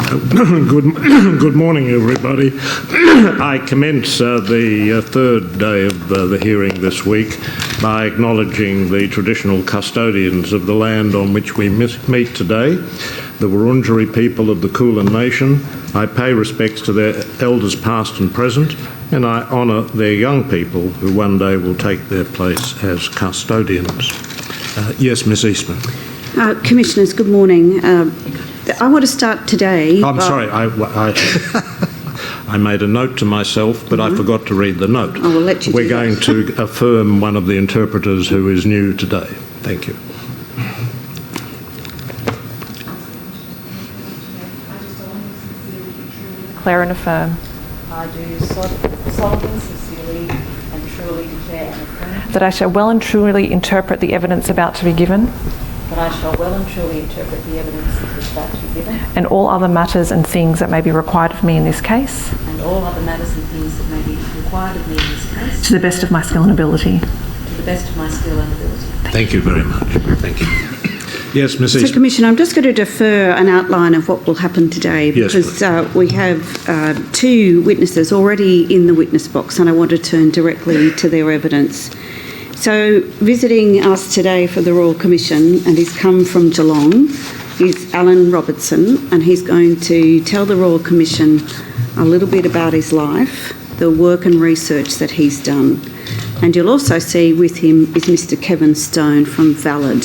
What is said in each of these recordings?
Good morning, everybody. I commence the third day of the hearing this week by acknowledging the traditional custodians of the land on which we meet today, the Wurundjeri people of the Kulin Nation. I pay respects to their elders past and present, and I honour their young people who one day will take their place as custodians. Yes, Ms Eastman. Commissioners, good morning. I want to start today. I'm sorry, I made a note to myself, but I forgot to read the note. I will let you We're going to affirm one of the interpreters who is new today. Thank you. Declare and affirm. I do solemnly, sincerely and truly declare and affirm That I shall well and truly interpret the evidence about to be given. that I shall well and truly interpret the evidence that is about to be given, And all other matters and things that may be required of me in this case. and all other matters and things that may be required of me in this case, To the best of my skill and ability. to the best of my skill and ability. Thank you very much. Thank you. Yes, Ms So, Eastman. Commissioner, I'm just going to defer an outline of what will happen today Yes, because we have two witnesses already in the witness box and I want to turn directly to their evidence. So, visiting us today for the Royal Commission, and he's come from Geelong, is Alan Robertson, and he's going to tell the Royal Commission a little bit about his life, the work and research that he's done. And you'll also see with him is Mr Kevin Stone from Valid.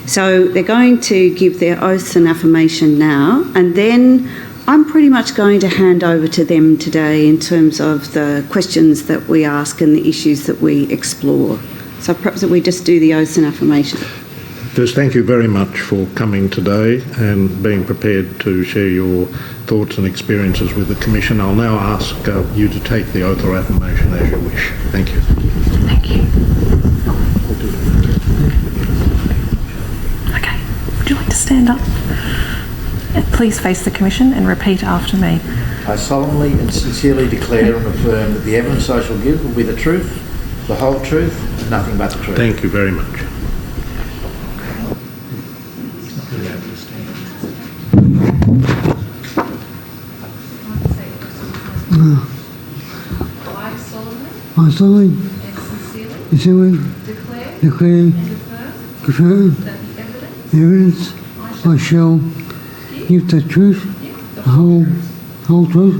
So they're going to give their oaths and affirmation now, and then I'm pretty much going to hand over to them today in terms of the questions that we ask and the issues that we explore. So perhaps that we just do the oaths and affirmation. First, thank you very much for coming today and being prepared to share your thoughts and experiences with the Commission. I'll now ask you to take the oath or affirmation as you wish. Thank you. Thank you. Okay. Would you like to stand up? Please face the Commission and repeat after me. I solemnly and sincerely declare and affirm that the evidence I shall give will be the truth, the whole truth, and nothing but the truth. Thank you very much. I solemnly And sincerely declare and confirm that the evidence I shall give the truth, the whole truth,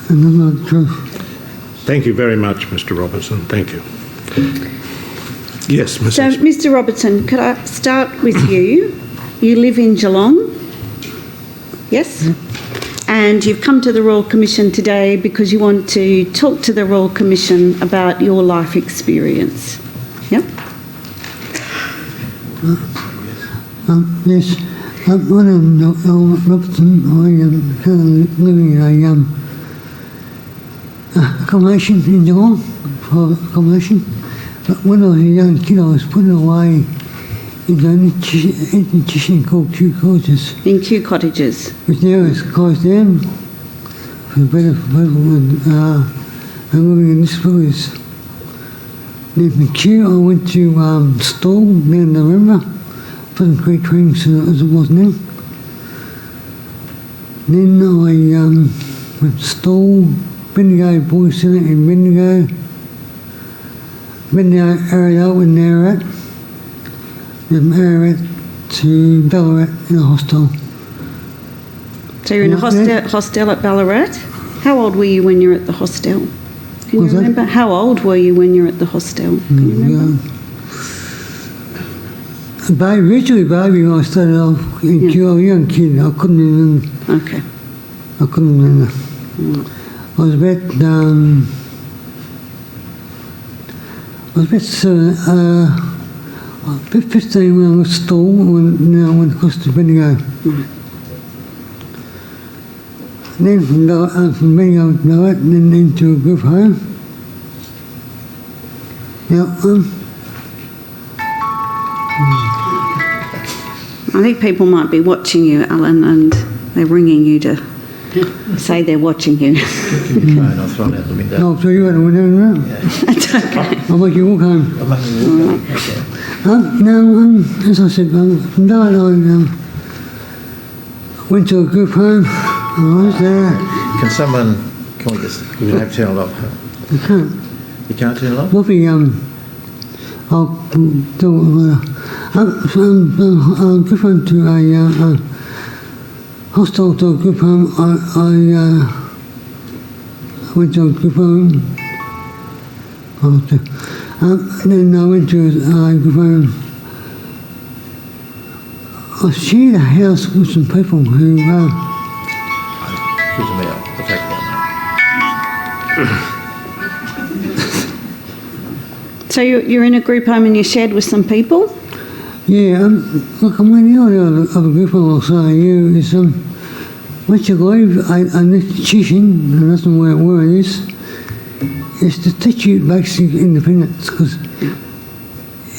and nothing but the truth. Thank you very much, Mr Robertson. Thank you. Yes, Ms So, Eastman. Mr Robertson, could I start with you? You live in Geelong? Yes? Yep. And you've come to the Royal Commission today because you want to talk to the Royal Commission about your life experience. Yep? Yes, my name is Robertson. I am currently living in a accommodation in Geelong, private accommodation. But when I was a young kid, I was put away in an institution called Kew Cottages. In Kew Cottages. Which now is closed down for better for people and living in disabilities. Then from Kew, I went to Stall down in November. Wasn't great training as it was now. Then I went to Stall, Bendigo Boys Centre in Bendigo, Ariel in Ararat, then Ararat to Ballarat in a hostel. So you're in a hostel at Ballarat. How old were you when you were at the hostel? Can you remember? How old were you when you were at the hostel? Can you remember? Originally baby, when I started off in Kew, I was a young kid. I couldn't even. Okay. I couldn't remember. I was about 15 when I was Stall, and then I went across to Bendigo. Then from Bendigo to Ballarat, and then into a group home. Now, I think people might be watching you, Alan, and they're ringing you to say they're watching you. Phone, I've thrown out the window. I'll throw you out the window now. That's okay. I'll make you walk home. I'll make you walk home. Okay. Now, as I said, from Ballarat, I went to a group home. I was there. Can we just, we don't have to turn it off. You can't. You can't turn it off? Lovely, I'll do it later. I group home to a hostel to a group home. I went to a group home. Then I went to a group home. I shared a house with some people who... Keep them out. I'll take them out. So you're in a group home and you shared with some people? Yeah, look, I'm going to of a group home, I'll say you, is once you leave an institution, and that's not where it is to teach you basic independence, because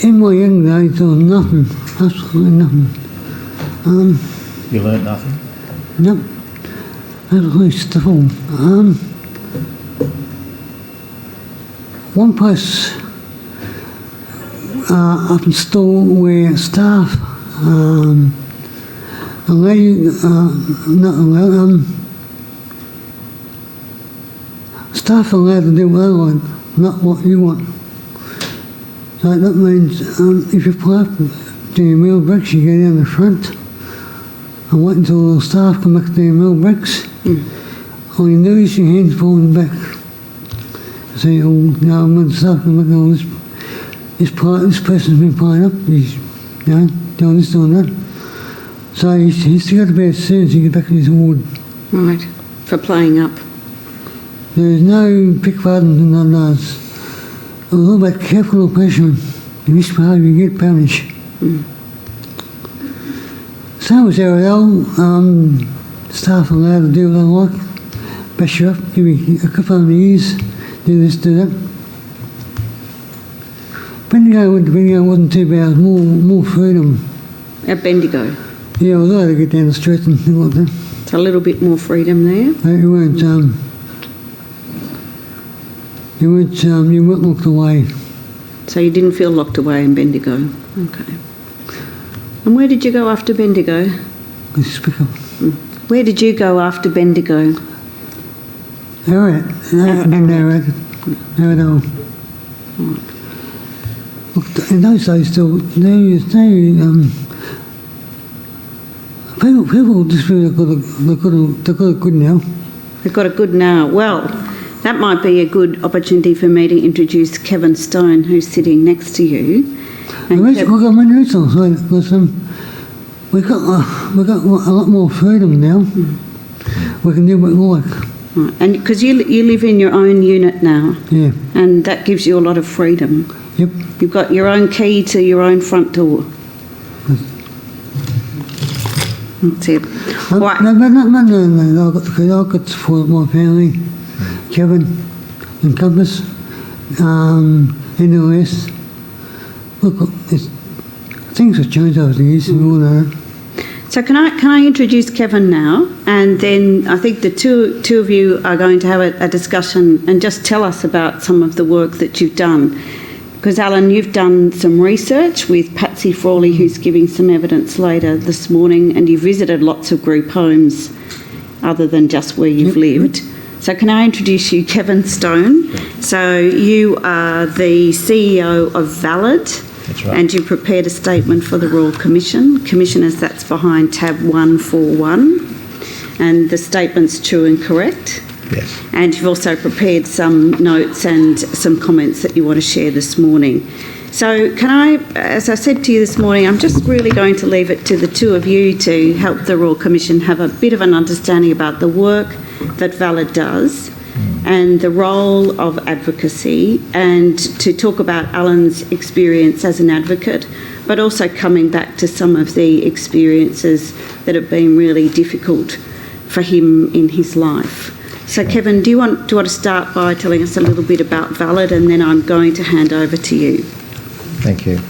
in my young days there was nothing, absolutely nothing. You learnt nothing? No, absolutely stuff all. One place up in store where staff, a lady, not allowed, staff are allowed to do what they want, not what you want. So that means if you pull up to your meal breaks, you go down the front and wait until the staff come back to their meal breaks. All you do is your hands falling back. So when the staff come back, oh, this person's been playing up, he's doing this, doing that. So he's got to be as soon as he gets back to his ward. Right, for playing up. There's no pick buttons and none of those. It's all about capital punishment. In this part, you get punished. So was Ariel. Staff are allowed to do what they like. Bash you up, give you a couple of years, do this, do that. Bendigo wasn't too bad, more freedom. At Bendigo? Yeah, I was allowed to get down the street and things like that. So a little bit more freedom there? You weren't locked away. So you didn't feel locked away in Bendigo? Okay. And where did you go after Bendigo? Where did you go after Bendigo? Alright, Look, in those days, still, people just feel they've got a good now. They've got a good now. Well, that might be a good opportunity for me to introduce Kevin Stone, who's sitting next to you. We've got a lot more freedom now. We can do what we like. Right. And because you live in your own unit now. Yeah. And that gives you a lot of freedom. Yep. You've got your own key to your own front door. That's it. Right. No. I've got the key. I've got to support my family. Kevin, Encompass, NDIS. Look, things have changed over the years. We all know. So can I introduce Kevin now, and then I think the two of you are going to have a discussion and just tell us about some of the work that you've done. Because Alan, you've done some research with Patsy Frawley, who's giving some evidence later this morning, and you've visited lots of group homes other than just where you've lived. So can I introduce you, Kevin Stone? So you are the CEO of Valid. That's right. And you prepared a statement for the Royal Commission. Commissioners, that's behind tab 141. And the statement's true and correct. Yes. And you've also prepared some notes and some comments that you want to share this morning. So can I, as I said to you this morning, I'm just really going to leave it to the two of you to help the Royal Commission have a bit of an understanding about the work that Valid does and the role of advocacy, and to talk about Alan's experience as an advocate, but also coming back to some of the experiences that have been really difficult for him in his life. So Kevin, do you want to start by telling us a little bit about Valid, and then I'm going to hand over to you. Thank you.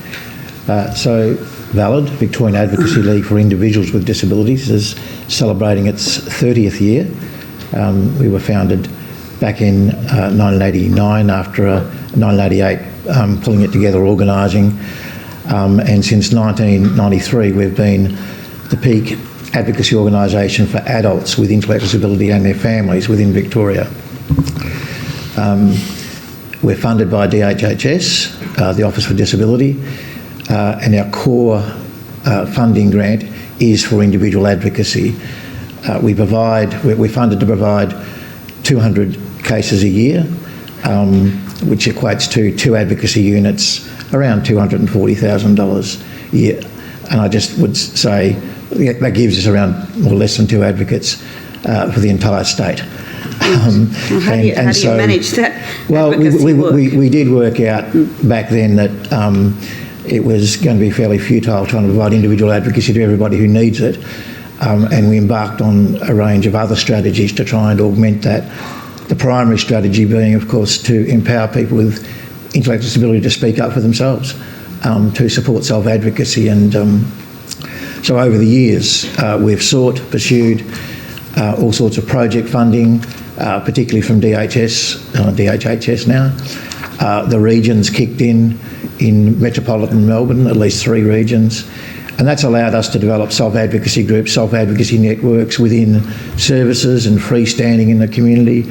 So Valid, Victorian Advocacy League for Individuals with Disabilities, is celebrating its 30th year. We were founded back in 1989 after 1988 pulling it together, organising, and since 1993 we've been the peak advocacy organisation for adults with intellectual disability and their families within Victoria. We're funded by DHHS, the Office for Disability, and our core funding grant is for individual advocacy. We're funded to provide 200 cases a year, which equates to 2 advocacy units, around $240,000 a year. And I just would say that gives us around more or less than 2 advocates for the entire state. How do you manage that? Well, we did work out back then that it was going to be fairly futile trying to provide individual advocacy to everybody who needs it, and we embarked on a range of other strategies to try and augment that. The primary strategy being, of course, to empower people with intellectual disability to speak up for themselves, to support self-advocacy. And so over the years, we've pursued all sorts of project funding, particularly from DHHS now. The regions kicked in metropolitan Melbourne, at least 3 regions, and that's allowed us to develop self-advocacy groups, self-advocacy networks within services and freestanding in the community.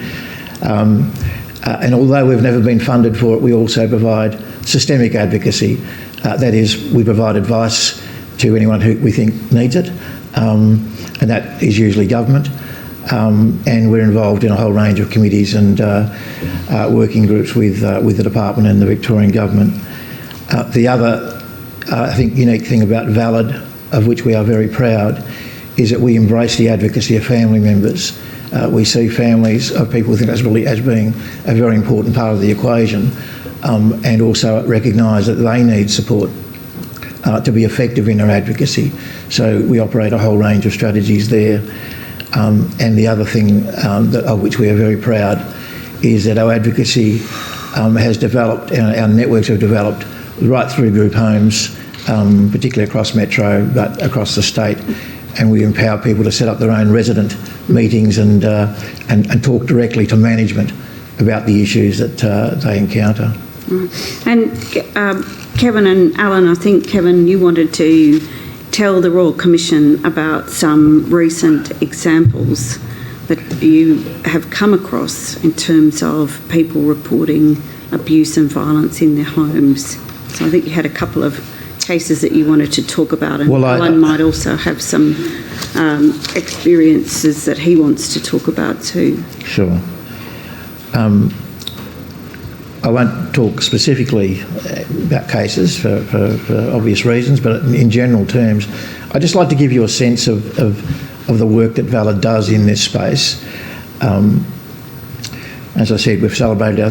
And although we've never been funded for it, we also provide systemic advocacy. That is, we provide advice to anyone who we think needs it, and that is usually government. And we're involved in a whole range of committees and working groups with the department and the Victorian government. The other, I think, unique thing about Valid, of which we are very proud, is that we embrace the advocacy of family members. We see families of people with disability as being a very important part of the equation, and also recognise that they need support to be effective in their advocacy. So we operate a whole range of strategies there. And the other thing of which we are very proud is that our advocacy has developed, our networks have developed right through group homes, particularly across Metro, but across the state. And we empower people to set up their own resident meetings and talk directly to management about the issues that they encounter. And Kevin and Alan, I think, Kevin, you wanted to tell the Royal Commission about some recent examples that you have come across in terms of people reporting abuse and violence in their homes. So I think you had a couple of cases that you wanted to talk about, and Alan might also have some experiences that he wants to talk about too. Sure. I won't talk specifically about cases for obvious reasons, but in general terms, I'd just like to give you a sense of the work that Valid does in this space. As I said, we're celebrating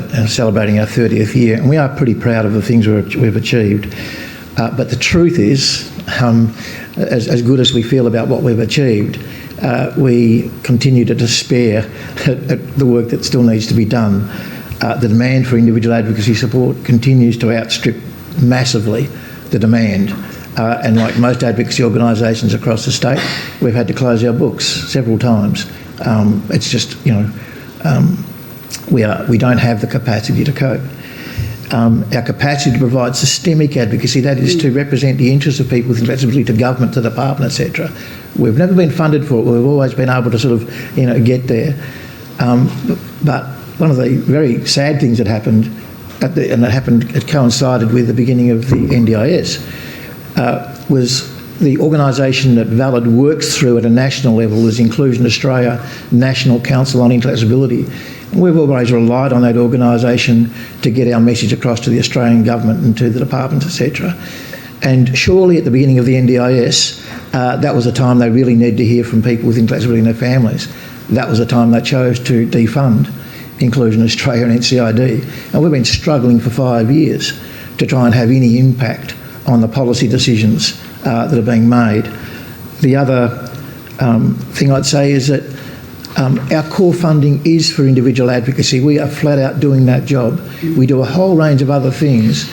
our 30th year, and we are pretty proud of the things we've achieved. But the truth is, as good as we feel about what we've achieved, we continue to despair at the work that still needs to be done. The demand for individual advocacy support continues to outstrip massively the demand. And like most advocacy organisations across the state, we've had to close our books several times. It's just, we don't have the capacity to cope. Our capacity to provide systemic advocacy, that is to represent the interests of people with disability to government, to the department, etc. We've never been funded for it. We've always been able to sort of, get there. But one of the very sad things that happened, it coincided with the beginning of the NDIS, was the organisation that Valid works through at a national level is Inclusion Australia National Council on Intellectual Disability. And we've always relied on that organisation to get our message across to the Australian government and to the departments, etc. And surely at the beginning of the NDIS, that was a time they really needed to hear from people with intellectual disability and their families. That was the time they chose to defund Inclusion Australia and NCID. And we've been struggling for 5 years to try and have any impact on the policy decisions that are being made. The other thing I'd say is that our core funding is for individual advocacy. We are flat out doing that job. We do a whole range of other things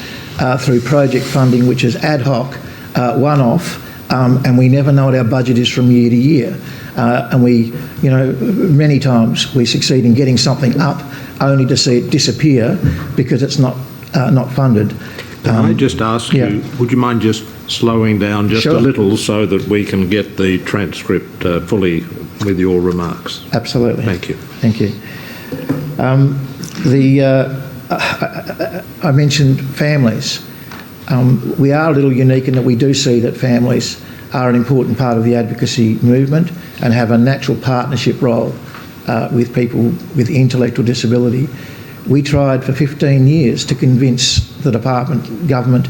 through project funding, which is ad hoc, one-off, and we never know what our budget is from year to year. And we, many times we succeed in getting something up only to see it disappear because it's not funded. Can I just ask you, would you mind just slowing down just Sure. a little so that we can get the transcript fully with your remarks. Absolutely. Thank you. Thank you. I mentioned families. We are a little unique in that we do see that families are an important part of the advocacy movement and have a natural partnership role with people with intellectual disability. We tried for 15 years to convince the department, government,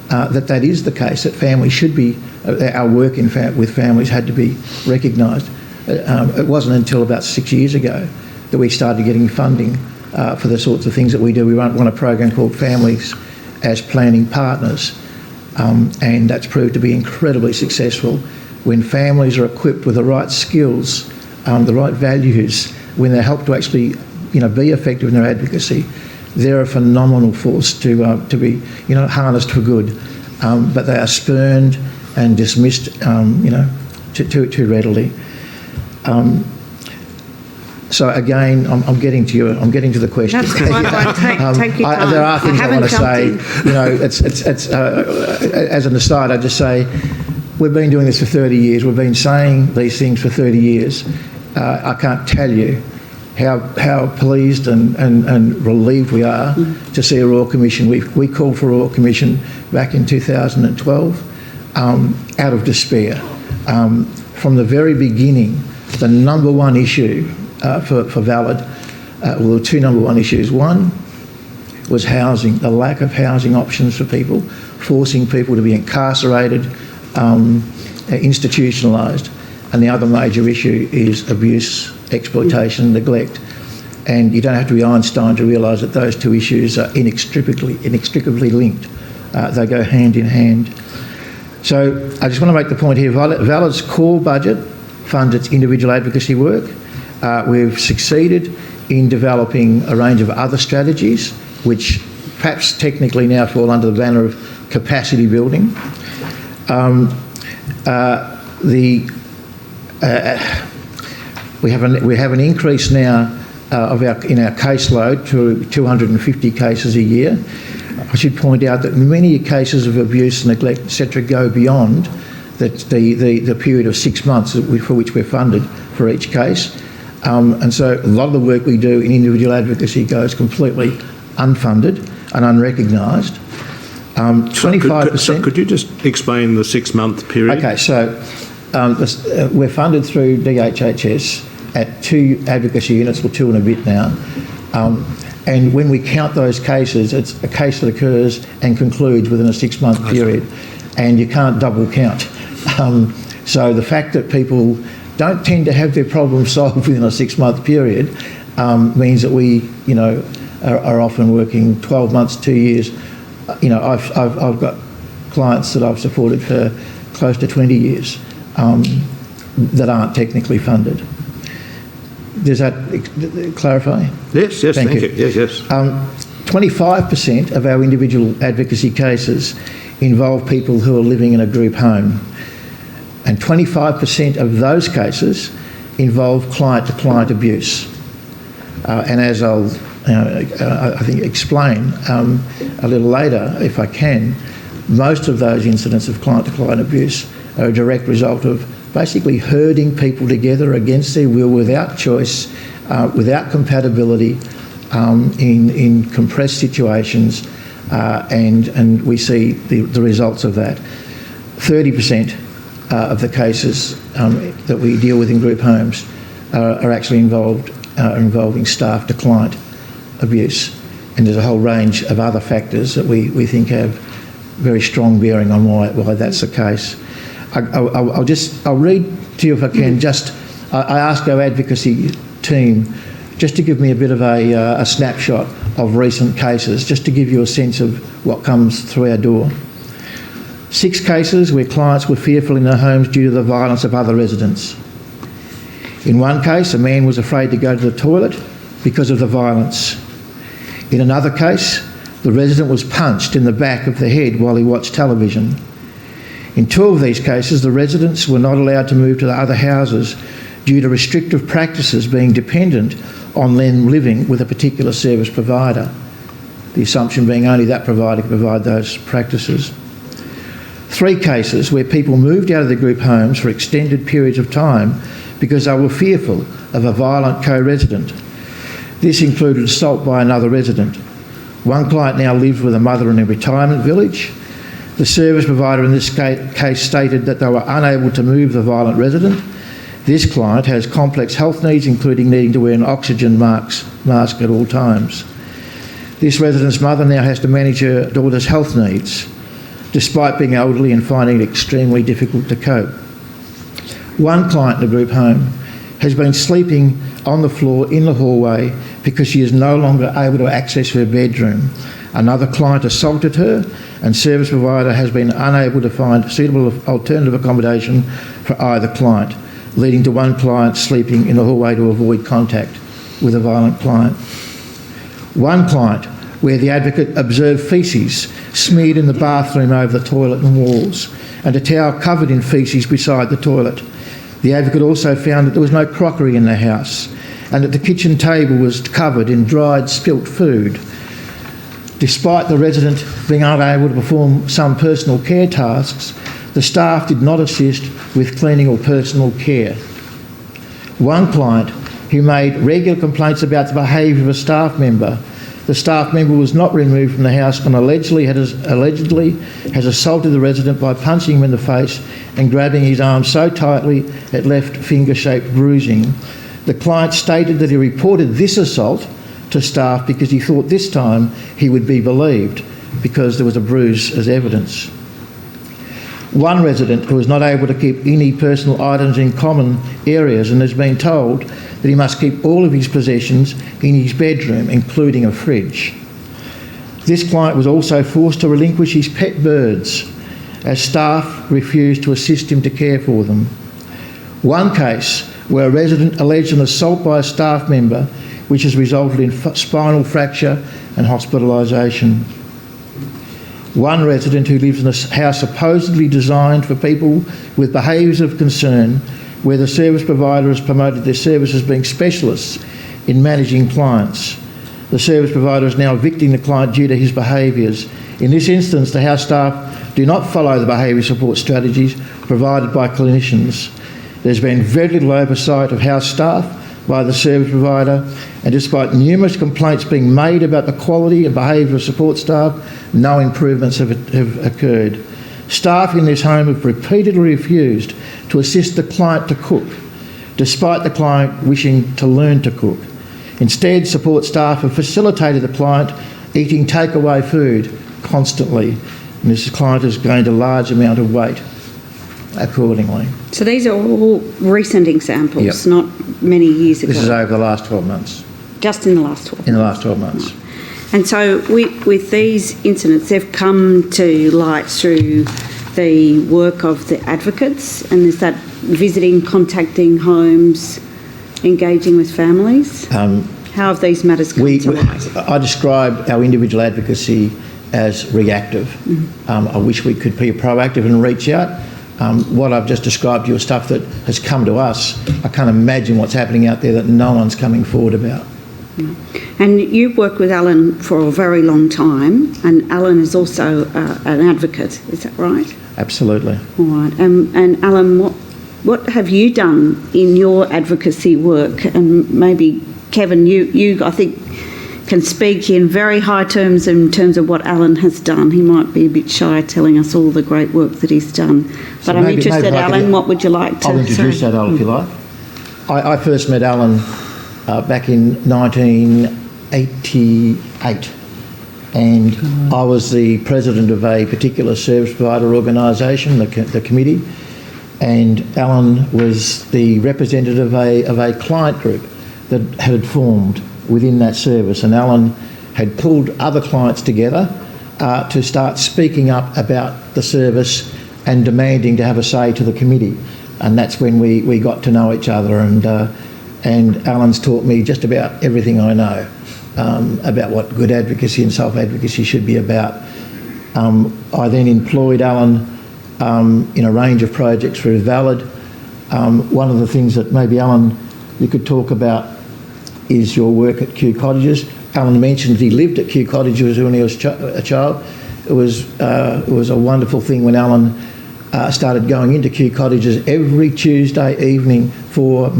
that is the case, that families should be, our work with families had to be recognised. It wasn't until about 6 years ago that we started getting funding for the sorts of things that we do. We run a program called Families as Planning Partners, and that's proved to be incredibly successful. When families are equipped with the right skills, the right values, when they're helped to actually, be effective in their advocacy, they're a phenomenal force to be, harnessed for good. But they are spurned and dismissed, too readily. So again, I'm getting to the question. That's quite right. Take your time. There are things I want to say. It's as an aside, I just say we've been doing this for 30 years. We've been saying these things for 30 years. I can't tell you how pleased and relieved we are to see a Royal Commission. We called for a Royal Commission back in 2012 out of despair. From the very beginning, the number one issue for Valid, there were two number one issues. One was housing, the lack of housing options for people, forcing people to be incarcerated, institutionalised. And the other major issue is abuse, exploitation, neglect. And you don't have to be Einstein to realise that those two issues are inextricably linked. They go hand in hand. So I just want to make the point here, Valid's core budget funds its individual advocacy work. We've succeeded in developing a range of other strategies, which perhaps technically now fall under the banner of capacity building. We have an increase now in our caseload to 250 cases a year. I should point out that many cases of abuse, neglect, etc., go beyond the period of 6 months for which we're funded for each case. And so a lot of the work we do in individual advocacy goes completely unfunded and unrecognised. 25%. Could you just explain the 6-month period? Okay, so we're funded through DHHS at 2 advocacy units, or 2 and a bit now. And when we count those cases, it's a case that occurs and concludes within a 6-month period, and you can't double count. So the fact that people don't tend to have their problems solved within a 6-month period means that we, are often working 12 months, 2 years. I've got clients that I've supported for close to 20 years that aren't technically funded. Does that clarify? Yes, thank you. Yes. 25% of our individual advocacy cases involve people who are living in a group home, and 25% of those cases involve client-to-client abuse. And as I'll, I think, explain a little later, if I can, most of those incidents of client-to-client abuse are a direct result of basically herding people together against their will, without choice, without compatibility, in compressed situations, and we see the results of that. 30% of the cases that we deal with in group homes are actually involving staff-to-client abuse, and there's a whole range of other factors that we think have very strong bearing on why that's the case. I'll read to you if I can. I ask our advocacy team just to give me a bit of a snapshot of recent cases, just to give you a sense of what comes through our door. 6 cases where clients were fearful in their homes due to the violence of other residents. In one case, a man was afraid to go to the toilet because of the violence. In another case, the resident was punched in the back of the head while he watched television. In 2 of these cases, the residents were not allowed to move to the other houses due to restrictive practices being dependent on them living with a particular service provider, the assumption being only that provider can provide those practices. 3 cases where people moved out of their group homes for extended periods of time because they were fearful of a violent co-resident. This included assault by another resident. One client now lives with a mother in a retirement village. The service provider in this case stated that they were unable to move the violent resident. This client has complex health needs, including needing to wear an oxygen mask at all times. This resident's mother now has to manage her daughter's health needs, despite being elderly and finding it extremely difficult to cope. One client in the group home has been sleeping on the floor in the hallway because she is no longer able to access her bedroom. Another client assaulted her, and service provider has been unable to find suitable alternative accommodation for either client, leading to one client sleeping in the hallway to avoid contact with a violent client. One client where the advocate observed faeces smeared in the bathroom over the toilet and walls, and a towel covered in faeces beside the toilet. The advocate also found that there was no crockery in the house, and that the kitchen table was covered in dried, spilt food. Despite the resident being unable to perform some personal care tasks, the staff did not assist with cleaning or personal care. One client who made regular complaints about the behaviour of a staff member. The staff member was not removed from the house and allegedly has assaulted the resident by punching him in the face and grabbing his arm so tightly it left finger-shaped bruising. The client stated that he reported this assault to staff because he thought this time he would be believed because there was a bruise as evidence. One resident who was not able to keep any personal items in common areas and has been told that he must keep all of his possessions in his bedroom, including a fridge. This client was also forced to relinquish his pet birds as staff refused to assist him to care for them. One case where a resident alleged an assault by a staff member which has resulted in spinal fracture and hospitalisation. One resident who lives in a house supposedly designed for people with behaviours of concern, where the service provider has promoted their service as being specialists in managing clients. The service provider is now evicting the client due to his behaviours. In this instance, the house staff do not follow the behaviour support strategies provided by clinicians. There's been very little oversight of house staff by the service provider, and despite numerous complaints being made about the quality and behaviour of support staff, no improvements have occurred. Staff in this home have repeatedly refused to assist the client to cook, despite the client wishing to learn to cook. Instead, support staff have facilitated the client eating takeaway food constantly, and this client has gained a large amount of weight accordingly. So these are all recent examples, Yep. not many years ago. This is over the last 12 months. Just in the last 12 months. In the last 12 months. And so with these incidents, they've come to light through the work of the advocates, and is that visiting, contacting homes, engaging with families? How have these matters come to light? I describe our individual advocacy as reactive. I wish we could be proactive and reach out. What I've just described to you is stuff that has come to us. I can't imagine what's happening out there that no one's coming forward about. And you've worked with Alan for a very long time, and Alan is also an advocate, is that right? Absolutely. All right. And Alan, what have you done in your advocacy work? And maybe, Kevin, you I think can speak in very high terms in terms of what Alan has done. He might be a bit shy telling us all the great work that he's done. But I'm interested, Alan, what would you like to say? I'll introduce that, Alan, if you like. I first met Alan back in 1988, and I was the president of a particular service provider organisation, the committee, and Alan was the representative of a client group that had formed within that service, and Alan had pulled other clients together to start speaking up about the service and demanding to have a say to the committee, and that's when we got to know each other, and Alan's taught me just about everything I know about what good advocacy and self-advocacy should be about. I then employed Alan in a range of projects through Valid. One of the things that maybe, Alan, you could talk about is your work at Kew Cottages. Alan mentioned he lived at Kew Cottages when he was a child. it was a wonderful thing when Alan started going into Kew Cottages every Tuesday evening for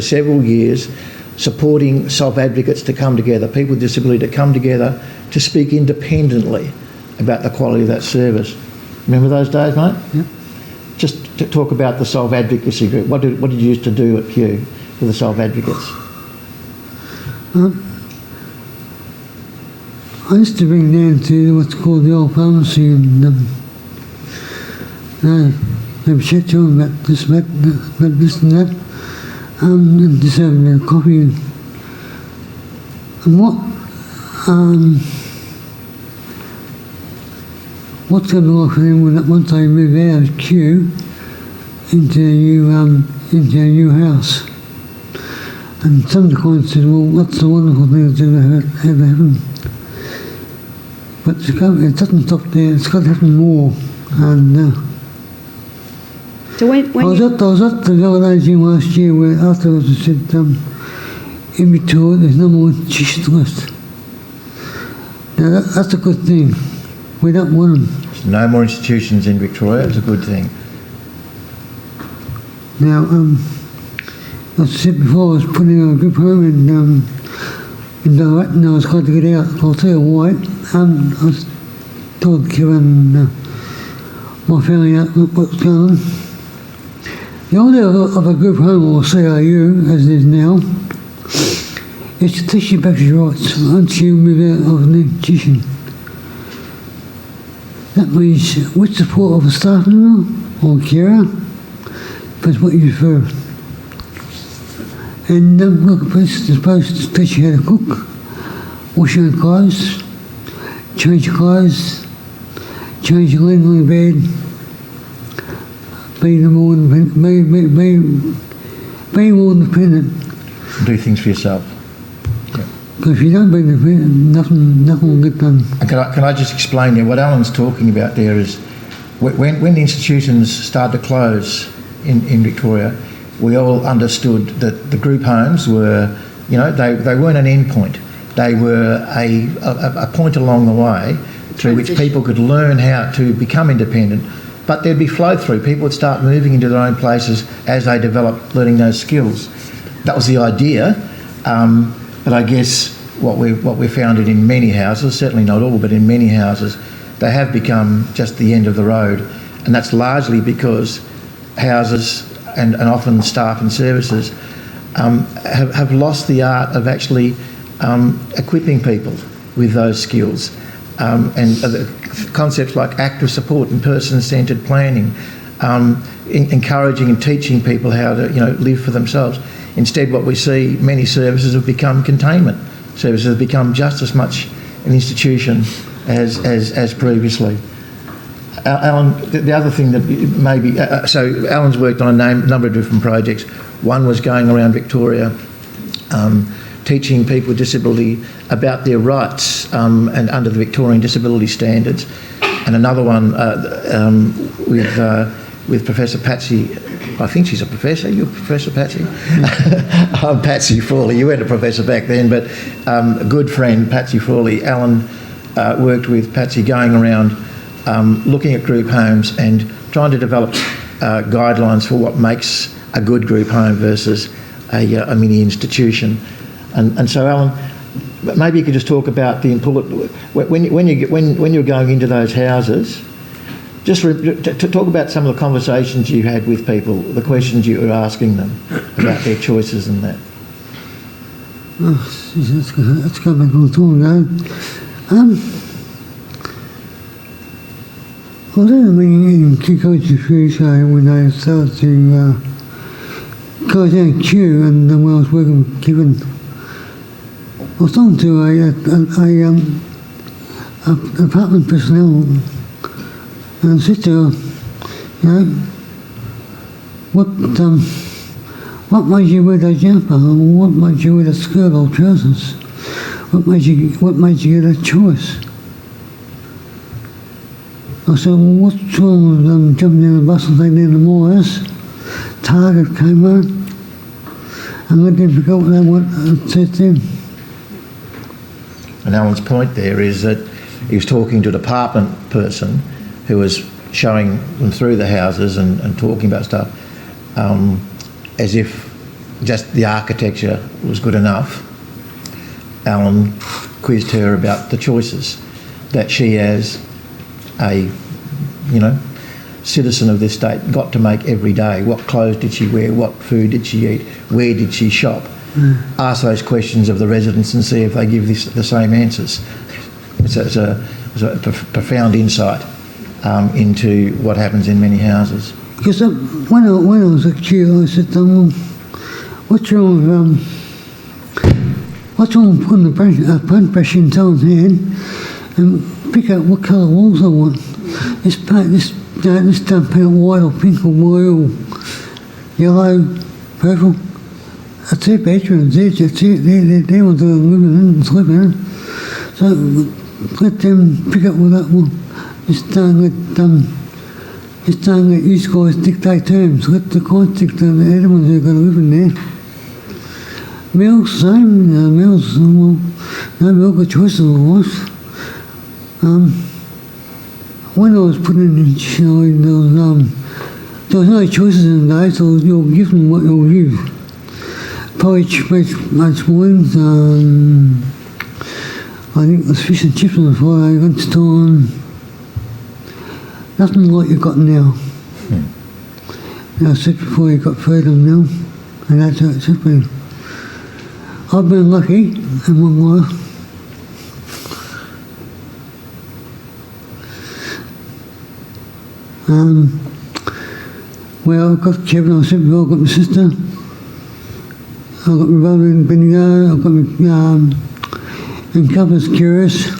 several years, supporting self-advocates to come together, people with disability to come together to speak independently about the quality of that service. Remember those days, mate? Yep. Just to talk about the self-advocacy group. What did you used to do at Kew for the self-advocates? I used to bring down to what's called the old pharmacy and have a chat to them about this, about this and that, and just have a coffee. And what's going to be like for them once they move out of Kew into a new house? And some of the clients said, well, what's the wonderful thing that's ever happened? But it doesn't stop there, it's got to happen more. And So when I was at the validating last year where afterwards I said, in Victoria there's no more institutions left. Now that's a good thing. We don't want them. There's no more institutions in Victoria, it's a good thing. Now, as I said before, I was putting a group home in Ballarat, and I was glad to get out. I'll tell you why. I was told Kevin, my family, what's going on. The idea of a group home, or CRU, as it is now, is to teach you back to your rights once you move out of an institution. That means with support of a staff member or carer, that's what you prefer. And look, it's supposed to teach you how to cook, wash your own clothes, change your clothes, change your linen on your bed, be more independent. Do things for yourself. Because if you don't be independent, nothing will get done. And can I just explain there, what Alan's talking about there is when the institutions started to close in Victoria, we all understood that the group homes were, they weren't an end point. They were a point along the way through which people could learn how to become independent, but there'd be flow through. People would start moving into their own places as they developed learning those skills. That was the idea, but I guess what we found in many houses, certainly not all, but in many houses, they have become just the end of the road, and that's largely because houses and often staff and services have lost the art of actually equipping people with those skills, and concepts like active support and person-centred planning, encouraging and teaching people how to live for themselves. Instead, what we see, many services have become containment. Services have become just as much an institution as previously. Alan, the other thing that maybe... so Alan's worked on a number of different projects. One was going around Victoria teaching people with disability about their rights and under the Victorian disability standards, and another one with Professor Patsy. I think she's a professor. You're Professor Patsy? I'm Patsy Frawley. You weren't a professor back then, but a good friend, Patsy Frawley. Alan worked with Patsy going around looking at group homes and trying to develop guidelines for what makes a good group home versus a mini institution. And so, Alan, maybe you could just talk about the important... When you're going into those houses, just to talk about some of the conversations you had with people, the questions you were asking them about their choices and that. Oh, that's going back a long time ago. I was in Ecological when they started to go down Kew, and when I was working with Kevin, I was talking to a apartment personnel, and I said to her, what made you wear that jumper? Or what made you wear that skirt or trousers? What made you get that choice? I said, well, what's wrong with jumping down the bus and taking down the Myers, Target, Kmart, and let them pick up what they want and set them. And Alan's point there is that he was talking to a department person who was showing them through the houses and talking about stuff, as if just the architecture was good enough. Alan quizzed her about the choices that she, as a, citizen of this state, got to make every day. What clothes did she wear? What food did she eat? Where did she shop? Ask those questions of the residents and see if they give the same answers. It's a profound insight into what happens in many houses. Because when I was a kid, I said, what's wrong with putting a paint brush in someone's hand and pick out what colour walls I want? This don't paint white or pink or blue or yellow, purple. That's their bedrooms. They want to live in and sleep in it. So let them pick up what that one. Just don't let you guys dictate terms. Let the courts dictate the other ones who are going to live in there. Mills, same. Mills, well, no milk got choices of life. When I was putting in, there was no choices in the day, so you're given what you'll give. Porridge, most mornings, I think it was fish and chips on the Friday, lunchtime. Nothing like you've got now. I said before, you've got freedom now, and that's how it should be. I've been lucky in my life. Well, I've got Kevin, I said before, I've got my sister, I've got my brother in Bendigo, I've got my and Covers Kayess.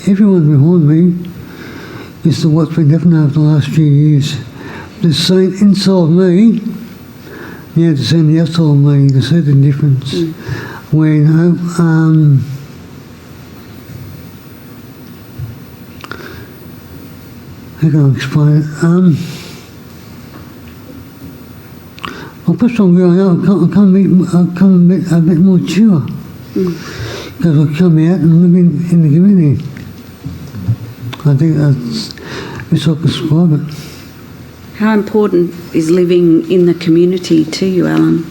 Everyone behind me is the what's been happening over the last few years. They've seen inside me, now they've seen the outside of me, to see the difference. Where, how can I explain it? Well, perhaps I'm growing up, I come a bit more mature. Because I come out and live in the community. I think that's how I describe it. How important is living in the community to you, Alan?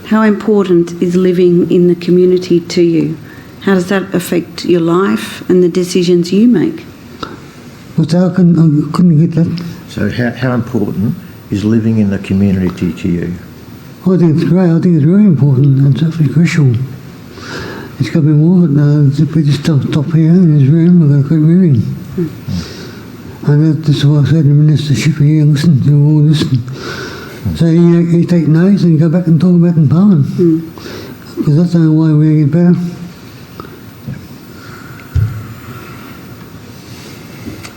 How important is living in the community to you? How does that affect your life and the decisions you make? But I couldn't get that. So how important is living in the community to you? I think it's great. I think it's very important. It's absolutely crucial. It's got to be more. If we just stop here in this room, we're going to keep moving. And that's why I said to the Minister, should be here and listen to all this. So you take notes and you go back and talk about it in Parliament. Because that's the only way we're going to get better.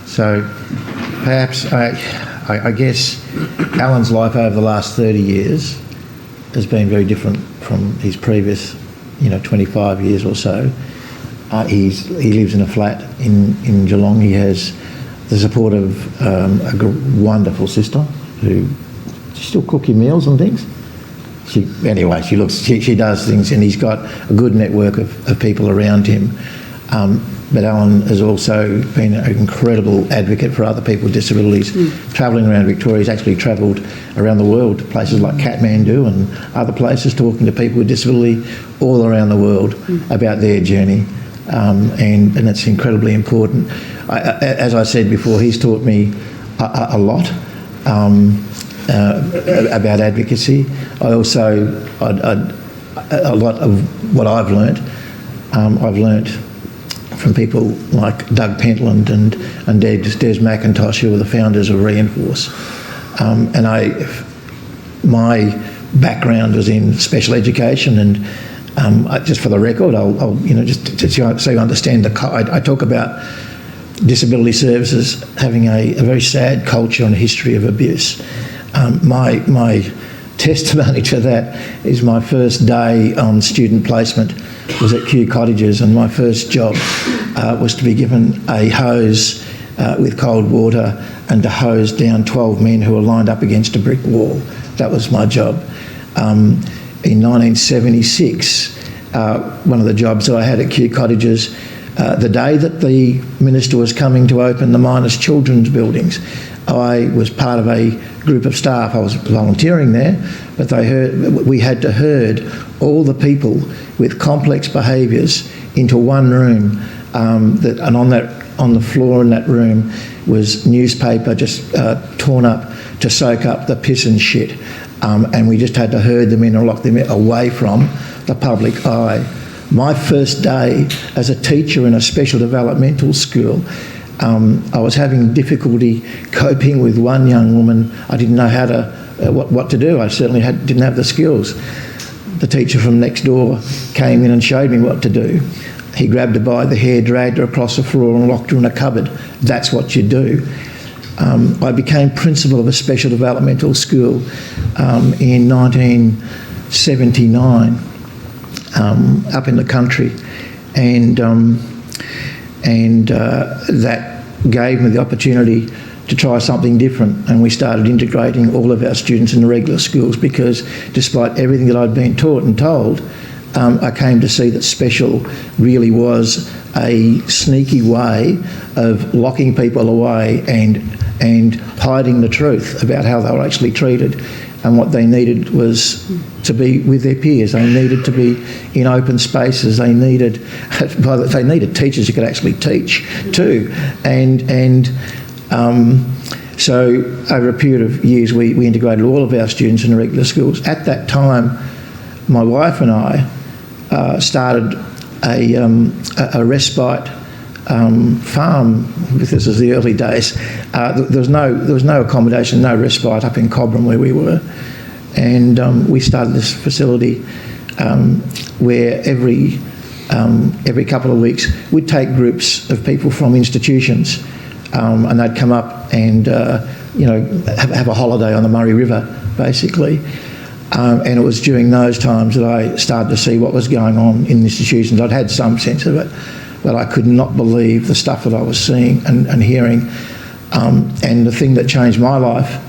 So perhaps, I guess, Alan's life over the last 30 years has been very different from his previous, 25 years or so. He lives in a flat in Geelong. He has the support of a wonderful sister who still cook him meals and things. She does things, and he's got a good network of people around him. But Alan has also been an incredible advocate for other people with disabilities. Travelling around Victoria, he's actually travelled around the world to places like Kathmandu and other places, talking to people with disability all around the world about their journey. And it's incredibly important. As I said before, he's taught me a lot about advocacy. A lot of what I've learnt from people like Doug Pentland and Des McIntosh, who were the founders of Reinforce. My background was in special education, and just for the record, I'll just so you understand, I talk about disability services having a very sad culture and a history of abuse. My testimony to that is my first day on student placement was at Kew Cottages, and my first job was to be given a hose with cold water and to hose down 12 men who were lined up against a brick wall. That was my job. In 1976, one of the jobs that I had at Kew Cottages, the day that the Minister was coming to open the Miners Children's buildings, I was part of a group of staff. I was volunteering there, but we had to herd all the people with complex behaviours into one room, and on the floor in that room was newspaper just torn up to soak up the piss and shit, and we just had to herd them in and lock them away from the public eye. My first day as a teacher in a special developmental school, I was having difficulty coping with one young woman. I didn't know how to what to do. I certainly didn't have the skills. The teacher from next door came in and showed me what to do. He grabbed her by the hair, dragged her across the floor and locked her in a cupboard. That's what you do. I became principal of a special developmental school in 1979 up in the country, and that gave me the opportunity to try something different, and we started integrating all of our students in the regular schools, because despite everything that I'd been taught and told, I came to see that special really was a sneaky way of locking people away and hiding the truth about how they were actually treated. And what they needed was to be with their peers. They needed to be in open spaces. They needed teachers who could actually teach too. So over a period of years, we integrated all of our students in the regular schools. At that time, my wife and I started a respite farm. This is the early days. There was no accommodation, no respite up in Cobram where we were, and we started this facility where every couple of weeks we'd take groups of people from institutions, and they'd come up and have a holiday on the Murray River, basically. And it was during those times that I started to see what was going on in institutions. I'd had some sense of it, but I could not believe the stuff that I was seeing and hearing. And the thing that changed my life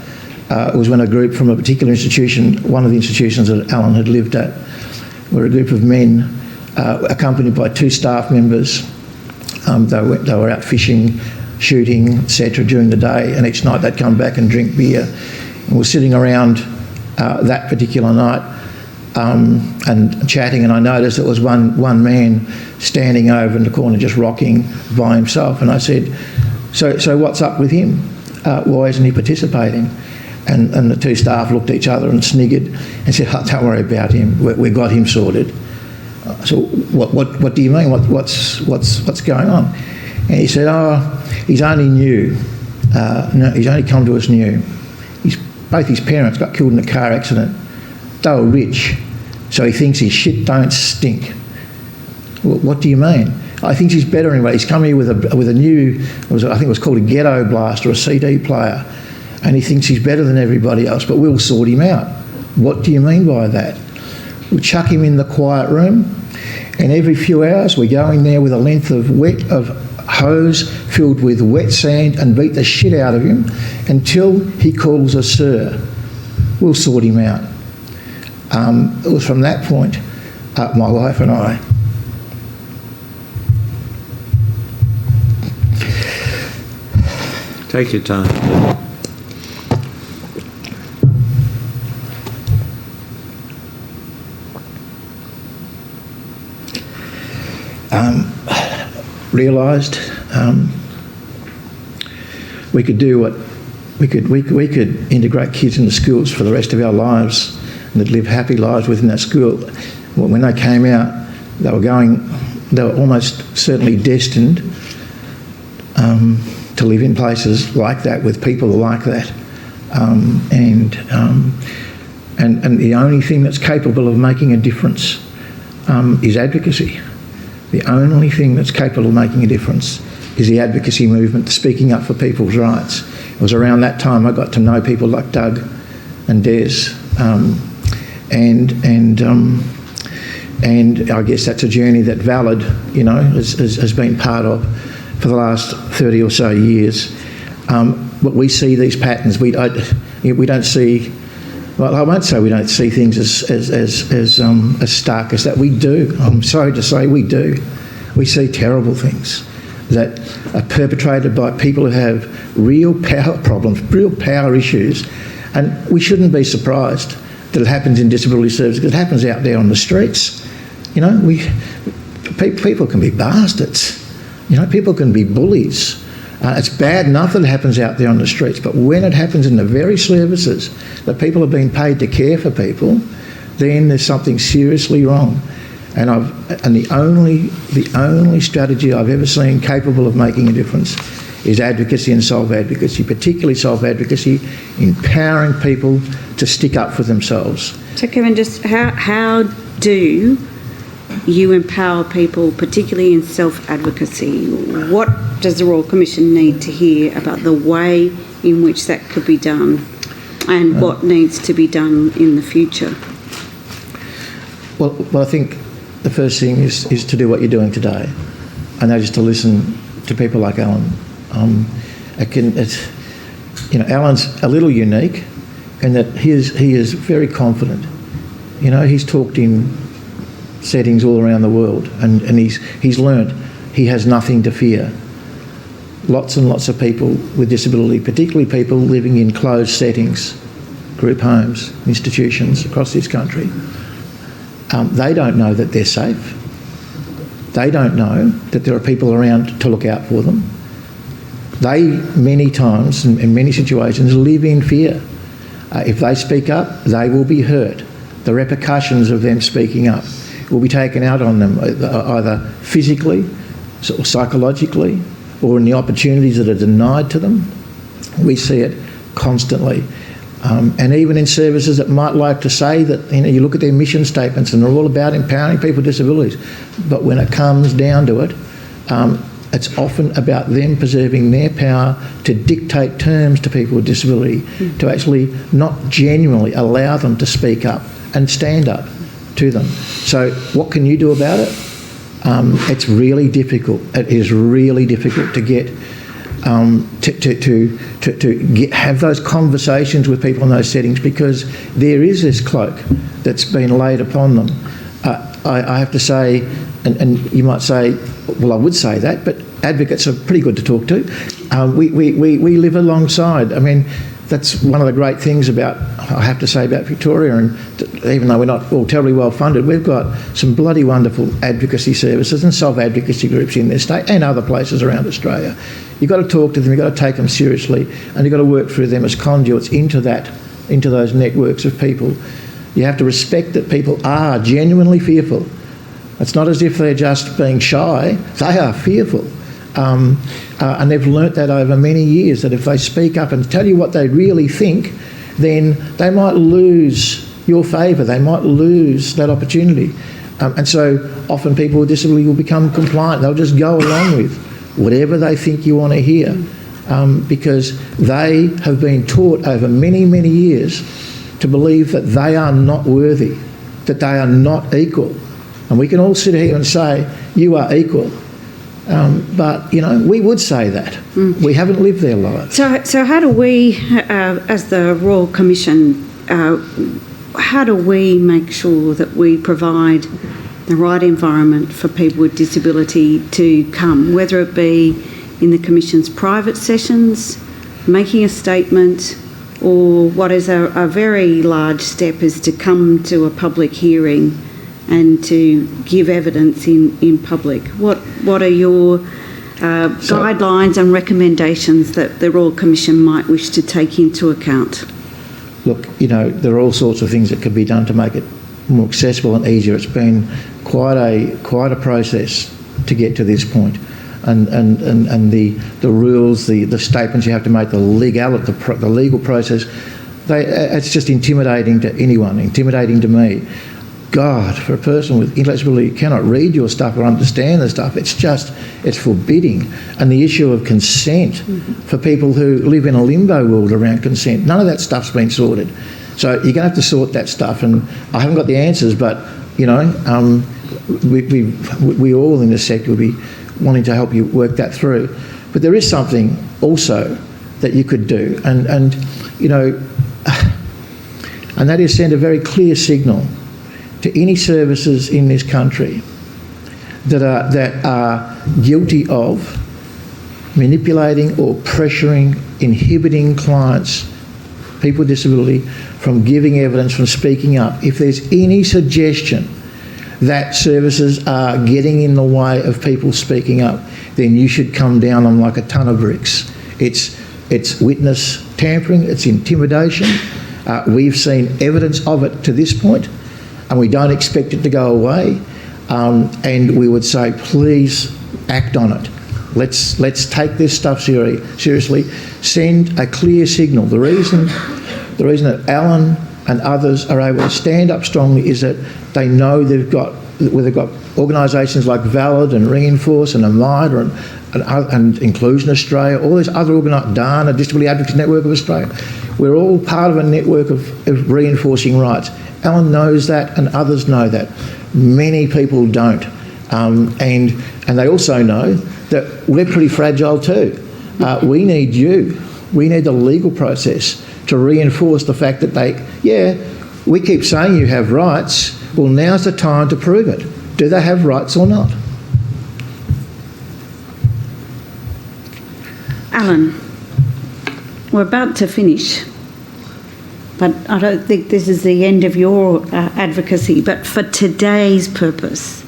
was when a group from a particular institution, one of the institutions that Alan had lived at, were a group of men accompanied by 2 staff members. They were out fishing, shooting, etc. during the day, and each night they'd come back and drink beer. And we were sitting around that particular night and chatting, and I noticed there was one man standing over in the corner just rocking by himself, and I said, so what's up with him? Why isn't he participating? And the 2 staff looked at each other and sniggered and said, oh, don't worry about him, we got him sorted. So what do you mean? What's going on? And he said, oh, he's only new. No, he's only come to us new. Both his parents got killed in a car accident. They were rich, so he thinks his shit don't stink. What do you mean? I think he's better anyway. He's come here with a new, I think it was called a ghetto blaster, a CD player, and he thinks he's better than everybody else, but we'll sort him out. What do you mean by that? We'll chuck him in the quiet room, and every few hours we go in there with a length of hose filled with wet sand and beat the shit out of him until he calls us sir. We'll sort him out. It was from that point, my wife and I Take your time. realised we could do what we could integrate kids into schools for the rest of our lives, and they'd live happy lives within that school. When they came out, they were almost certainly destined to live in places like that with people like that, and the only thing that's capable of making a difference is advocacy. The only thing that's capable of making a difference is the advocacy movement, speaking up for people's rights. It was around that time I got to know people like Doug and Des, and I guess that's a journey that Valid, has been part of for the last 30 or so years. But we see these patterns. We don't see Well, I won't say we don't see things as stark as that. We do. I'm sorry to say we do. We see terrible things that are perpetrated by people who have real power problems, real power issues, and we shouldn't be surprised that it happens in disability services, because it happens out there on the streets. You know, people can be bastards. You know, people can be bullies. It's bad enough that it happens out there on the streets, but when it happens in the very services that people are being paid to care for people, then there's something seriously wrong. And the only strategy I've ever seen capable of making a difference is advocacy and solve advocacy, particularly solve advocacy, empowering people to stick up for themselves. So Kevin, just how do you empower people, particularly in self-advocacy? What does the Royal Commission need to hear about the way in which that could be done, and what needs to be done in the future? Well, I think the first thing is to do what you're doing today, and that is to listen to people like Alan. Alan's a little unique in that he is very confident. You know, he's talked in settings all around the world, and he's learnt he has nothing to fear. Lots and lots of people with disability, particularly people living in closed settings, group homes, institutions across this country, they don't know that they're safe. They don't know that there are people around to look out for them. They, many times, in many situations, live in fear. If they speak up, they will be hurt. The repercussions of them speaking up will be taken out on them, either physically or psychologically, or in the opportunities that are denied to them. We see it constantly. And even in services that might like to say that, you know, you look at their mission statements and they're all about empowering people with disabilities, but when it comes down to it, it's often about them preserving their power to dictate terms to people with disability, to actually not genuinely allow them to speak up and stand up to them. So what can you do about it? It's really difficult. It is really difficult to get have those conversations with people in those settings, because there is this cloak that's been laid upon them. I have to say, and you might say, well, I would say that, but advocates are pretty good to talk to. We live alongside. I mean, that's one of the great things about, I have to say, about Victoria, and even though we're not all terribly well funded, we've got some bloody wonderful advocacy services and self-advocacy groups in this state and other places around Australia. You've got to talk to them, you've got to take them seriously, and you've got to work through them as conduits into those networks of people. You have to respect that people are genuinely fearful. It's not as if they're just being shy, they are fearful. And they've learnt that over many years, that if they speak up and tell you what they really think, then they might lose your favour, they might lose that opportunity. And so often people with disability will become compliant. They'll just go along with whatever they think you want to hear, because they have been taught over many, many years to believe that they are not worthy, that they are not equal. And we can all sit here and say, you are equal. But, you know, we would say that. We haven't lived their lives. So how do we, as the Royal Commission, how do we make sure that we provide the right environment for people with disability to come, whether it be in the Commission's private sessions, making a statement, or what is a very large step is to come to a public hearing and to give evidence in public? What are your guidelines and recommendations that the Royal Commission might wish to take into account? Look, you know, there are all sorts of things that could be done to make it more accessible and easier. It's been quite a process to get to this point. And the rules, the statements you have to make, the legal process, it's just intimidating to anyone, intimidating to me. God, for a person with intellectual disability who cannot read your stuff or understand the stuff, it's forbidding. And the issue of consent for people who live in a limbo world around consent, none of that stuff's been sorted. So you're going to have to sort that stuff, and I haven't got the answers, but, you know, we all in this sector will be wanting to help you work that through. But there is something also that you could do, and you know, and that is send a very clear signal to any services in this country that are guilty of manipulating or pressuring, inhibiting clients, people with disability, from giving evidence, from speaking up. If there's any suggestion that services are getting in the way of people speaking up, then you should come down on like a ton of bricks. It's witness tampering, it's intimidation. We've seen evidence of it to this point, and we don't expect it to go away. And we would say, please act on it. Let's take this stuff seriously. Send a clear signal. The reason that Alan and others are able to stand up strongly is that they know they've got organisations like Valid and Reinforce and AMIDA and Inclusion Australia, all these other organisations, DANA, Disability Advocacy Network of Australia. We're all part of a network of reinforcing rights. Alan knows that and others know that. Many people don't. And they also know that we're pretty fragile too. We need you. We need the legal process to reinforce the fact that we keep saying you have rights. Well, now's the time to prove it. Do they have rights or not? Alan, we're about to finish, but I don't think this is the end of your advocacy. But for today's purpose,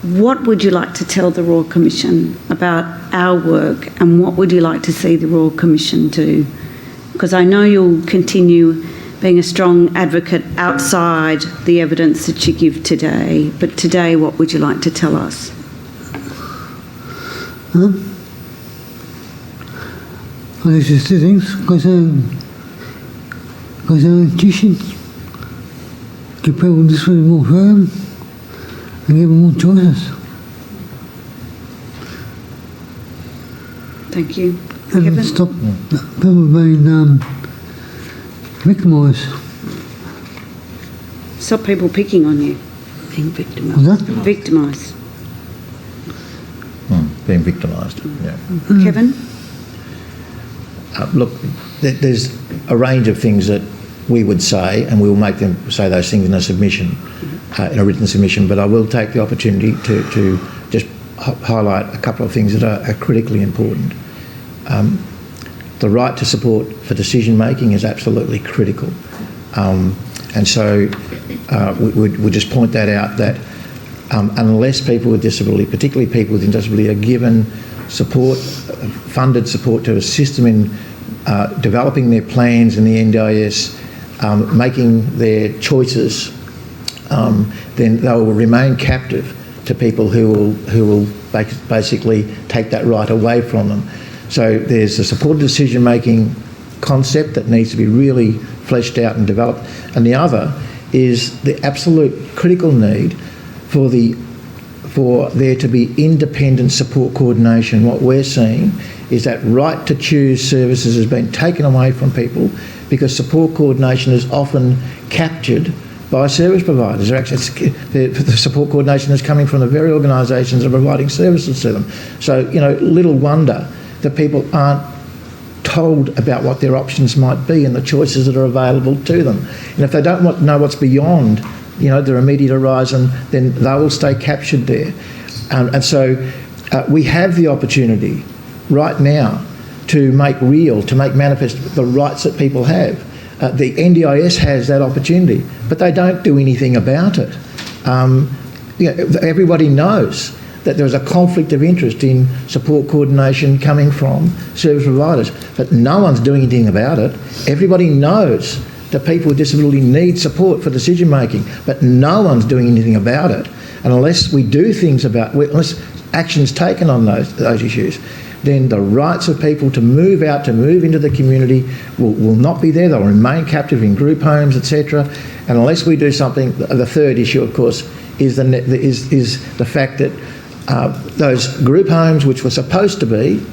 what would you like to tell the Royal Commission about our work, and what would you like to see the Royal Commission do? Because I know you'll continue being a strong advocate outside the evidence that you give today, but today what would you like to tell us? There's just two things, because I'm teaching, give people with disability more freedom and give them more choices. Thank you. And Kevin? stop people being victimised. Stop people picking on you. Being victimised. What's that? Victimised. Being victimised, yeah. Kevin? Look, there's a range of things that we would say, and we'll make them say those things in a submission, in a written submission, but I will take the opportunity to just highlight a couple of things that are critically important. The right to support for decision making is absolutely critical. And so we'll just point that out, that unless people with disability, particularly people with disability, are given support, funded support to assist them in developing their plans in the NDIS, making their choices, then they will remain captive to people who will basically take that right away from them. So there's a supported decision-making concept that needs to be really fleshed out and developed, and the other is the absolute critical need for there to be independent support coordination. What we're seeing is that right to choose services has been taken away from people because support coordination is often captured by service providers. The support coordination is coming from the very organisations that are providing services to them. So, little wonder that people aren't told about what their options might be and the choices that are available to them. And if they don't know what's beyond, their immediate horizon, then they will stay captured there. And so we have the opportunity right now to make manifest the rights that people have. The NDIS has that opportunity, but they don't do anything about it. Everybody knows that there's a conflict of interest in support coordination coming from service providers, but no one's doing anything about it. Everybody knows that people with disability need support for decision making, but no one's doing anything about it. And unless we do things unless action's taken on those issues, then the rights of people to move into the community will not be there. They'll remain captive in group homes, etc. And unless we do something, the third issue, of course, is the fact that those group homes, which were supposed to be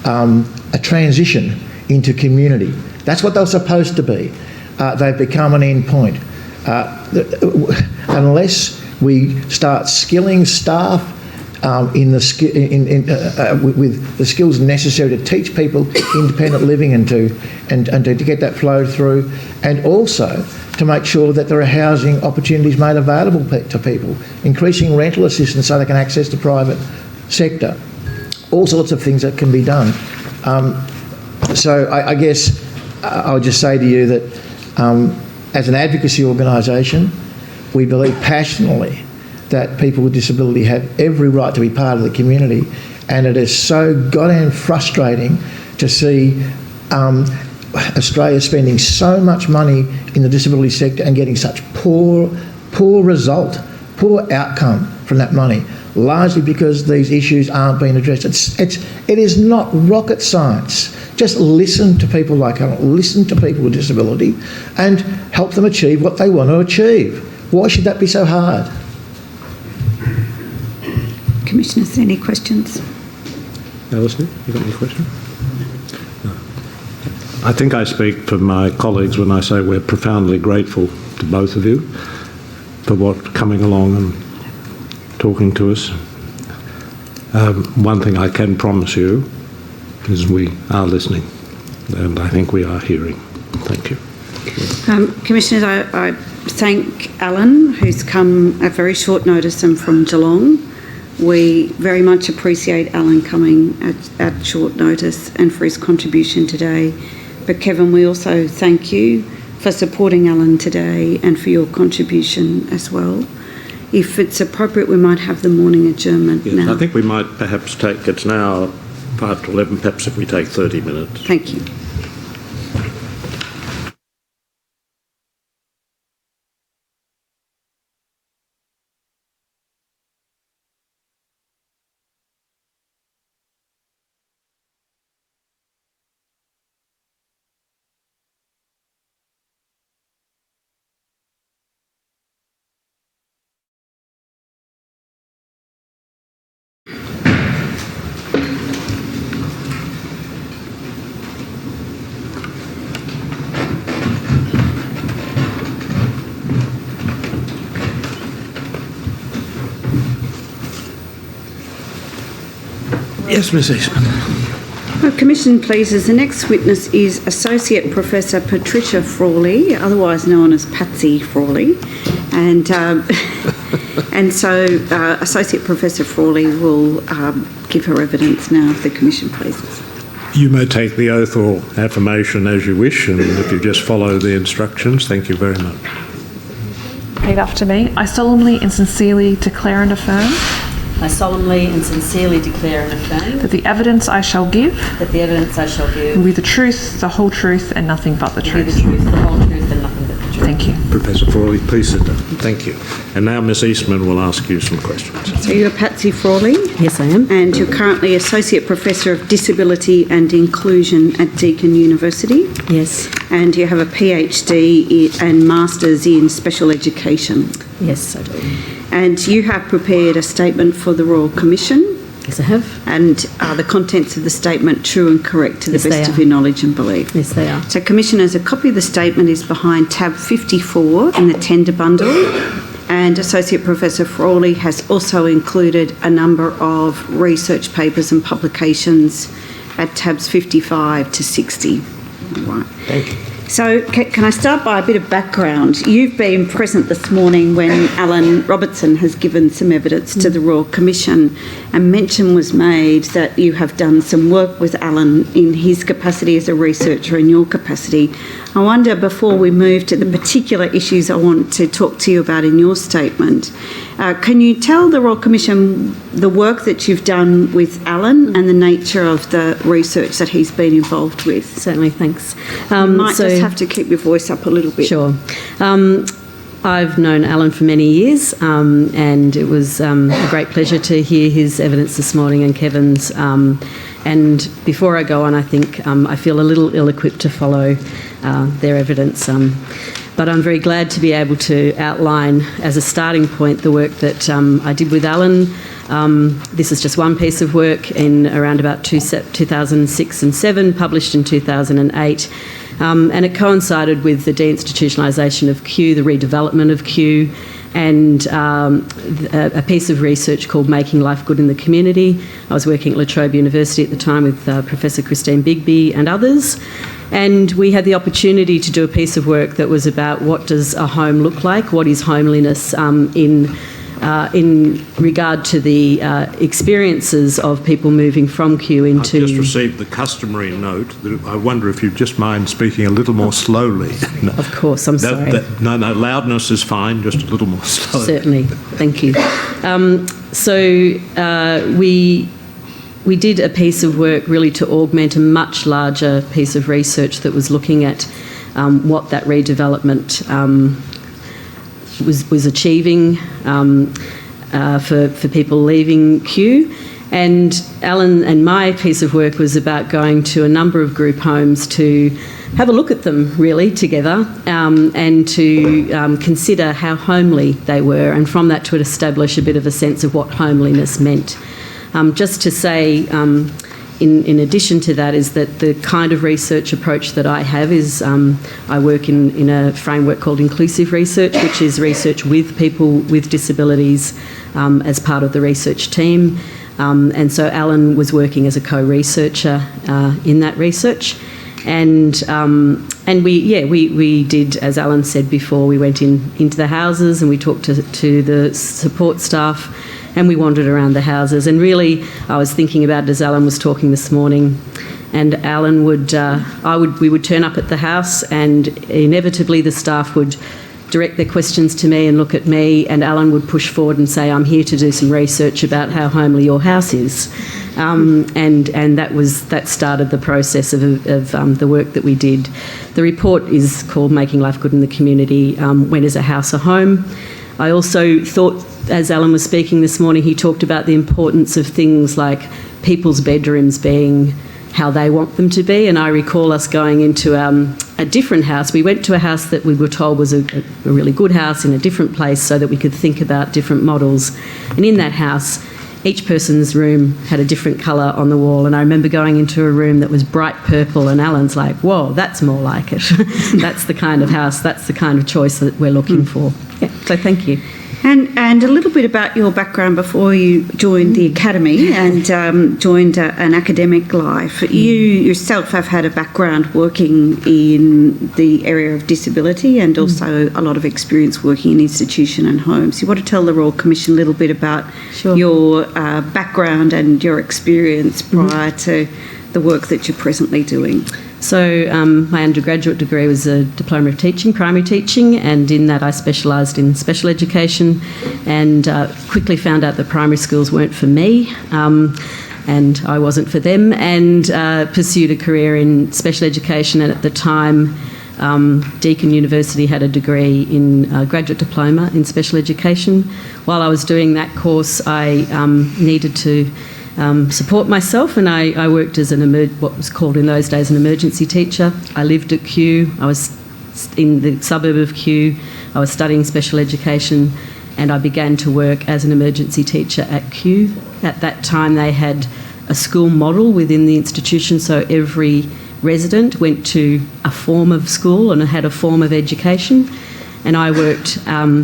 a transition into community, that's what they're supposed to be. They've become an end point. Unless we start skilling staff with the skills necessary to teach people independent living and to get that flow through, and also to make sure that there are housing opportunities made available to people, increasing rental assistance so they can access the private sector. All sorts of things that can be done. So I guess I'll just say to you that as an advocacy organisation, we believe passionately that people with disability have every right to be part of the community, and it is so goddamn frustrating to see Australia spending so much money in the disability sector and getting such poor result, poor outcome from that money, largely because these issues aren't being addressed. It is not rocket science. Just listen to people like Ronald, listen to people with disability and help them achieve what they want to achieve. Why should that be so hard? Commissioners, any questions? Alastair, you got any questions? No. I think I speak for my colleagues when I say we're profoundly grateful to both of you for coming along and talking to us. One thing I can promise you is we are listening, and I think we are hearing. Thank you. Commissioners, I thank Alan, who's come at very short notice and from Geelong. We very much appreciate Alan coming at short notice and for his contribution today. But Kevin, we also thank you for supporting Alan today and for your contribution as well. If it's appropriate, we might have the morning adjournment now. I think we might perhaps take, it's now 5 to 11, perhaps if we take 30 minutes. Thank you. Yes, Ms Eastman. Commission pleases. The next witness is Associate Professor Patricia Frawley, otherwise known as Patsy Frawley, and so Associate Professor Frawley will give her evidence now, if the Commission pleases. You may take the oath or affirmation as you wish, and if you just follow the instructions, thank you very much. Repeat after me. I solemnly and sincerely declare and affirm I solemnly and sincerely declare and affirm that the evidence I shall give that the evidence I shall give will be the truth, the whole truth, and nothing but the will be truth. the truth, the whole truth, and nothing but the truth. Thank you. Professor Frawley, please sit down. Thank you. And now Ms Eastman will ask you some questions. So you're Patsy Frawley? Yes, I am. And you're currently Associate Professor of Disability and Inclusion at Deakin University? Yes. And you have a PhD and Masters in Special Education? Yes, I do. And you have prepared a statement for the Royal Commission? Yes, I have. And are the contents of the statement true and correct to the best of your knowledge and belief? Yes, they are. So, Commissioners, a copy of the statement is behind tab 54 in the tender bundle, and Associate Professor Frawley has also included a number of research papers and publications at tabs 55 to 60. All right. Thank you. So can I start by a bit of background? You've been present this morning when Alan Robertson has given some evidence to the Royal Commission, and mention was made that you have done some work with Alan in his capacity as a researcher and your capacity. I wonder, before we move to the particular issues I want to talk to you about in your statement, can you tell the Royal Commission the work that you've done with Alan and the nature of the research that he's been involved with? Certainly, thanks. You might just have to keep your voice up a little bit. Sure. I've known Alan for many years, and it was a great pleasure to hear his evidence this morning and Kevin's. And before I go on, I think I feel a little ill-equipped to follow their evidence. But I'm very glad to be able to outline as a starting point the work that I did with Alan. This is just one piece of work in around about 2006 and 7, published in 2008. And it coincided with the deinstitutionalisation of Q, the redevelopment of Q, and a piece of research called Making Life Good in the Community. I was working at La Trobe University at the time with Professor Christine Bigby and others, and we had the opportunity to do a piece of work that was about what does a home look like, what is homeliness in regard to the experiences of people moving from Kew into... I've just received the customary note. I wonder if you'd just mind speaking a little more slowly. No. Of course, I'm sorry. No, loudness is fine, just a little more slowly. Certainly, thank you. We did a piece of work really to augment a much larger piece of research that was looking at what that redevelopment was achieving for people leaving Kew. And Alan and my piece of work was about going to a number of group homes to have a look at them really together and to consider how homely they were, and from that to establish a bit of a sense of what homeliness meant. Just to say, in addition to that, is that the kind of research approach that I have is I work in a framework called inclusive research, which is research with people with disabilities as part of the research team. And so Alan was working as a co-researcher in that research. And we did, as Alan said before, we went into the houses and we talked to the support staff, and we wandered around the houses. And really, I was thinking about it as Alan was talking this morning. And Alan we would turn up at the house, and inevitably the staff would direct their questions to me and look at me, and Alan would push forward and say, "I'm here to do some research about how homely your house is." And that started the process of the work that we did. The report is called Making Life Good in the Community, When is a House a Home? I also thought, as Alan was speaking this morning, he talked about the importance of things like people's bedrooms being how they want them to be, and I recall us going into a different house. We went to a house that we were told was a really good house in a different place so that we could think about different models. And in that house, each person's room had a different colour on the wall, and I remember going into a room that was bright purple, and Alan's like, "Whoa, that's more like it." That's the kind of house, that's the kind of choice that we're looking for. Yeah, so thank you. And a little bit about your background before you joined the academy and joined an academic life. You yourself have had a background working in the area of disability and also a lot of experience working in institution and homes. You want to tell the Royal Commission a little bit about your background and your experience prior to the work that you're presently doing? So my undergraduate degree was a Diploma of Teaching, Primary Teaching, and in that I specialised in special education, and quickly found out that primary schools weren't for me, and I wasn't for them, and pursued a career in special education. And at the time, Deakin University had a degree in graduate diploma in special education. While I was doing that course, I needed to support myself, and I worked as what was called in those days an emergency teacher. I lived at Kew. I was in the suburb of Kew. I was studying special education, and I began to work as an emergency teacher at Kew. At that time, they had a school model within the institution, so every resident went to a form of school and had a form of education, and I worked at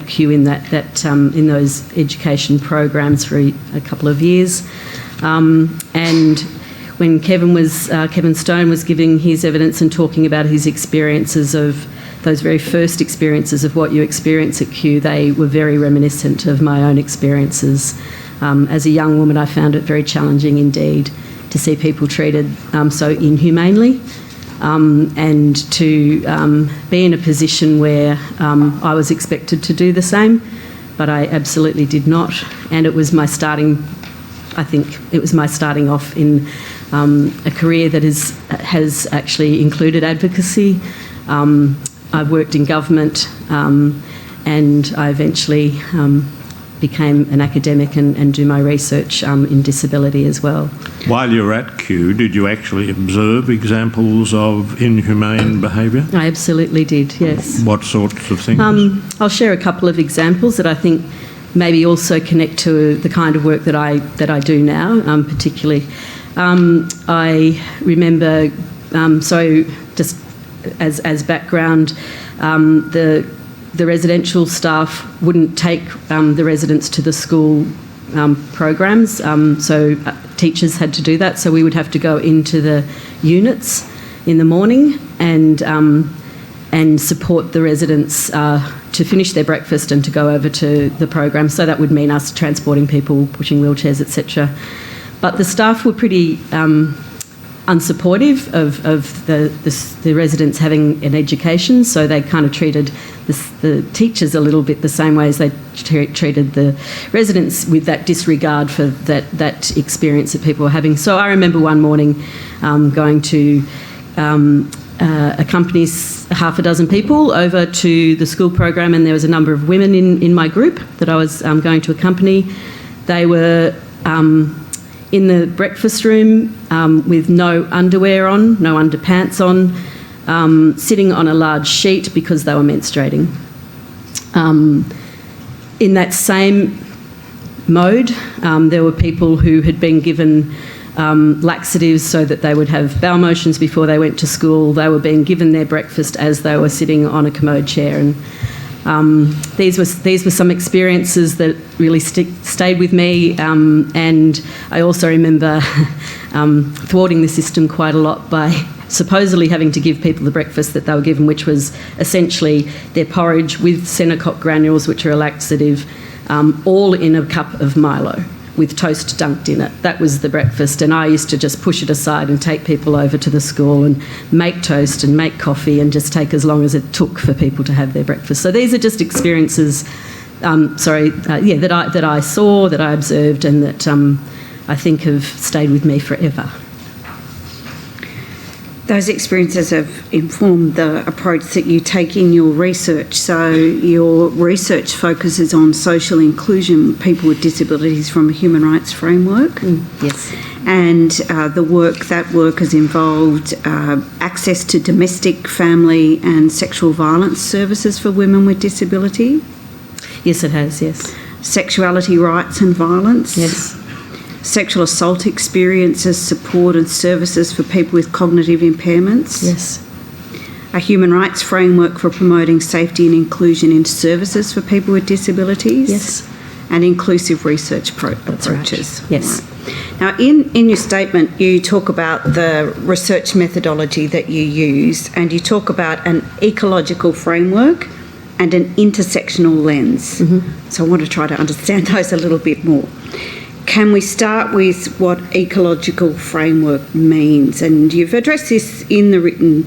Kew in those education programs for a couple of years, and when Kevin Stone was giving his evidence and talking about his experiences of those very first experiences of what you experience at Kew, they were very reminiscent of my own experiences. As a young woman, I found it very challenging indeed to see people treated so inhumanely. And to be in a position where I was expected to do the same, but I absolutely did not. And it was my starting off in a career that has actually included advocacy. I've worked in government, and I eventually became an academic and do my research in disability as well. While you were at Kew, did you actually observe examples of inhumane behaviour? I absolutely did, yes. What sorts of things? I'll share a couple of examples that I think maybe also connect to the kind of work that I do now, particularly. I remember, so just as background, the residential staff wouldn't take the residents to the school programs, so teachers had to do that. So we would have to go into the units in the morning and support the residents to finish their breakfast and to go over to the program. So that would mean us transporting people, pushing wheelchairs, etc. But the staff were pretty unsupportive of the residents having an education, so they kind of treated the teachers a little bit the same way as they treated the residents, with that disregard for that experience that people were having. So I remember one morning going to accompany half a dozen people over to the school program, and there was a number of women in my group that I was going to accompany. They were in the breakfast room with no underwear on, no underpants on, sitting on a large sheet because they were menstruating. In that same mode, there were people who had been given laxatives so that they would have bowel motions before they went to school. They were being given their breakfast as they were sitting on a commode chair, and these were some experiences that really stayed with me, and I also remember thwarting the system quite a lot by supposedly having to give people the breakfast that they were given, which was essentially their porridge with Senecock granules, which are a laxative, all in a cup of Milo with toast dunked in it. That was the breakfast, and I used to just push it aside and take people over to the school and make toast and make coffee and just take as long as it took for people to have their breakfast. So these are just experiences, that I saw, that I observed, and that I think have stayed with me forever. Those experiences have informed the approach that you take in your research. So your research focuses on social inclusion of people with disabilities from a human rights framework. Yes. And that work has involved access to domestic, family and sexual violence services for women with disability. Yes, it has, yes. Sexuality rights and violence. Yes. Sexual assault experiences, support and services for people with cognitive impairments. Yes. A human rights framework for promoting safety and inclusion in services for people with disabilities. Yes. And inclusive research That's approaches. Right. Yes. Right. Now, in your statement, you talk about the research methodology that you use, and you talk about an ecological framework and an intersectional lens. Mm-hmm. So I want to try to understand those a little bit more. Can we start with what ecological framework means? And you've addressed this in the written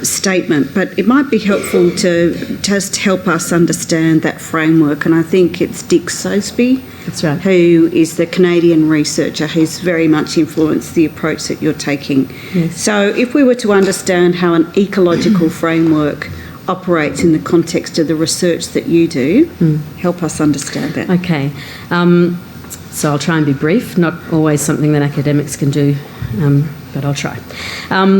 statement, but it might be helpful to just help us understand that framework. And I think it's Dick Sosby, That's right, who is the Canadian researcher who's very much influenced the approach that you're taking. Yes. So if we were to understand how an ecological framework operates in the context of the research that you do, help us understand that. Okay. So I'll try and be brief, not always something that academics can do, but I'll try.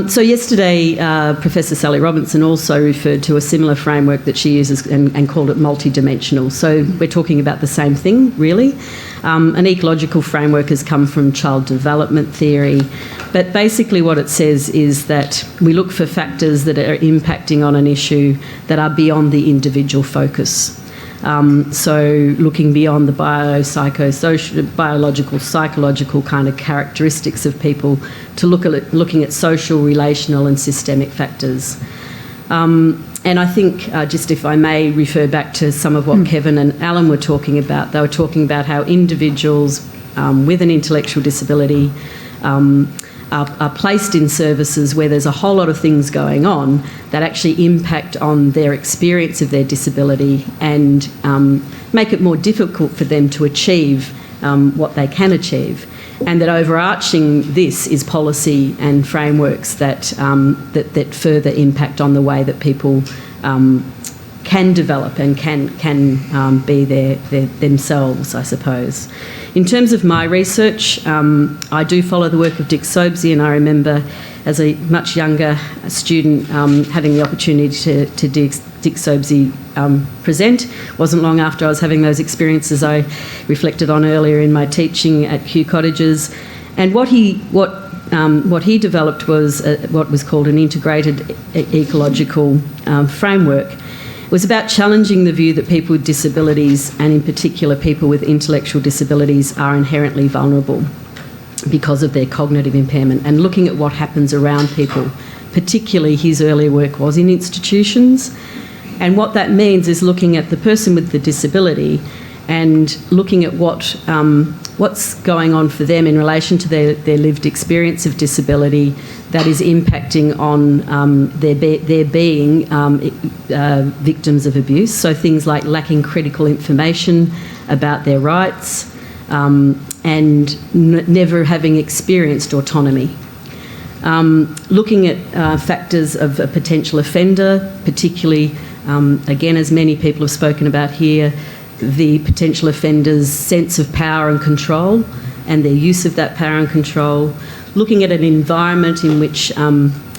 So yesterday, Professor Sally Robertson also referred to a similar framework that she uses and called it multidimensional. So we're talking about the same thing, really. An ecological framework has come from child development theory, but basically what it says is that we look for factors that are impacting on an issue that are beyond the individual focus. So looking beyond the biological, psychological kind of characteristics of people to looking at social, relational and systemic factors. And I think, just if I may refer back to some of what Kevin and Alan were talking about, they were talking about how individuals with an intellectual disability are placed in services where there's a whole lot of things going on that actually impact on their experience of their disability and make it more difficult for them to achieve what they can achieve. And that overarching this is policy and frameworks that further impact on the way that people can develop and can be themselves, I suppose. In terms of my research, I do follow the work of Dick Sosby, and I remember as a much younger student having the opportunity to Dick Sosby present. It wasn't long after I was having those experiences I reflected on earlier in my teaching at Kew Cottages. And what he developed was what was called an integrated ecological framework. was about challenging the view that people with disabilities, and in particular people with intellectual disabilities, are inherently vulnerable because of their cognitive impairment, and looking at what happens around people. Particularly, his earlier work was in institutions, and what that means is looking at the person with the disability and looking at what's going on for them in relation to their lived experience of disability that is impacting on their being victims of abuse. So things like lacking critical information about their rights and never having experienced autonomy. Looking at factors of a potential offender, particularly, again, as many people have spoken about here, the potential offender's sense of power and control and their use of that power and control, looking at an environment in which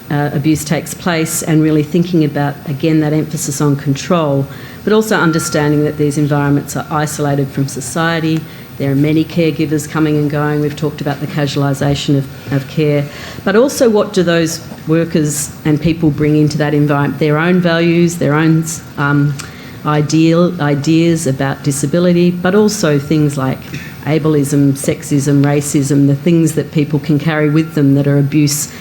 abuse takes place and really thinking about, again, that emphasis on control, but also understanding that these environments are isolated from society. There are many caregivers coming and going. We've talked about the casualisation of care. But also, what do those workers and people bring into that environment? Their own values, their own ideas about disability, but also things like ableism, sexism, racism, the things that people can carry with them that are abuse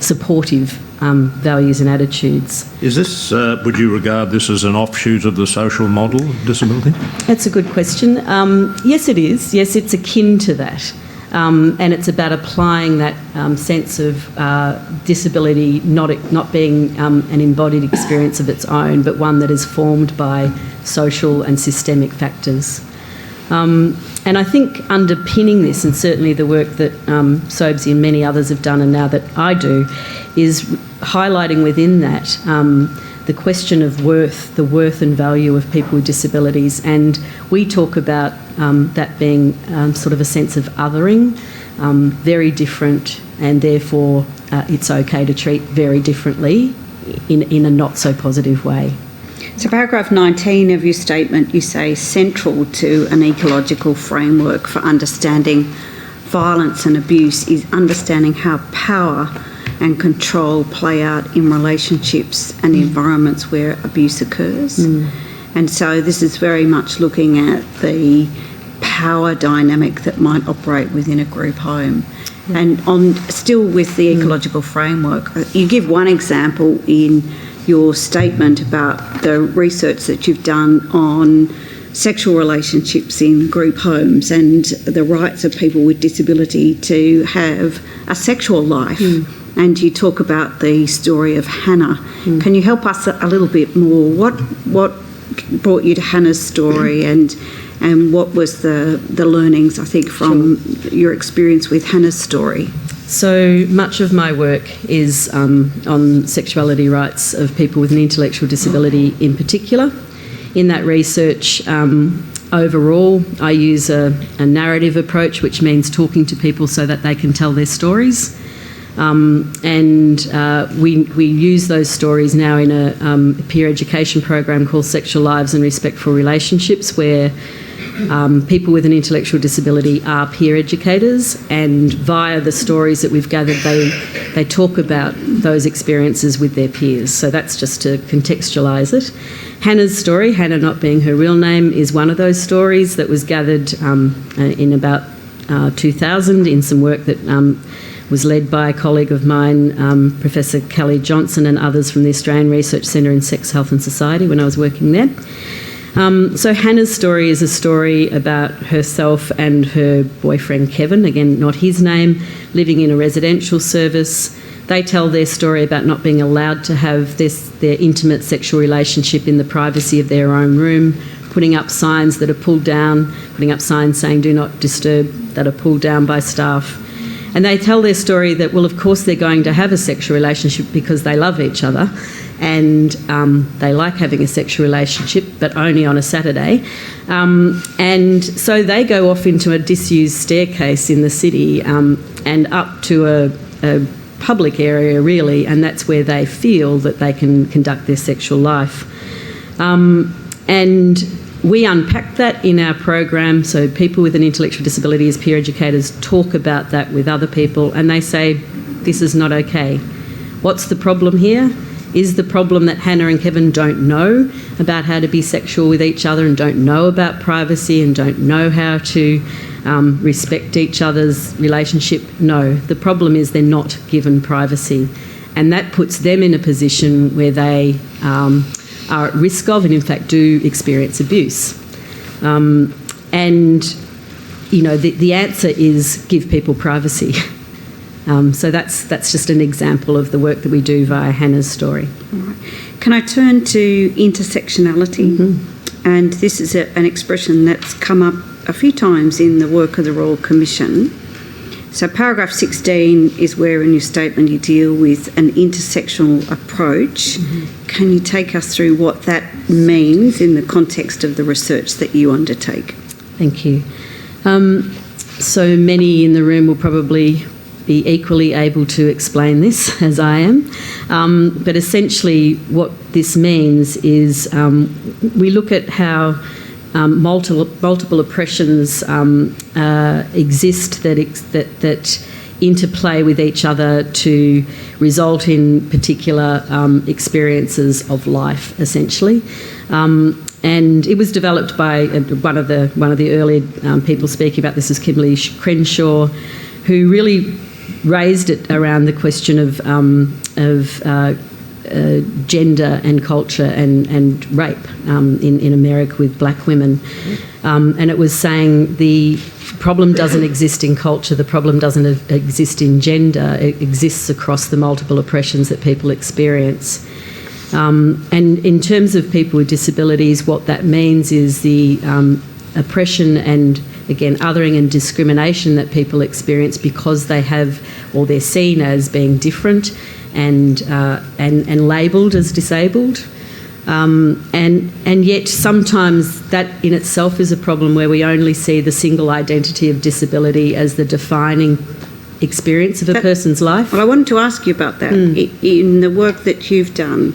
supportive values and attitudes. Is this, would you regard this as an offshoot of the social model of disability? That's a good question. Yes, it is. Yes, it's akin to that. And it's about applying that sense of disability not being an embodied experience of its own, but one that is formed by social and systemic factors. And I think underpinning this, and certainly the work that Sobesy and many others have done and now that I do, is highlighting within that the question of worth, the worth and value of people with disabilities. And we talk about that being sort of a sense of othering, very different, and therefore it's okay to treat very differently in a not so positive way. So paragraph 19 of your statement, you say central to an ecological framework for understanding violence and abuse is understanding how power and control play out in relationships and environments where abuse occurs. And so this is very much looking at the power dynamic that might operate within a group home. And still with the ecological framework, you give one example in your statement about the research that you've done on sexual relationships in group homes and the rights of people with disability to have a sexual life. And you talk about the story of Hannah. Can you help us a little bit more? What brought you to Hannah's story and what was the learnings, I think, from your experience with Hannah's story? So much of my work is on sexuality rights of people with an intellectual disability in particular. In that research, overall, I use a narrative approach, which means talking to people so that they can tell their stories. We use those stories now in a peer education program called Sexual Lives and Respectful Relationships, where people with an intellectual disability are peer educators, and via the stories that we've gathered, they talk about those experiences with their peers. So that's just to contextualise it. Hannah's story, Hannah not being her real name, is one of those stories that was gathered in about 2000 in some work that was led by a colleague of mine, Professor Kelly Johnson, and others from the Australian Research Centre in Sex, Health and Society when I was working there. So Hannah's story is a story about herself and her boyfriend Kevin, again not his name, living in a residential service. They tell their story about not being allowed to have their intimate sexual relationship in the privacy of their own room, putting up signs that are pulled down, putting up signs saying do not disturb that are pulled down by staff. And they tell their story that, well, of course they're going to have a sexual relationship because they love each other and they like having a sexual relationship, but only on a Saturday. And so they go off into a disused staircase in the city and up to a public area, really, and that's where they feel that they can conduct their sexual life. And we unpack that in our program, so people with an intellectual disability as peer educators talk about that with other people, and they say, this is not okay. What's the problem here? Is the problem that Hannah and Kevin don't know about how to be sexual with each other and don't know about privacy and don't know how to respect each other's relationship? No, the problem is they're not given privacy. And that puts them in a position where they are at risk of and in fact do experience abuse. And, you know, the answer is give people privacy. So that's just an example of the work that we do via Hannah's story. All right. Can I turn to intersectionality? Mm-hmm. And this is an expression that's come up a few times in the work of the Royal Commission. So paragraph 16 is where in your statement you deal with an intersectional approach. Mm-hmm. Can you take us through what that means in the context of the research that you undertake? Thank you. So many in the room will probably be equally able to explain this as I am. But essentially what this means is we look at how multiple oppressions exist that interplay with each other to result in particular experiences of life, essentially. And it was developed by one of the early people speaking about this is Kimberly Crenshaw, who really raised it around the question of gender and culture and rape in America with black women. And it was saying the problem doesn't exist in culture, the problem doesn't exist in gender, it exists across the multiple oppressions that people experience. And in terms of people with disabilities, what that means is the oppression and, again, othering and discrimination that people experience because they have, or they're seen as being different and labelled as disabled. And yet sometimes that in itself is a problem where we only see the single identity of disability as the defining experience of a person's life. Well, I wanted to ask you about that. In the work that you've done,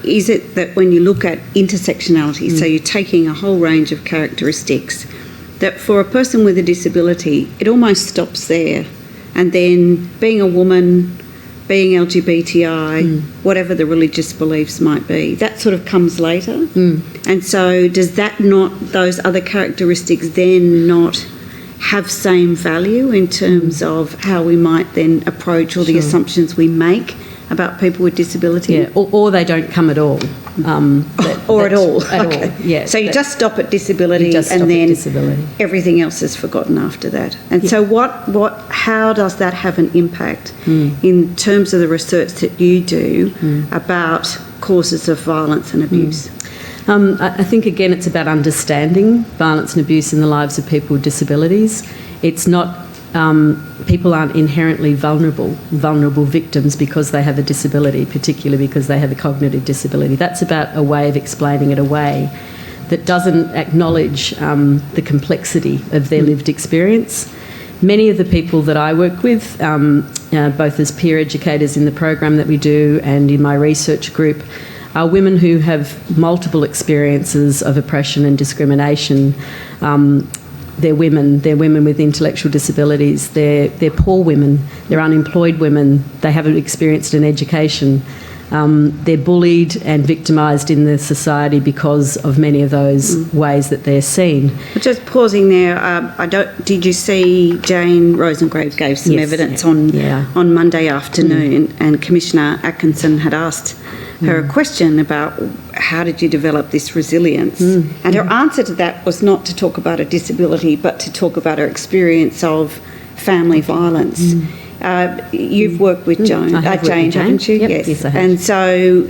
is it that when you look at intersectionality, so you're taking a whole range of characteristics, that for a person with a disability, it almost stops there, and then being a woman, being LGBTI, whatever the religious beliefs might be, that sort of comes later? And so does that not, those other characteristics then not have same value in terms of how we might then approach or the assumptions we make about people with disability? Yeah, or they don't come at all. Or at all. Okay. All, yeah. So you just stop at disability and then everything else is forgotten after that. And so how does that have an impact in terms of the research that you do about causes of violence and abuse? I think, again, it's about understanding violence and abuse in the lives of people with disabilities. It's not people aren't inherently vulnerable victims because they have a disability, particularly because they have a cognitive disability. That's about a way of explaining it away that doesn't acknowledge the complexity of their lived experience. Many of the people that I work with, both as peer educators in the program that we do and in my research group, are women who have multiple experiences of oppression and discrimination. They're women with intellectual disabilities, they're poor women, they're unemployed women, they haven't experienced an education, they're bullied and victimised in the society because of many of those ways that they're seen. Just pausing there, did you see Jane Rosengrave gave some evidence on Monday afternoon, and Commissioner Atkinson had asked her a question about how did you develop this resilience? And her answer to that was not to talk about a disability, but to talk about her experience of family violence. You've worked with Jane, haven't you? Yep. Yes, I have. And so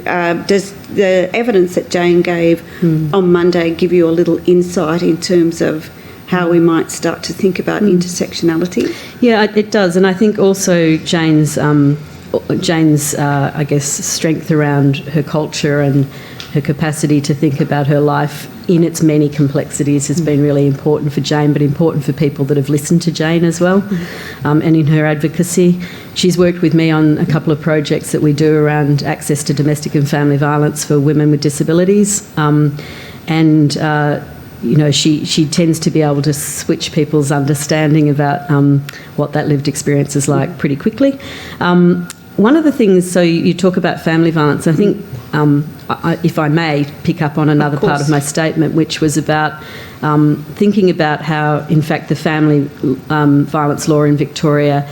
does the evidence that Jane gave on Monday give you a little insight in terms of how we might start to think about intersectionality? Yeah, it does. And I think also Jane's I guess, strength around her culture and her capacity to think about her life in its many complexities has been really important for Jane, but important for people that have listened to Jane as well, and in her advocacy. She's worked with me on a couple of projects that we do around access to domestic and family violence for women with disabilities, you know, she tends to be able to switch people's understanding about what that lived experience is like pretty quickly. one of the things, so you talk about family violence, I think, if I may pick up on another part of my statement, which was about thinking about how, in fact, the family violence law in Victoria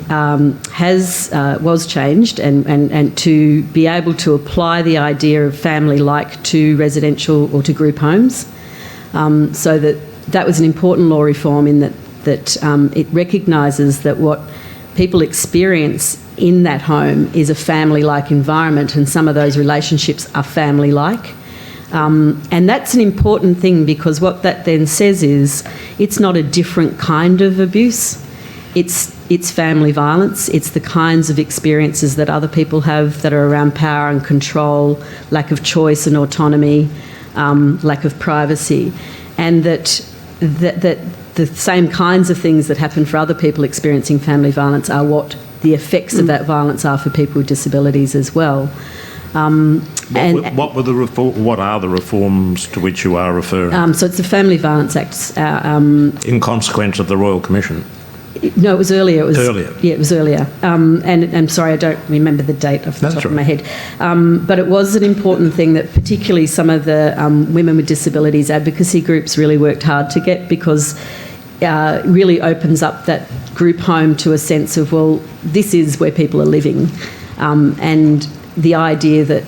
was changed, and to be able to apply the idea of family-like to residential or to group homes, so that was an important law reform in that it recognises that what people experience in that home is a family-like environment, and some of those relationships are family-like. And that's an important thing, because what that then says is it's not a different kind of abuse. It's family violence. It's the kinds of experiences that other people have that are around power and control, lack of choice and autonomy, lack of privacy, and that the same kinds of things that happen for other people experiencing family violence are what the effects of that violence are for people with disabilities as well. What are the reforms to which you are referring? So it's the Family Violence Act. In consequence of the Royal Commission? No, it was earlier. Earlier? Yeah, it was earlier. And I'm sorry, I don't remember the date off the top of my head. But it was an important thing that particularly some of the women with disabilities advocacy groups really worked hard to get, because it really opens up that group home to a sense of, well, this is where people are living. And the idea that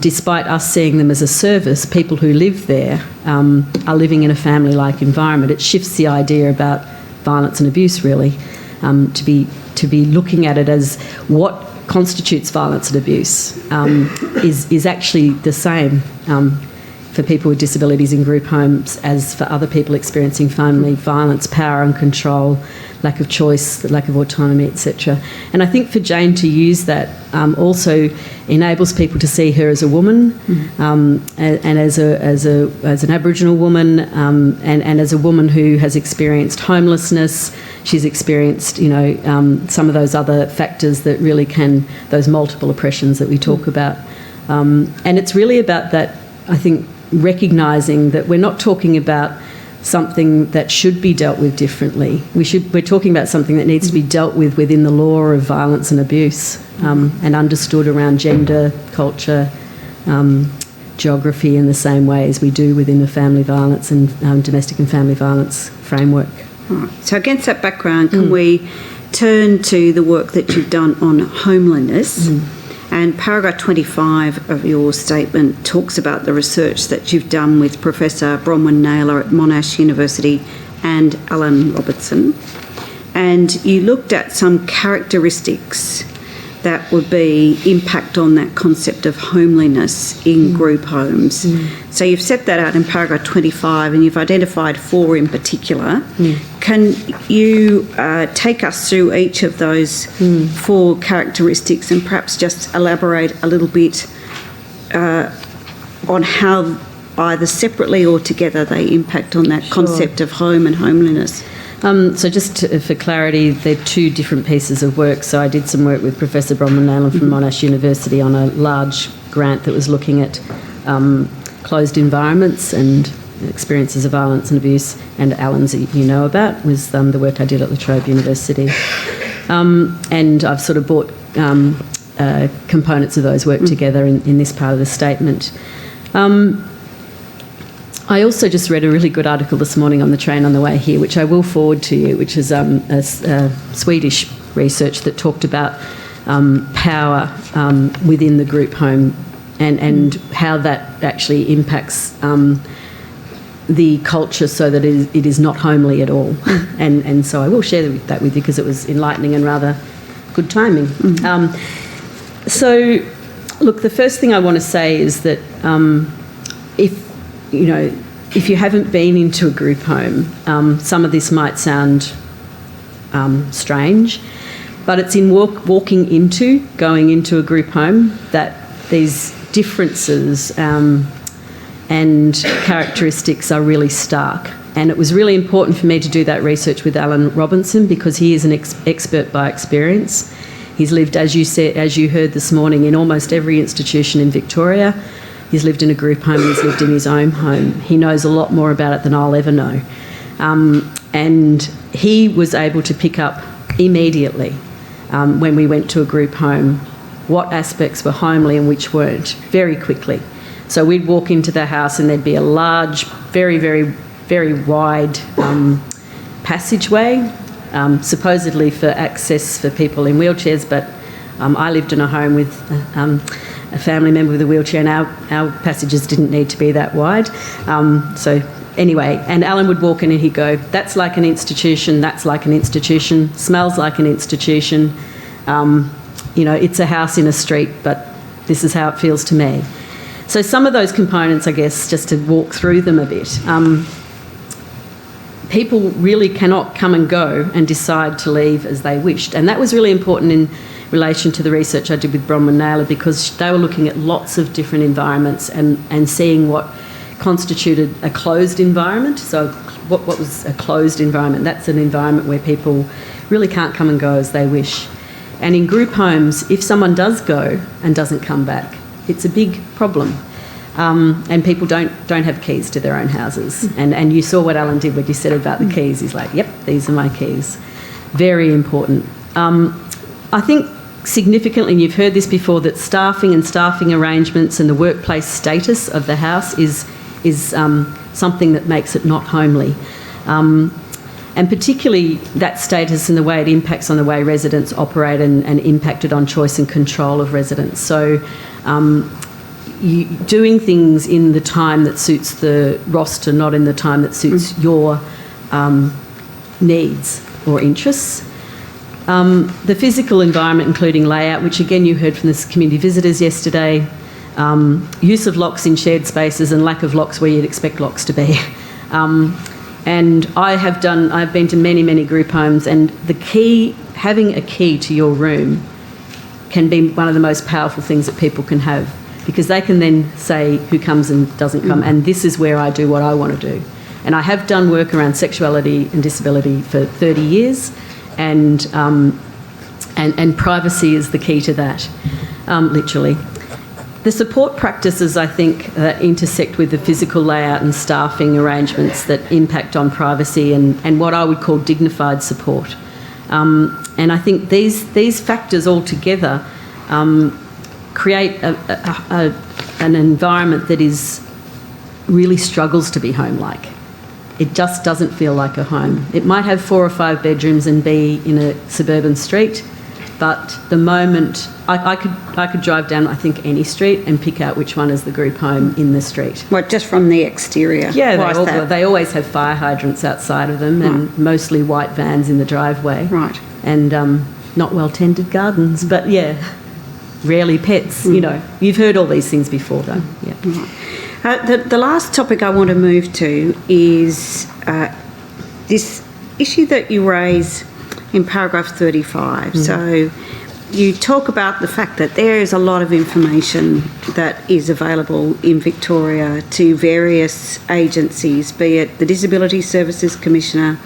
despite us seeing them as a service, people who live there are living in a family-like environment. It shifts the idea about violence and abuse, really, to be looking at it as what constitutes violence and abuse is actually the same for people with disabilities in group homes as for other people experiencing family violence, power and control, lack of choice, lack of autonomy, etc. And I think for Jane to use that also enables people to see her as a woman, and as an Aboriginal woman, and as a woman who has experienced homelessness. She's experienced, some of those other factors that really those multiple oppressions that we talk about. And it's really about that, I think, recognising that we're not talking about something that should be dealt with differently. We're talking about something that needs to be dealt with within the law of violence and abuse, and understood around gender, culture, geography in the same way as we do within the family violence and domestic and family violence framework. Right. So against that background, can we turn to the work that you've done on homelessness? And paragraph 25 of your statement talks about the research that you've done with Professor Bronwyn Naylor at Monash University and Alan Robertson. And you looked at some characteristics that would be impact on that concept of homeliness in group homes. So you've set that out in paragraph 25, and you've identified 4 in particular. Can you take us through each of those 4 characteristics and perhaps just elaborate a little bit on how either separately or together they impact on that concept of home and homeliness? So just for clarity, they're 2 different pieces of work. So I did some work with Professor Bronwyn Naylor from Monash University on a large grant that was looking at closed environments and experiences of violence and abuse, and Alan's, you know about, was the work I did at La Trobe University. And I've sort of brought components of those work together in this part of the statement. I also just read a really good article this morning on the train on the way here, which I will forward to you, which is a Swedish research that talked about power within the group home and how that actually impacts the culture so that it is not homely at all. And so I will share that with you because it was enlightening and rather good timing. So, look, the first thing I want to say is that if you haven't been into a group home, some of this might sound strange, but it's in going into a group home that these differences and characteristics are really stark. And it was really important for me to do that research with Alan Robertson because he is an expert by experience. He's lived, as you heard this morning, in almost every institution in Victoria. He's lived in a group home, he's lived in his own home. He knows a lot more about it than I'll ever know. And he was able to pick up immediately when we went to a group home, what aspects were homely and which weren't, very quickly. So we'd walk into the house and there'd be a large, very, very, very wide passageway, supposedly for access for people in wheelchairs, but I lived in a home with a family member with a wheelchair, and our passages didn't need to be that wide. So anyway, and Alan would walk in and he'd go, "That's like an institution, that's like an institution, smells like an institution. It's a house in a street, but this is how it feels to me." So some of those components, I guess, just to walk through them a bit. People really cannot come and go and decide to leave as they wished. And that was really important in relation to the research I did with Bronwyn Naylor, because they were looking at lots of different environments and seeing what constituted a closed environment. So what was a closed environment? That's an environment where people really can't come and go as they wish. And in group homes, if someone does go and doesn't come back, it's a big problem. And people don't have keys to their own houses. And you saw what Alan did when you said about the keys. He's like, "Yep, these are my keys." Very important. I think significantly, and you've heard this before, that staffing and staffing arrangements and the workplace status of the house is something that makes it not homely. And particularly that status and the way it impacts on the way residents operate and impacted on choice and control of residents. So doing things in the time that suits the roster, not in the time that suits your needs or interests. The physical environment, including layout, which again you heard from the community visitors yesterday, use of locks in shared spaces and lack of locks where you'd expect locks to be. And I've been to many, many group homes, and having a key to your room can be one of the most powerful things that people can have, because they can then say who comes and doesn't come, and this is where I do what I want to do. And I have done work around sexuality and disability for 30 years, and privacy is the key to that, literally. The support practices, I think, that intersect with the physical layout and staffing arrangements that impact on privacy and what I would call dignified support. And I think these factors all together create an environment that really struggles to be home-like. It just doesn't feel like a home. It might have 4 or 5 bedrooms and be in a suburban street, but the moment I could drive down, I think, any street and pick out which one is the group home in the street. What, just from the exterior? Yeah, they always have fire hydrants outside of them, and mostly white vans in the driveway. Right. And not well-tended gardens, but yeah, rarely pets. You've heard all these things before, though. Yeah. Right. The last topic I want to move to is this issue that you raise in paragraph 35. So you talk about the fact that there is a lot of information that is available in Victoria to various agencies, be it the Disability Services Commissioner,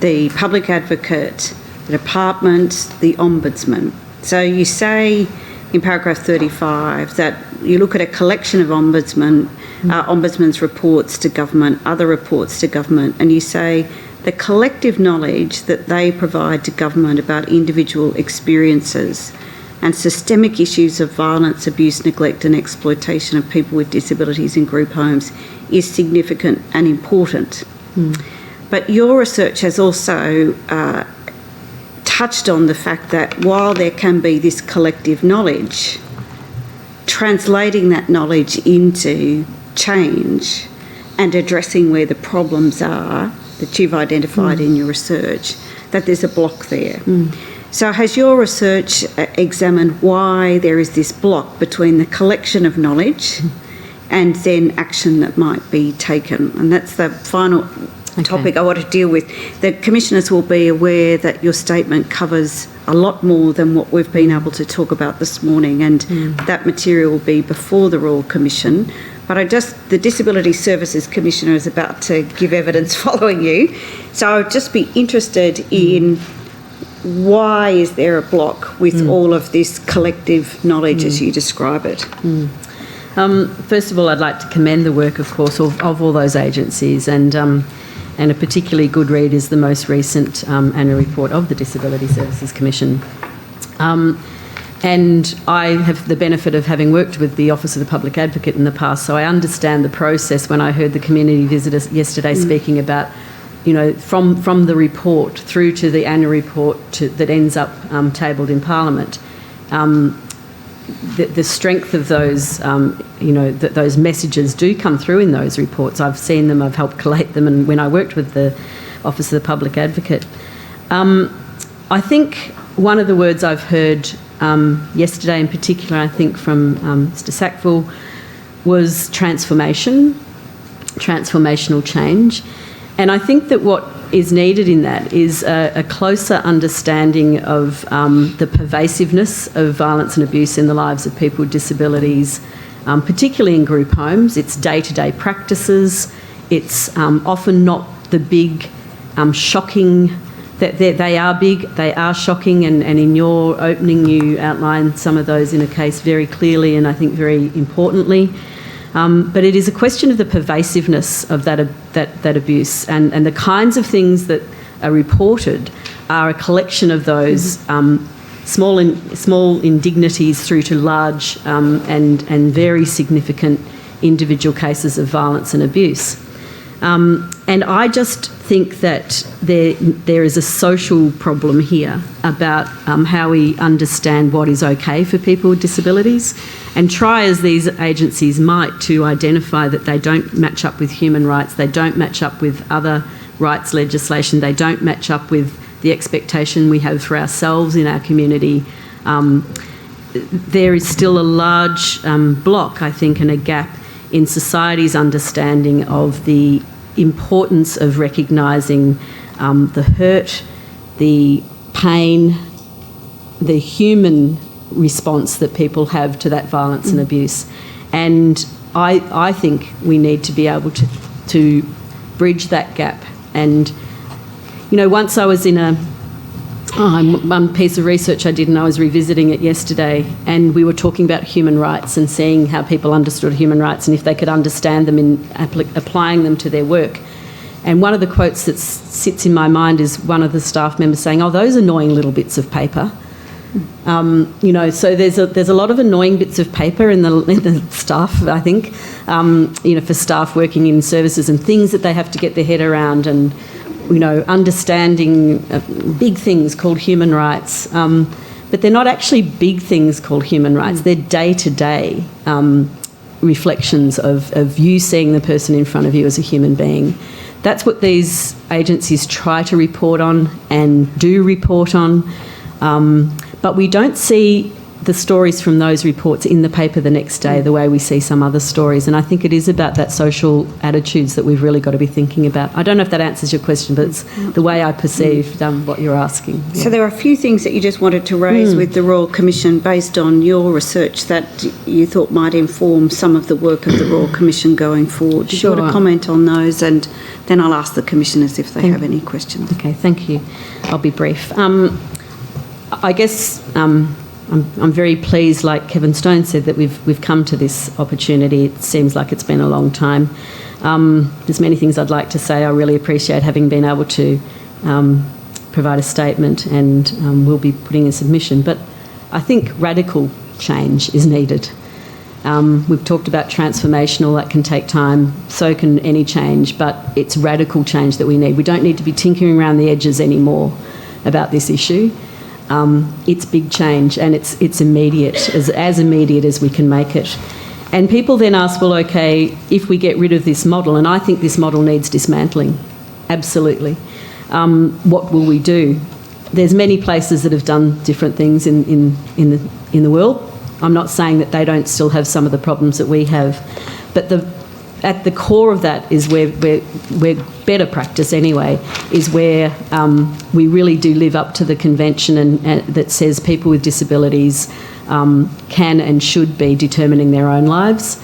the Public Advocate, the Department, the Ombudsman. So you say in paragraph 35 that you look at a collection of ombudsman's reports to government, other reports to government, and you say the collective knowledge that they provide to government about individual experiences and systemic issues of violence, abuse, neglect and exploitation of people with disabilities in group homes is significant and important. But your research has also touched on the fact that while there can be this collective knowledge, translating that knowledge into change and addressing where the problems are that you've identified in your research, that there's a block there. So has your research examined why there is this block between the collection of knowledge and then action that might be taken? And that's the final topic I want to deal with. The commissioners will be aware that your statement covers a lot more than what we've been able to talk about this morning, and that material will be before the Royal Commission. But the Disability Services Commissioner is about to give evidence following you. So I would just be interested in why is there a block with all of this collective knowledge as you describe it? First of all, I'd like to commend the work, of course, of all those agencies, and a particularly good read is the most recent annual report of the Disability Services Commission. And I have the benefit of having worked with the Office of the Public Advocate in the past, so I understand the process when I heard the community visitor yesterday speaking about, from the report through to the annual report that ends up tabled in Parliament. The strength of those, that those messages do come through in those reports. I've seen them, I've helped collate them, and when I worked with the Office of the Public Advocate. I think one of the words I've heard yesterday in particular, I think from Mr Sackville, was transformational change. And I think that what is needed in that is a closer understanding of the pervasiveness of violence and abuse in the lives of people with disabilities, particularly in group homes. It's day-to-day practices. It's often not the big, shocking, that they are big, they are shocking, and in your opening you outlined some of those in a case very clearly and I think very importantly. But it is a question of the pervasiveness of that abuse, and the kinds of things that are reported are a collection of those small indignities through to large and very significant individual cases of violence and abuse. And I just think that there is a social problem here about how we understand what is okay for people with disabilities, and try as these agencies might to identify that they don't match up with human rights, they don't match up with other rights legislation, they don't match up with the expectation we have for ourselves in our community. There is still a large block, I think, and a gap in society's understanding of the importance of recognising the hurt, the pain, the human response that people have to that violence and abuse. And I think we need to be able to bridge that gap. And, once I was in one piece of research I did, and I was revisiting it yesterday, and we were talking about human rights and seeing how people understood human rights and if they could understand them in applying them to their work. And one of the quotes that sits in my mind is one of the staff members saying, "Oh, those annoying little bits of paper." So there's a lot of annoying bits of paper in the staff, I think, for staff working in services, and things that they have to get their head around, and understanding big things called human rights. But they're not actually big things called human rights. They're day-to-day reflections of you seeing the person in front of you as a human being. That's what these agencies try to report on and do report on. But we don't see the stories from those reports in the paper the next day the way we see some other stories. And I think it is about that social attitudes that we've really got to be thinking about. I don't know if that answers your question, but it's the way I perceived what you're asking. Yeah. So there are a few things that you just wanted to raise with the Royal Commission based on your research that you thought might inform some of the work of the Royal Commission going forward. Do you want to comment on those, and then I'll ask the Commissioners if they have any questions. Okay, thank you. I'll be brief. I guess I'm very pleased, like Kevin Stone said, that we've come to this opportunity. It seems like it's been a long time. There's many things I'd like to say. I really appreciate having been able to provide a statement, and we'll be putting in submission. But I think radical change is needed. We've talked about transformational, that can take time, so can any change, but it's radical change that we need. We don't need to be tinkering around the edges anymore about this issue. It's big change, and it's immediate, as immediate as we can make it. And people then ask, well, okay, if we get rid of this model, and I think this model needs dismantling, absolutely, what will we do? There's many places that have done different things in the world. I'm not saying that they don't still have some of the problems that we have, but at the core of that is where better practice anyway, is where we really do live up to the convention and that says people with disabilities can and should be determining their own lives.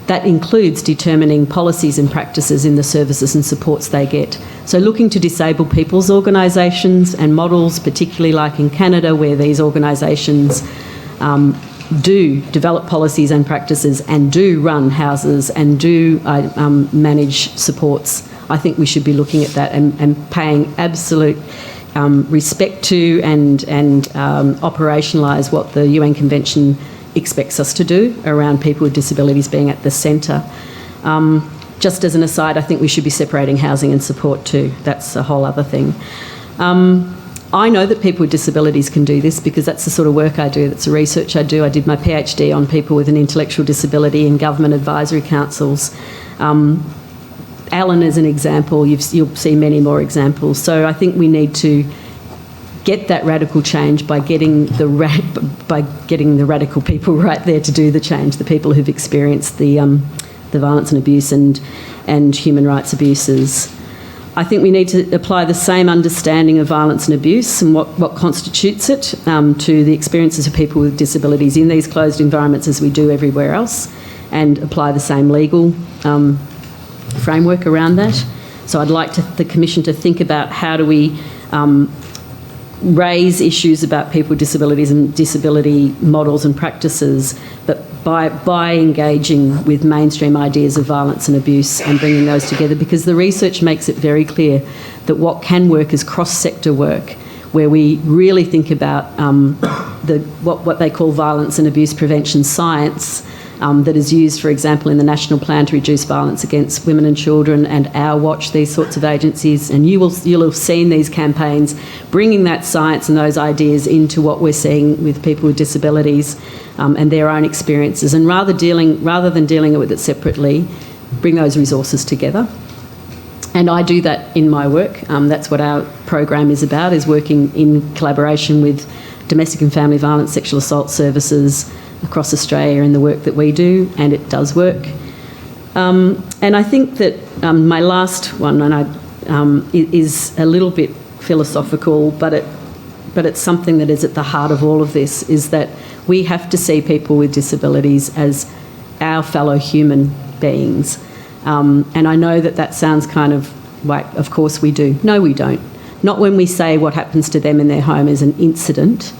That includes determining policies and practices in the services and supports they get. So looking to disabled people's organisations and models, particularly like in Canada, where these organisations do develop policies and practices and do run houses and do manage supports. I think we should be looking at that and paying absolute respect to and operationalise what the UN Convention expects us to do around people with disabilities being at the centre. Just as an aside, I think we should be separating housing and support too. That's a whole other thing. I know that people with disabilities can do this because that's the sort of work I do, that's the research I do. I did my PhD on people with an intellectual disability in government advisory councils. Alan is an example. You'll see many more examples. So I think we need to get that radical change by getting the radical people right there to do the change, the people who've experienced the violence and abuse and human rights abuses. I think we need to apply the same understanding of violence and abuse and what constitutes it to the experiences of people with disabilities in these closed environments as we do everywhere else, and apply the same legal framework around that. So I'd like the Commission to think about how do we raise issues about people with disabilities and disability models and practices, but by engaging with mainstream ideas of violence and abuse and bringing those together, because the research makes it very clear that what can work is cross-sector work, where we really think about what they call violence and abuse prevention science, that is used, for example, in the National Plan to Reduce Violence Against Women and Children and Our Watch, these sorts of agencies. And you'll have seen these campaigns bringing that science and those ideas into what we're seeing with people with disabilities and their own experiences. And rather than dealing with it separately, bring those resources together. And I do that in my work. That's what our program is about, is working in collaboration with domestic and family violence, sexual assault services across Australia in the work that we do, and it does work. And I think that my last one is a little bit philosophical, but it's something that is at the heart of all of this, is that we have to see people with disabilities as our fellow human beings. And I know that sounds kind of like, of course we do. No, we don't. Not when we say what happens to them in their home is an incident.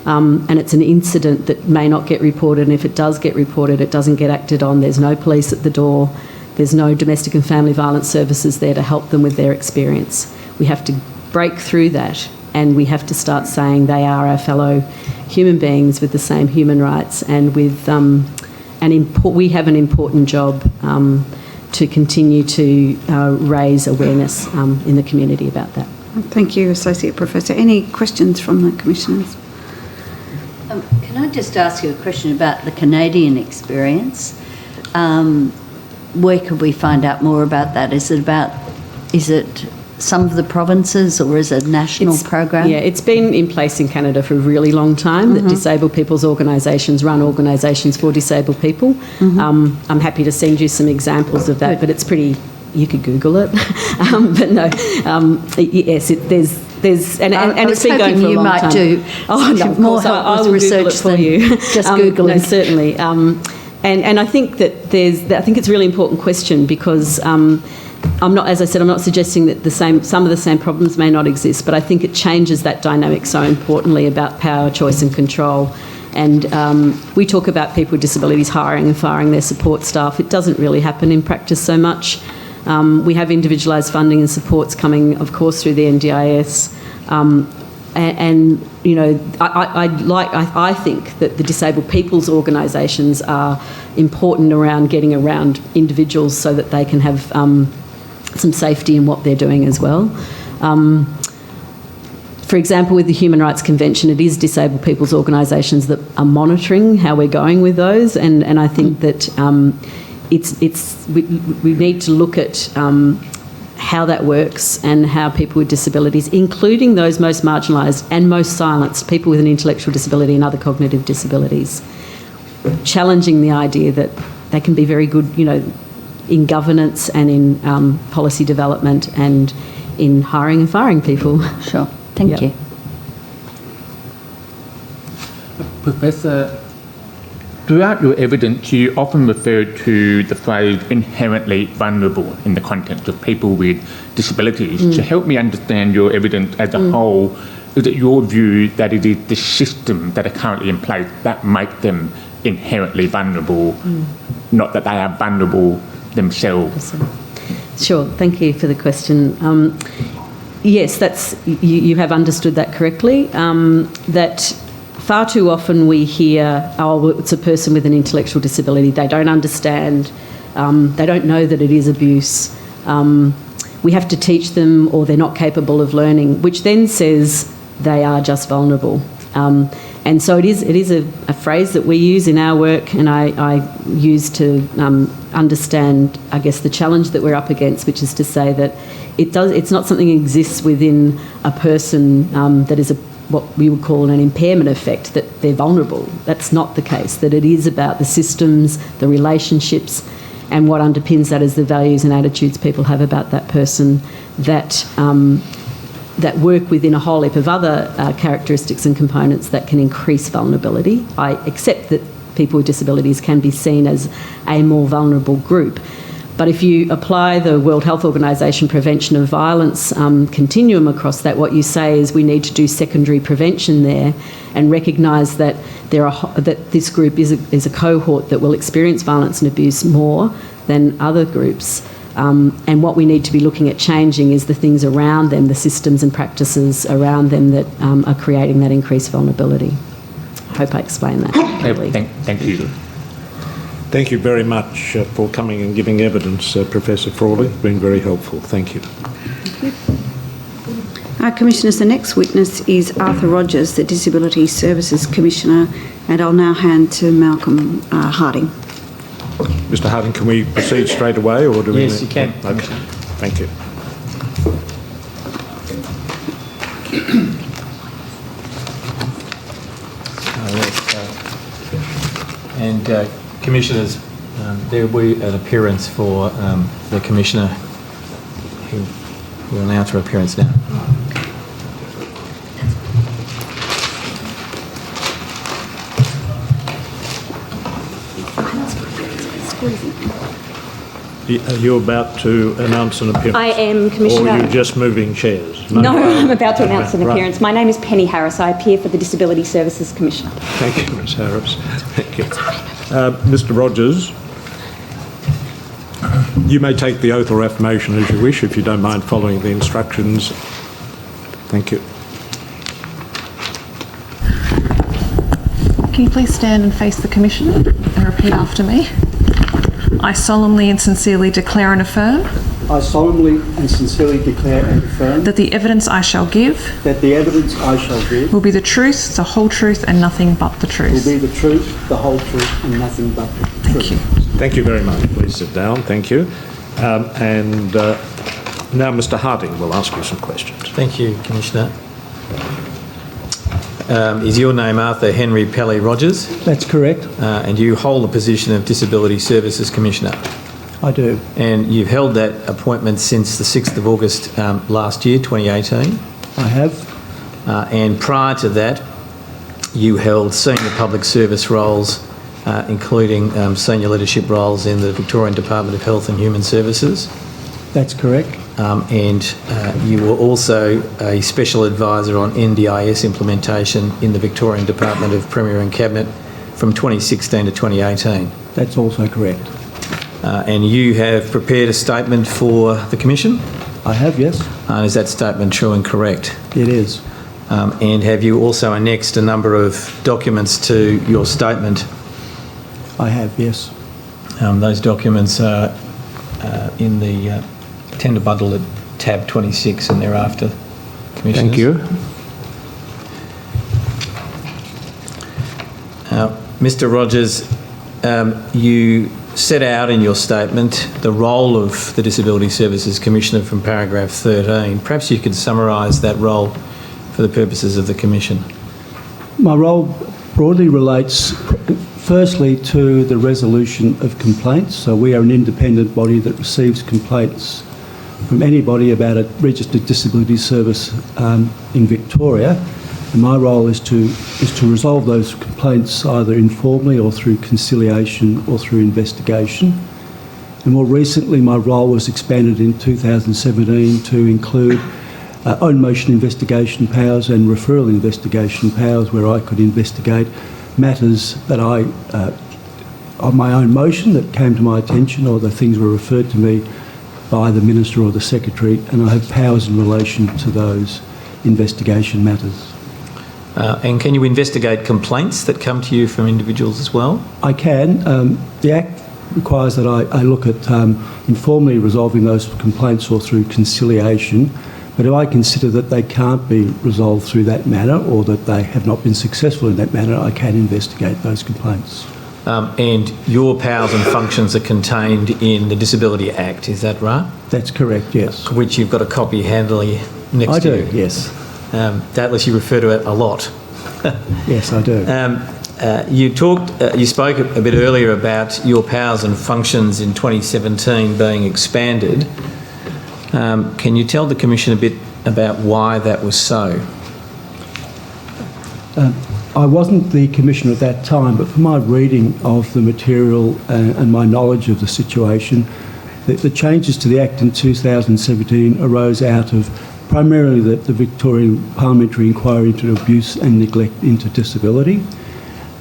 And it's an incident that may not get reported, and if it does get reported, it doesn't get acted on. There's no police at the door. There's no domestic and family violence services there to help them with their experience. We have to break through that, and we have to start saying they are our fellow human beings with the same human rights, and with we have an important job to continue to raise awareness in the community about that. Thank you, Associate Professor. Any questions from the Commissioners? Can I just ask you a question about the Canadian experience? Where could we find out more about that? Is it some of the provinces, or is it a national program? Yeah, it's been in place in Canada for a really long time, that disabled people's organisations run organisations for disabled people. I'm happy to send you some examples of that, but it's pretty, you could Google it. But no, yes, there's and it's been going for a long time. You might do more help with research than just Googling. No, certainly. And I think that I think it's a really important question, because I'm not, as I said, I'm not suggesting that some of the same problems may not exist, but I think it changes that dynamic so importantly about power, choice and control. And we talk about people with disabilities hiring and firing their support staff. It doesn't really happen in practice so much. We have individualised funding and supports coming, of course, through the NDIS. And you know, I think that the disabled people's organisations are important around getting around individuals so that they can have some safety in what they're doing as well. For example, with the Human Rights Convention, it is disabled people's organisations that are monitoring how we're going with those, and I think that we need to look at how that works and how people with disabilities, including those most marginalised and most silenced, people with an intellectual disability and other cognitive disabilities, challenging the idea that they can be very good, you know, in governance and in policy development and in hiring and firing people. Sure. Thank you. Professor, throughout your evidence, you often refer to the phrase inherently vulnerable in the context of people with disabilities. To help me understand your evidence as a whole, is it your view that it is the systems that are currently in place that make them inherently vulnerable, not that they are vulnerable themselves? Sure, thank you for the question. Yes, you have understood that correctly. That far too often we hear, oh, it's a person with an intellectual disability. They don't understand. They don't know that it is abuse. We have to teach them, or they're not capable of learning, which then says they are just vulnerable. And so it is a phrase that we use in our work, and I use to understand, I guess, the challenge that we're up against, which is to say that it's not something that exists within a person that is what we would call an impairment effect, that they're vulnerable. That's not the case, that it is about the systems, the relationships, and what underpins that is the values and attitudes people have about that person that work within a whole heap of other characteristics and components that can increase vulnerability. I accept that people with disabilities can be seen as a more vulnerable group. But if you apply the World Health Organisation prevention of violence continuum across that, what you say is we need to do secondary prevention there and recognise that that this group is a cohort that will experience violence and abuse more than other groups. And what we need to be looking at changing is the things around them, the systems and practices around them that are creating that increased vulnerability. I hope I explained that clearly. Thank you. Thank you very much for coming and giving evidence, Professor Frawley. It's been very helpful. Thank you. Commissioners, the next witness is Arthur Rogers, the Disability Services Commissioner, and I'll now hand to Malcolm Harding. Mr. Harding, can we proceed straight away, or do we? Yes, you can. Okay. Thank you. Commissioners, there will be an appearance for the Commissioner who will announce her appearance now. Are you about to announce an appearance? I am, Commissioner. Or are you just moving chairs? No, I'm about to announce an appearance. Right. My name is Penny Harris. I appear for the Disability Services Commissioner. Thank you, Ms Harris. Thank you. Mr Rogers, you may take the oath or affirmation as you wish, if you don't mind following the instructions. Thank you. Can you please stand and face the Commission and repeat after me? I solemnly and sincerely declare and affirm I solemnly and sincerely declare and affirm that the evidence I shall give will be the truth, the whole truth and nothing but the truth. Will be the truth, the whole truth and nothing but the truth. Thank you. Thank you very much. Please sit down. Thank you. Now Mr Harding will ask you some questions. Thank you, Commissioner. Is your name Arthur Henry Pelly Rogers? That's correct. And you hold the position of Disability Services Commissioner? I do. And you've held that appointment since the 6th of August last year, 2018? I have. And prior to that, you held senior public service roles, including senior leadership roles in the Victorian Department of Health and Human Services? That's correct. And you were also a special advisor on NDIS implementation in the Victorian Department of Premier and Cabinet from 2016 to 2018. That's also correct. And you have prepared a statement for the Commission? I have, yes. Is that statement true and correct? It is. And have you also annexed a number of documents to your statement? I have, yes. Those documents are in the tender bundle at tab 26 and thereafter, Commissioners. Thank you. Mr Rogers, you set out in your statement the role of the Disability Services Commissioner from paragraph 13. Perhaps you could summarise that role for the purposes of the Commission. My role broadly relates firstly to the resolution of complaints. So we are an independent body that receives complaints from anybody about a registered disability service in Victoria. And my role is to resolve those complaints either informally or through conciliation or through investigation. And more recently, my role was expanded in 2017 to include own motion investigation powers and referral investigation powers, where I could investigate matters that on my own motion that came to my attention, or the things were referred to me by the Minister or the Secretary, and I have powers in relation to those investigation matters. And can you investigate complaints that come to you from individuals as well? I can. The Act requires that I look at informally resolving those complaints or through conciliation, but if I consider that they can't be resolved through that manner or that they have not been successful in that manner, I can investigate those complaints. And your powers and functions are contained in the Disability Act, is that right? That's correct, yes. Which you've got a copy handily next to you. I do, yes. Doubtless you refer to it a lot. Yes, I do. You spoke a bit earlier about your powers and functions in 2017 being expanded. Can you tell the Commission a bit about why that was so? I wasn't the Commissioner at that time, but from my reading of the material and my knowledge of the situation, the changes to the Act in 2017 arose out of primarily the Victorian Parliamentary Inquiry into Abuse and Neglect into Disability,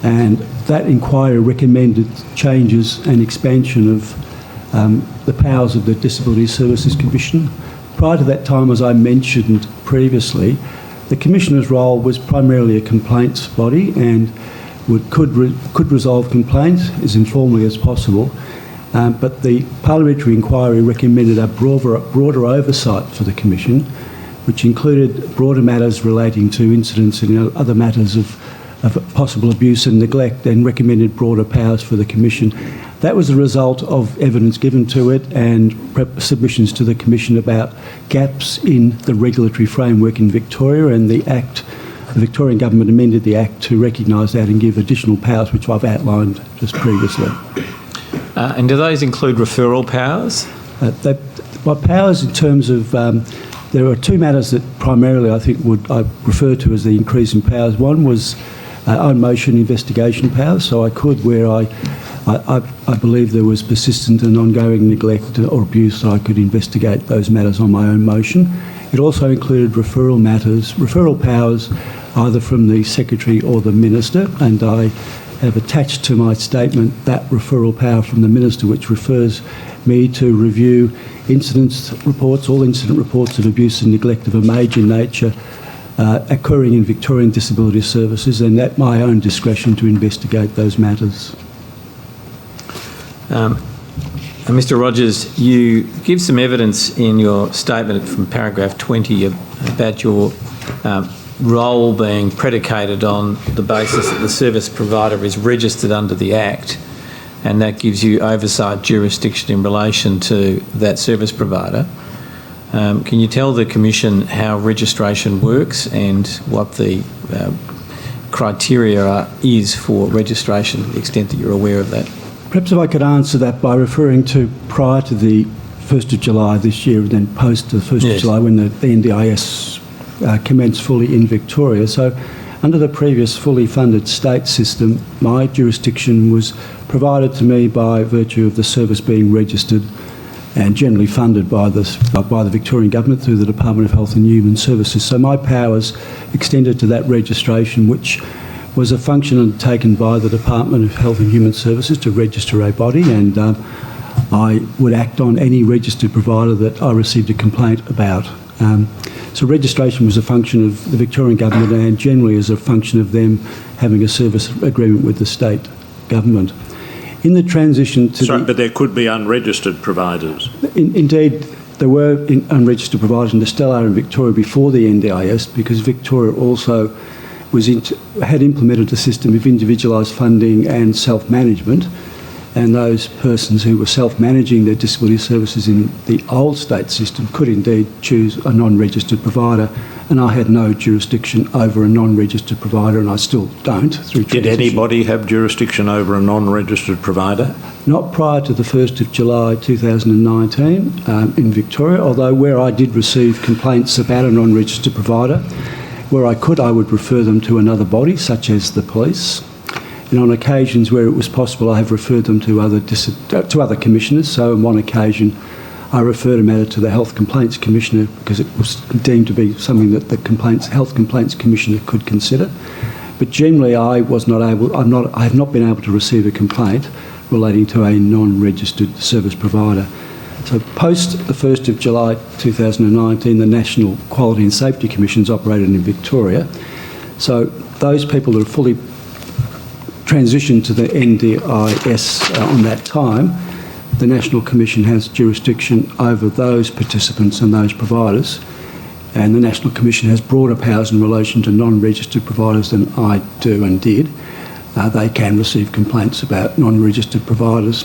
and that inquiry recommended changes and expansion of the powers of the Disability Services Commission. Prior to that time, as I mentioned previously, the Commissioner's role was primarily a complaints body and could resolve complaints as informally as possible, but the Parliamentary Inquiry recommended a broader oversight for the Commission, which included broader matters relating to incidents and other matters of possible abuse and neglect, and recommended broader powers for the Commission. That was a result of evidence given to it and submissions to the Commission about gaps in the regulatory framework in Victoria, and the Victorian Government amended the Act to recognise that and give additional powers, which I've outlined just previously. And do those include referral powers? My powers in terms of... there are two matters that primarily I think I refer to as the increase in powers. One was own motion investigation powers, so I could, where I believe there was persistent and ongoing neglect or abuse, I could investigate those matters on my own motion. It also included referral powers either from the Secretary or the Minister, and I have attached to my statement that referral power from the Minister, which refers me to review all incident reports of abuse and neglect of a major nature occurring in Victorian Disability Services, and at my own discretion to investigate those matters. Mr. Rogers, you give some evidence in your statement from paragraph 20 about your role being predicated on the basis that the service provider is registered under the Act, and that gives you oversight jurisdiction in relation to that service provider. Can you tell the Commission how registration works and what the criteria is for registration, to the extent that you're aware of that? Perhaps if I could answer that by referring to prior to the 1st of July this year and then post the 1st of July when the NDIS commenced fully in Victoria. So under the previous fully funded state system, my jurisdiction was provided to me by virtue of the service being registered and generally funded by the Victorian Government through the Department of Health and Human Services. So my powers extended to that registration, which was a function undertaken by the Department of Health and Human Services to register a body, and I would act on any registered provider that I received a complaint about. So registration was a function of the Victorian Government and generally as a function of them having a service agreement with the state government. In the transition to... but there could be unregistered providers. Indeed, there were unregistered providers in the Stellar in Victoria before the NDIS, because Victoria also had implemented a system of individualised funding and self-management, and those persons who were self-managing their disability services in the old state system could indeed choose a non-registered provider, and I had no jurisdiction over a non-registered provider, and I still don't through transition. Did anybody have jurisdiction over a non-registered provider? Not prior to the 1st of July 2019 in Victoria, although where I did receive complaints about a non-registered provider, where I could, I would refer them to another body, such as the police. And on occasions where it was possible, I have referred them to other commissioners. So on one occasion, I referred a matter to the Health Complaints Commissioner because it was deemed to be something that the Health Complaints Commissioner could consider. But generally, I have not been able to receive a complaint relating to a non-registered service provider. So post the 1st of July 2019, the National Quality and Safety Commission's operated in Victoria. So those people that are fully transitioned to the NDIS on that time, the National Commission has jurisdiction over those participants and those providers. And the National Commission has broader powers in relation to non-registered providers than I do and did. They can receive complaints about non-registered providers.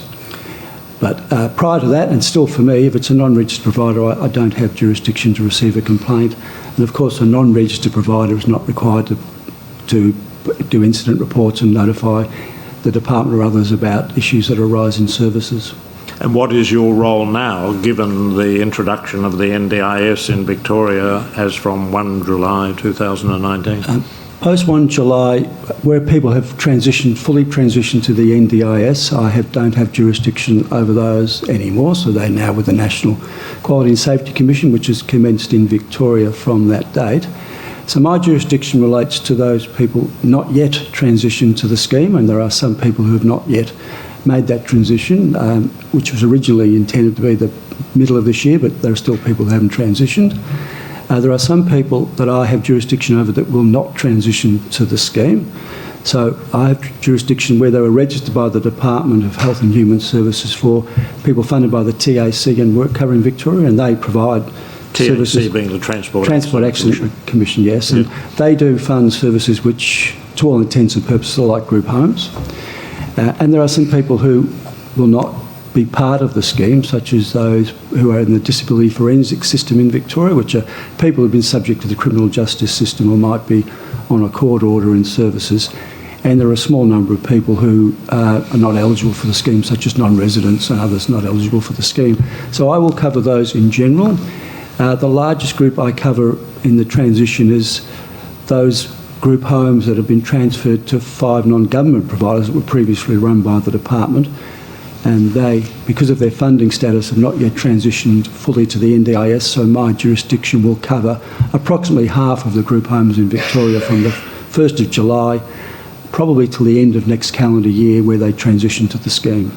But prior to that, and still for me, if it's a non-registered provider, I don't have jurisdiction to receive a complaint. And of course, a non-registered provider is not required to do incident reports and notify the department or others about issues that arise in services. And what is your role now, given the introduction of the NDIS in Victoria as from 1 July 2019? Post 1 July, where people have fully transitioned to the NDIS, I don't have jurisdiction over those anymore, so they're now with the National Quality and Safety Commission, which has commenced in Victoria from that date. So my jurisdiction relates to those people not yet transitioned to the scheme, and there are some people who have not yet made that transition, which was originally intended to be the middle of this year, but there are still people who haven't transitioned. There are some people that I have jurisdiction over that will not transition to the scheme. So I have jurisdiction where they were registered by the Department of Health and Human Services for people funded by the TAC and Work Cover in Victoria, and they provide services. TAC being the Transport Accident Commission, yes. And they do fund services which, to all intents and purposes, are like group homes. And there are some people who will not be part of the scheme, such as those who are in the disability forensic system in Victoria, which are people who have been subject to the criminal justice system or might be on a court order in services. And there are a small number of people who are not eligible for the scheme, such as non-residents and others not eligible for the scheme. So I will cover those in general. The largest group I cover in the transition is those group homes that have been transferred to 5 non-government providers that were previously run by the department. And they, because of their funding status, have not yet transitioned fully to the NDIS, so my jurisdiction will cover approximately half of the group homes in Victoria from the 1st of July, probably till the end of next calendar year, where they transition to the scheme.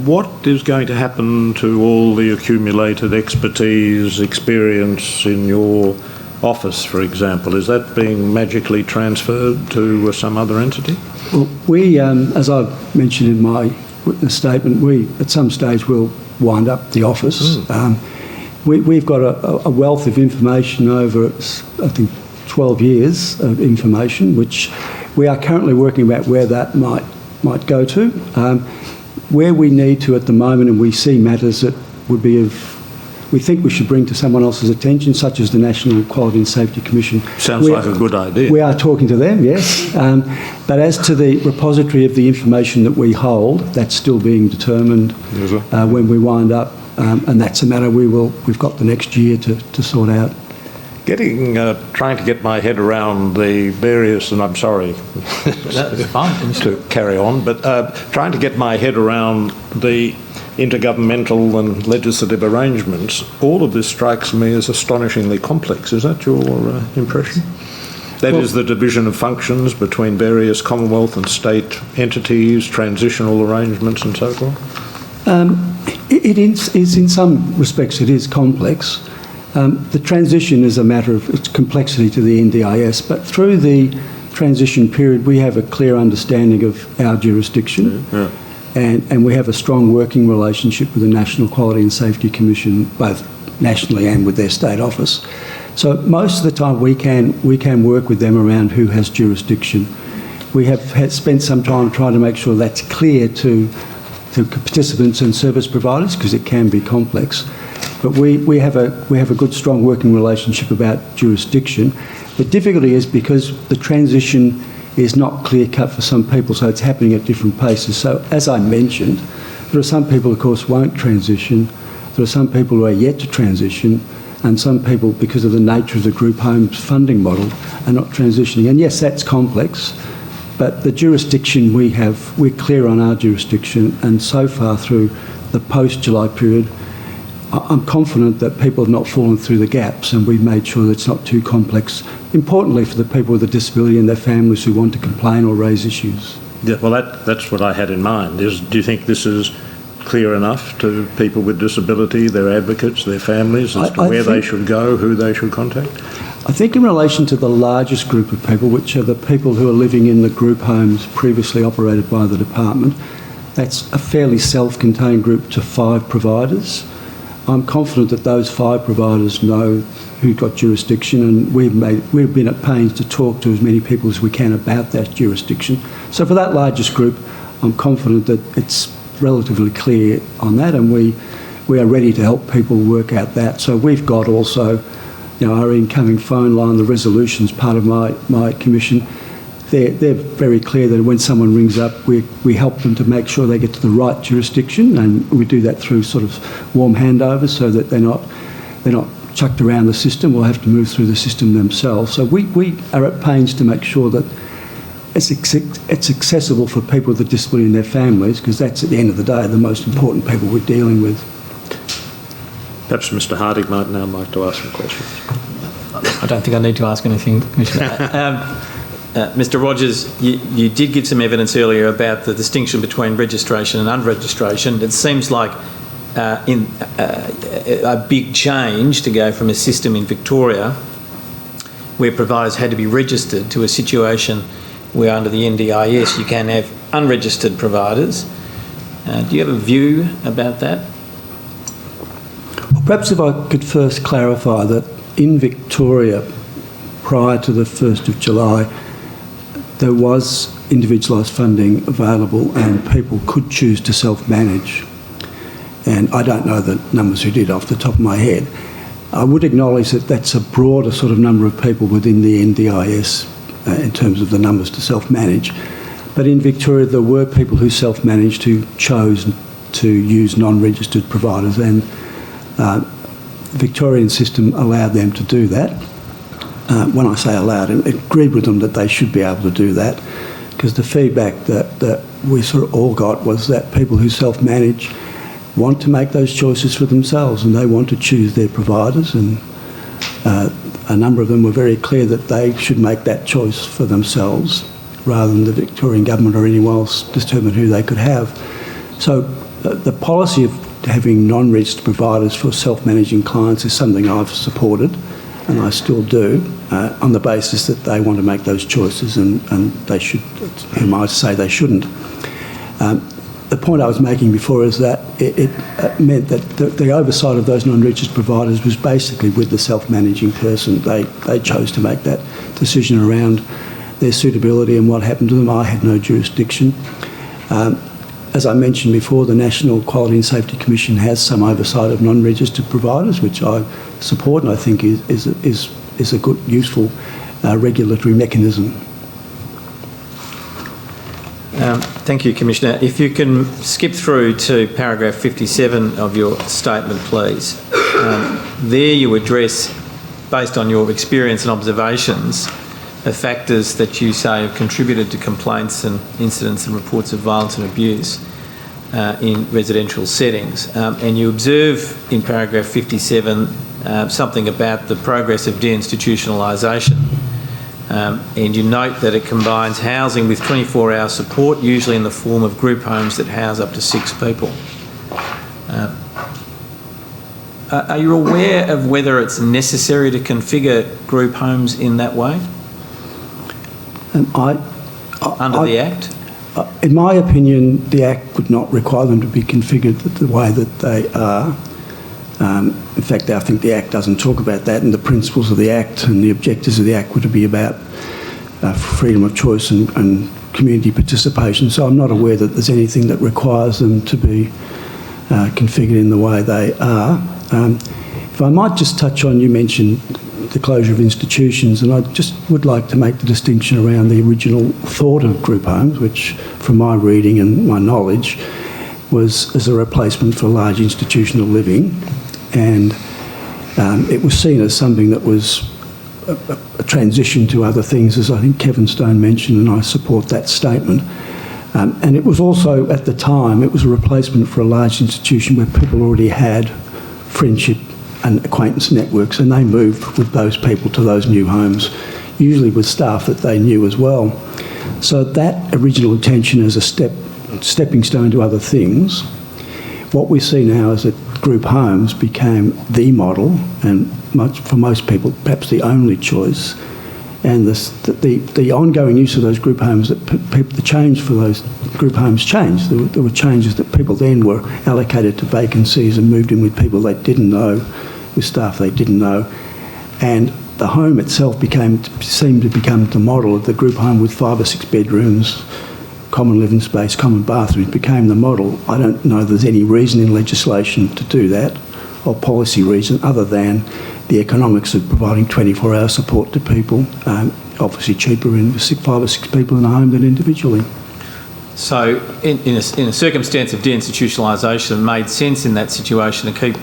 What is going to happen to all the accumulated expertise, experience in your office, for example? Is that being magically transferred to some other entity? Well, we, as I've mentioned in my witness statement, we at some stage will wind up the office. We've got a wealth of information over, I think, 12 years of information, which we are currently working out where that might go to. Where we need to at the moment, and we see matters that would be of, we think we should bring to someone else's attention, such as the National Quality and Safety Commission. Sounds like a good idea. We are talking to them, yes. But as to the repository of the information that we hold, that's still being determined when we wind up, and that's a matter we've got the next year to sort out. Trying to get my head around the various, and I'm sorry That's fine. to carry on, but trying to get my head around the intergovernmental and legislative arrangements, all of this strikes me as astonishingly complex. Is that your impression? That is the division of functions between various Commonwealth and state entities, transitional arrangements and so forth? It is, in some respects, it is complex. The transition is a matter of its complexity to the NDIS, but through the transition period we have a clear understanding of our jurisdiction. And we have a strong working relationship with the National Quality and Safety Commission, both nationally and with their state office. So most of the time we can work with them around who has jurisdiction. We have spent some time trying to make sure that's clear to participants and service providers, because it can be complex. But we have a good, strong working relationship about jurisdiction. The difficulty is because the transition is not clear-cut for some people, so it's happening at different paces. So, as I mentioned, there are some people, of course, won't transition. There are some people who are yet to transition, and some people, because of the nature of the group homes funding model, are not transitioning. And yes, that's complex, but the jurisdiction we have, we're clear on our jurisdiction, and so far through the post-July period, I'm confident that people have not fallen through the gaps, and we've made sure that it's not too complex, importantly for the people with a disability and their families who want to complain or raise issues. Yeah, well, that's what I had in mind. Do you think this is clear enough to people with disability, their advocates, their families, as to where they should go, who they should contact? I think in relation to the largest group of people, which are the people who are living in the group homes previously operated by the department, that's a fairly self-contained group to 5 providers. I'm confident that those 5 providers know who got jurisdiction, and we've been at pains to talk to as many people as we can about that jurisdiction. So for that largest group, I'm confident that it's relatively clear on that, and we are ready to help people work out that. So we've got also, our incoming phone line, the resolutions part of my commission. They're very clear that when someone rings up, we help them to make sure they get to the right jurisdiction, and we do that through sort of warm handovers so that they're not chucked around the system or have to move through the system themselves. So we are at pains to make sure that it's accessible for people with a disability and their families, because that's at the end of the day the most important people we're dealing with. Perhaps Mr. Hardy might now like to ask some questions. I don't think I need to ask anything, Commissioner. Mr. Rogers, you did give some evidence earlier about the distinction between registration and unregistration. It seems like a big change to go from a system in Victoria where providers had to be registered to a situation where under the NDIS you can have unregistered providers. Do you have a view about that? Well, perhaps if I could first clarify that in Victoria, prior to the 1st of July, there was individualised funding available and people could choose to self-manage. And I don't know the numbers who did off the top of my head. I would acknowledge that that's a broader sort of number of people within the NDIS in terms of the numbers to self-manage. But in Victoria, there were people who self-managed who chose to use non-registered providers, and the Victorian system allowed them to do that. When I say allowed, it agreed with them that they should be able to do that, because the feedback that we sort of all got was that people who self-manage want to make those choices for themselves, and they want to choose their providers, and a number of them were very clear that they should make that choice for themselves rather than the Victorian government or anyone else determine who they could have. So the policy of having non-registered providers for self-managing clients is something I've supported, and I still do, on the basis that they want to make those choices, and they should. Who am I to say they shouldn't? The point I was making before is that it meant that the oversight of those non-registered providers was basically with the self-managing person. They chose to make that decision around their suitability and what happened to them. I had no jurisdiction. As I mentioned before, the National Quality and Safety Commission has some oversight of non-registered providers, which I support and I think is a good, useful regulatory mechanism. Thank you, Commissioner. If you can skip through to paragraph 57 of your statement, please. There you address, based on your experience and observations, the factors that you say have contributed to complaints and incidents and reports of violence and abuse in residential settings. And you observe in paragraph 57 something about the progress of deinstitutionalisation. And you note that it combines housing with 24-hour support, usually in the form of group homes that house up to 6 people. Are you aware of whether it's necessary to configure group homes in that way? Under the Act? In my opinion, the Act would not require them to be configured the way that they are. In fact, I think the Act doesn't talk about that, and the principles of the Act and the objectives of the Act would be about freedom of choice and community participation. So I'm not aware that there's anything that requires them to be configured in the way they are. If I might just touch on, you mentioned the closure of institutions, and I just would like to make the distinction around the original thought of group homes, which from my reading and my knowledge was as a replacement for large institutional living, and it was seen as something that was a transition to other things, as I think Kevin Stone mentioned, and I support that statement. And it was also, at the time, it was a replacement for a large institution where people already had friendship and acquaintance networks, and they moved with those people to those new homes, usually with staff that they knew as well. So that original intention as a stepping stone to other things what we see now is that group homes became the model, and for most people, perhaps the only choice. And the ongoing use of those group homes, the change for those group homes changed. There were changes that people then were allocated to vacancies and moved in with people they didn't know, with staff they didn't know. And the home itself seemed to become the model of the group home with 5 or 6 bedrooms, common living space, common bathrooms, became the model. I don't know there's any reason in legislation to do that, or policy reason, other than the economics of providing 24-hour support to people, obviously cheaper in 5 or 6 people in a home than individually. So in a circumstance of deinstitutionalisation, it made sense in that situation to keep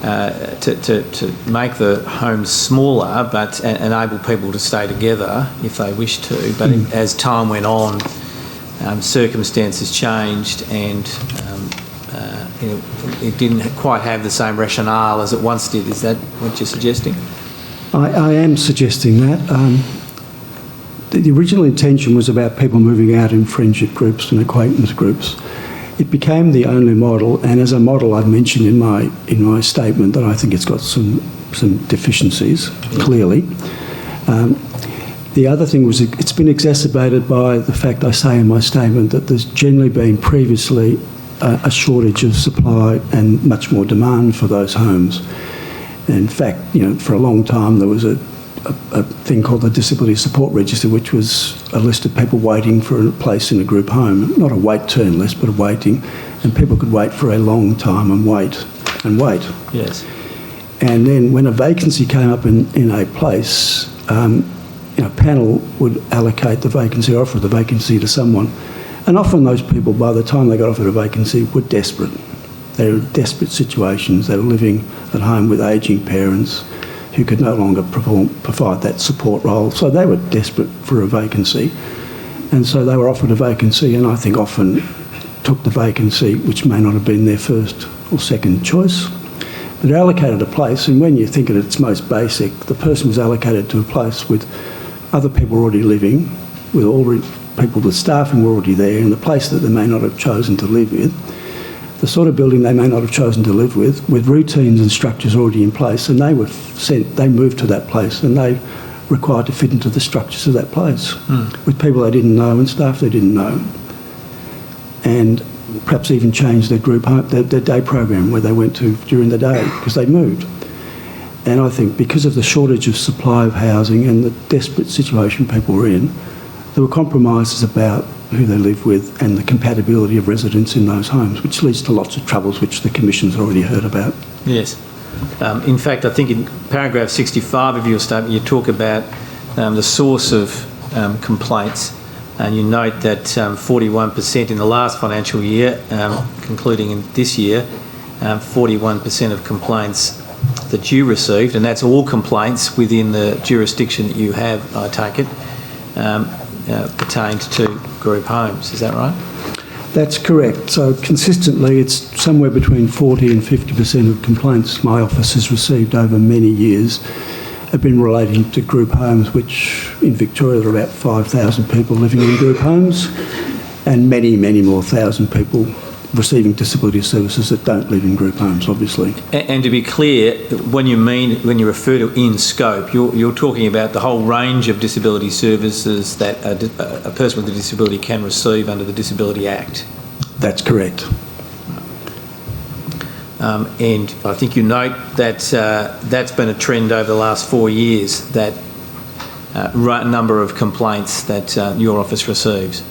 to make the homes smaller but enable people to stay together if they wish to. But as time went on, circumstances changed, and it didn't quite have the same rationale as it once did. Is that what you're suggesting? I am suggesting that. The original intention was about people moving out in friendship groups and acquaintance groups. It became the only model, and as a model I've mentioned in my statement that I think it's got some deficiencies, clearly. The other thing was it's been exacerbated by the fact I say in my statement that there's generally been previously a shortage of supply and much more demand for those homes. In fact, for a long time there was a thing called the Disability Support Register, which was a list of people waiting for a place in a group home. Not a wait turn list, but a waiting. And people could wait for a long time and wait. Yes. And then when a vacancy came up in a place, a panel would allocate the vacancy, offer the vacancy to someone. And often those people, by the time they got offered a vacancy, were desperate. They were in desperate situations. They were living at home with ageing parents who could no longer provide that support role. So they were desperate for a vacancy. And so they were offered a vacancy, and I think often took the vacancy, which may not have been their first or second choice. They're allocated a place, and when you think at its most basic, the person was allocated to a place with other people already living, with people with staffing were already there, in the place that they may not have chosen to live with, the sort of building they may not have chosen to live with routines and structures already in place, and they moved to that place, and they required to fit into the structures of that place with people they didn't know and staff they didn't know, and perhaps even changed their group home, their day program where they went to during the day because they moved. And I think because of the shortage of supply of housing and the desperate situation people were in, there were compromises about who they live with and the compatibility of residents in those homes, which leads to lots of troubles which the Commission's already heard about. Yes. In fact, I think in paragraph 65 of your statement, you talk about the source of complaints, and you note that 41% in the last financial year, concluding in this year, 41% of complaints that you received, and that's all complaints within the jurisdiction that you have, I take it, pertained to group homes. Is that right? That's correct. So consistently, it's somewhere between 40 and 50% of complaints my office has received over many years have been relating to group homes, which in Victoria there are about 5,000 people living in group homes, and many, many more thousand people receiving disability services that don't live in group homes, obviously. And to be clear, when you refer to in scope, you're talking about the whole range of disability services that a person with a disability can receive under the Disability Act. That's correct. And I think you note that that's been a trend over the last 4 years, that number of complaints that your office receives.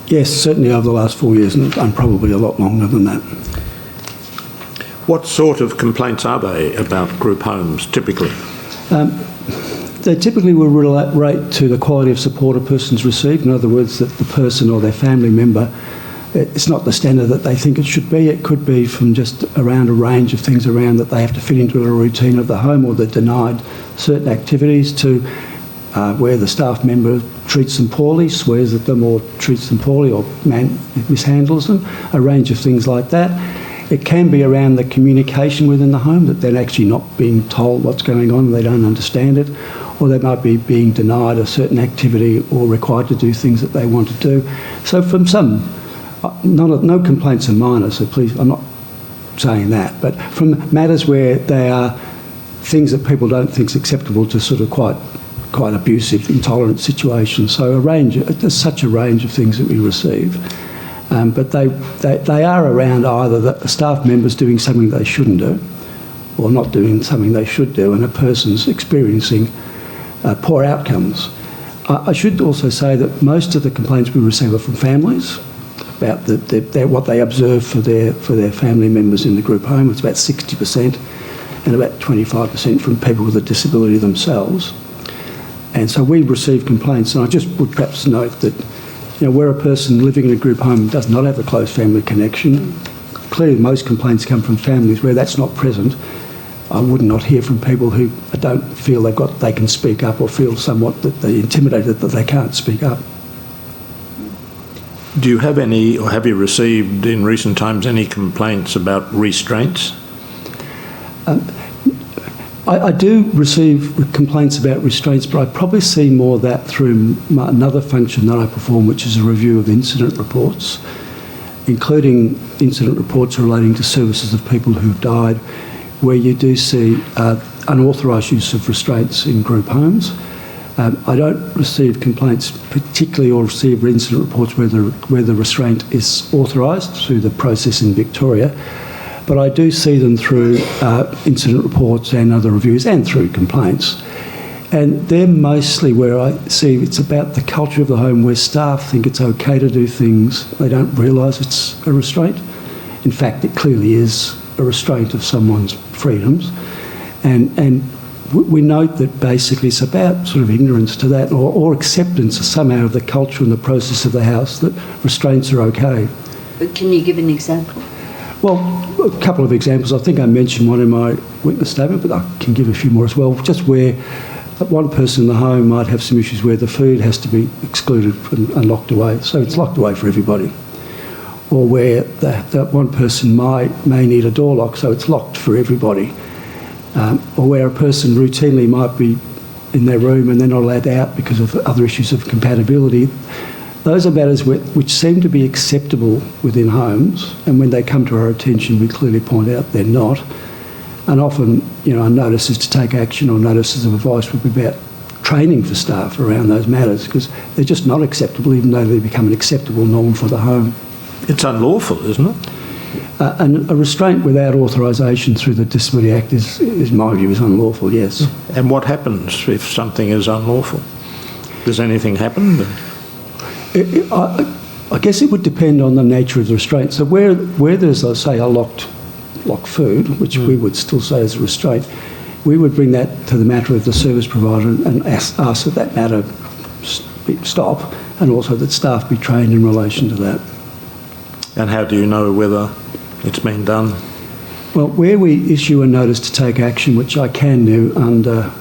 Yes, certainly over the last 4 years, and probably a lot longer than that. What sort of complaints are they about group homes, typically? They typically will relate to the quality of support a person's received. In other words, that the person or their family member, it's not the standard that they think it should be. It could be from just around a range of things around that they have to fit into a routine of the home, or they're denied certain activities, to where the staff member treats them poorly, swears at them or treats them poorly, or mishandles them, a range of things like that. It can be around the communication within the home, that they're actually not being told what's going on, they don't understand it, or they might be being denied a certain activity or required to do things that they want to do. So from some no complaints are minor, so please, I'm not saying that, but from matters where they are things that people don't think is acceptable to sort of quite abusive, intolerant situations. So there's such a range of things that we receive. But they are around either the staff members doing something they shouldn't do or not doing something they should do, and a person's experiencing poor outcomes. I should also say that most of the complaints we receive are from families about what they observe for their family members in the group home. It's about 60% and about 25% from people with a disability themselves. And so we receive complaints, and I just would perhaps note that where a person living in a group home does not have a close family connection, clearly most complaints come from families where that's not present. I would not hear from people who don't feel they can speak up, or feel somewhat that they're intimidated that they can't speak up. Do you have any, or have you received in recent times any complaints about restraints? I do receive complaints about restraints, but I probably see more of that through another function that I perform, which is a review of incident reports, including incident reports relating to services of people who've died, where you do see unauthorised use of restraints in group homes. I don't receive complaints particularly, or receive incident reports where the restraint is authorised through the process in Victoria, but I do see them through incident reports and other reviews, and through complaints. And they're mostly where I see it's about the culture of the home, where staff think it's okay to do things. They don't realise it's a restraint. In fact, it clearly is a restraint of someone's freedoms. And we note that basically it's about sort of ignorance to that, or acceptance somehow of the culture and the process of the house, that restraints are okay. But can you give an example? Well, a couple of examples. I think I mentioned one in my witness statement, but I can give a few more as well. Just where one person in the home might have some issues where the food has to be excluded and locked away, so it's locked away for everybody. Or where that one person may need a door lock, so it's locked for everybody. Or where a person routinely might be in their room and they're not allowed out because of other issues of compatibility. Those are matters which seem to be acceptable within homes, and when they come to our attention, we clearly point out they're not. And often, our notices to take action or notices of advice would be about training for staff around those matters, because they're just not acceptable, even though they become an acceptable norm for the home. It's unlawful, isn't it? And a restraint without authorisation through the Disability Act is my view, is unlawful, yes. And what happens if something is unlawful? Does anything happen? I guess it would depend on the nature of the restraint. So where there's, let's say, a locked food, which we would still say is a restraint, we would bring that to the matter of the service provider and ask that matter stop, and also that staff be trained in relation to that. And how do you know whether it's been done? Well, where we issue a notice to take action, which I can do under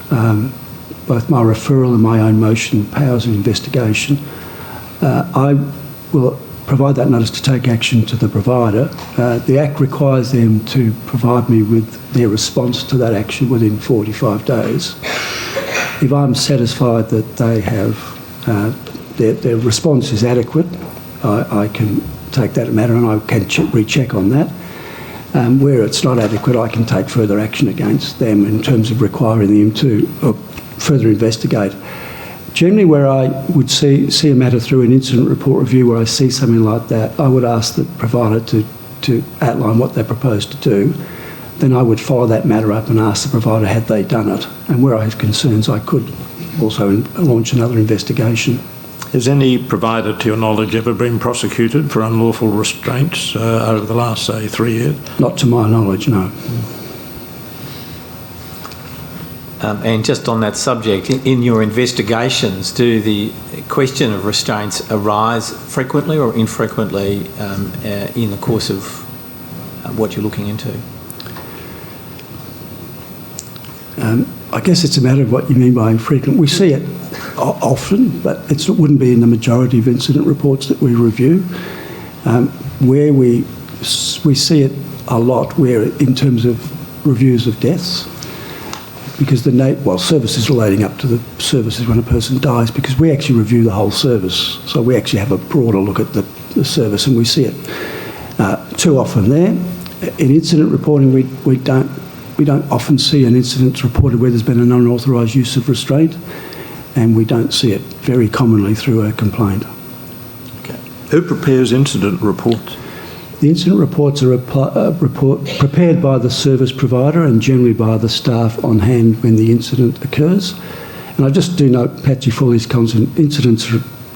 both my referral and my own motion powers of investigation, I will provide that notice to take action to the provider. The Act requires them to provide me with their response to that action within 45 days. If I'm satisfied that they have their response is adequate, I can take that matter and I can recheck on that. Where it's not adequate, I can take further action against them in terms of requiring them to further investigate. Generally, where I would see a matter through an incident report review, where I see something like that, I would ask the provider to outline what they propose to do. Then I would follow that matter up and ask the provider had they done it. And where I have concerns, I could also launch another investigation. Has any provider, to your knowledge, ever been prosecuted for unlawful restraints over the last, say, 3 years? Not to my knowledge, no. And just on that subject, in your investigations, do the question of restraints arise frequently or infrequently in the course of what you're looking into? I guess it's a matter of what you mean by infrequent. We see it often, but it wouldn't be in the majority of incident reports that we review. Where we see it a lot, where in terms of reviews of deaths, because services relating up to the services when a person dies, because we actually review the whole service. So we actually have a broader look at the the service, and we see it too often there. In incident reporting, we don't often see an incident reported where there's been an unauthorised use of restraint, and we don't see it very commonly through a complaint. Okay. Who prepares incident reports? The incident reports are prepared by the service provider and generally by the staff on hand when the incident occurs. And I just do note Patsy Frawley's constant incidents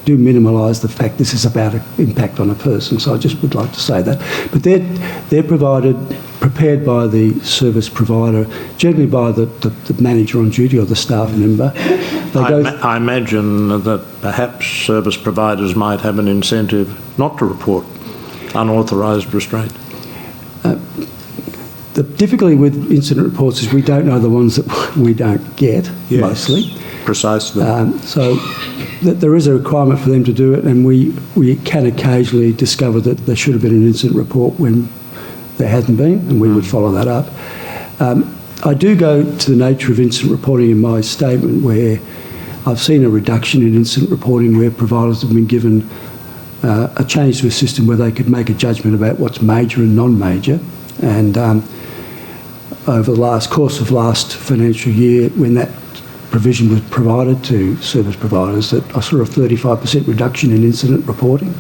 do minimalise the fact this is about an impact on a person, so I just would like to say that. But they're prepared by the service provider, generally by the manager on duty or the staff member. I imagine that perhaps service providers might have an incentive not to report unauthorised restraint. The difficulty with incident reports is we don't know the ones that we don't get, mostly. Precisely. So there is a requirement for them to do it, and we can occasionally discover that there should have been an incident report when there hasn't been, and we would follow that up. I do go to the nature of incident reporting in my statement, where I've seen a reduction in incident reporting where providers have been given a change to a system where they could make a judgment about what's major and non-major. And over the course of last financial year, when that provision was provided to service providers, that I saw a 35% reduction in incident reporting.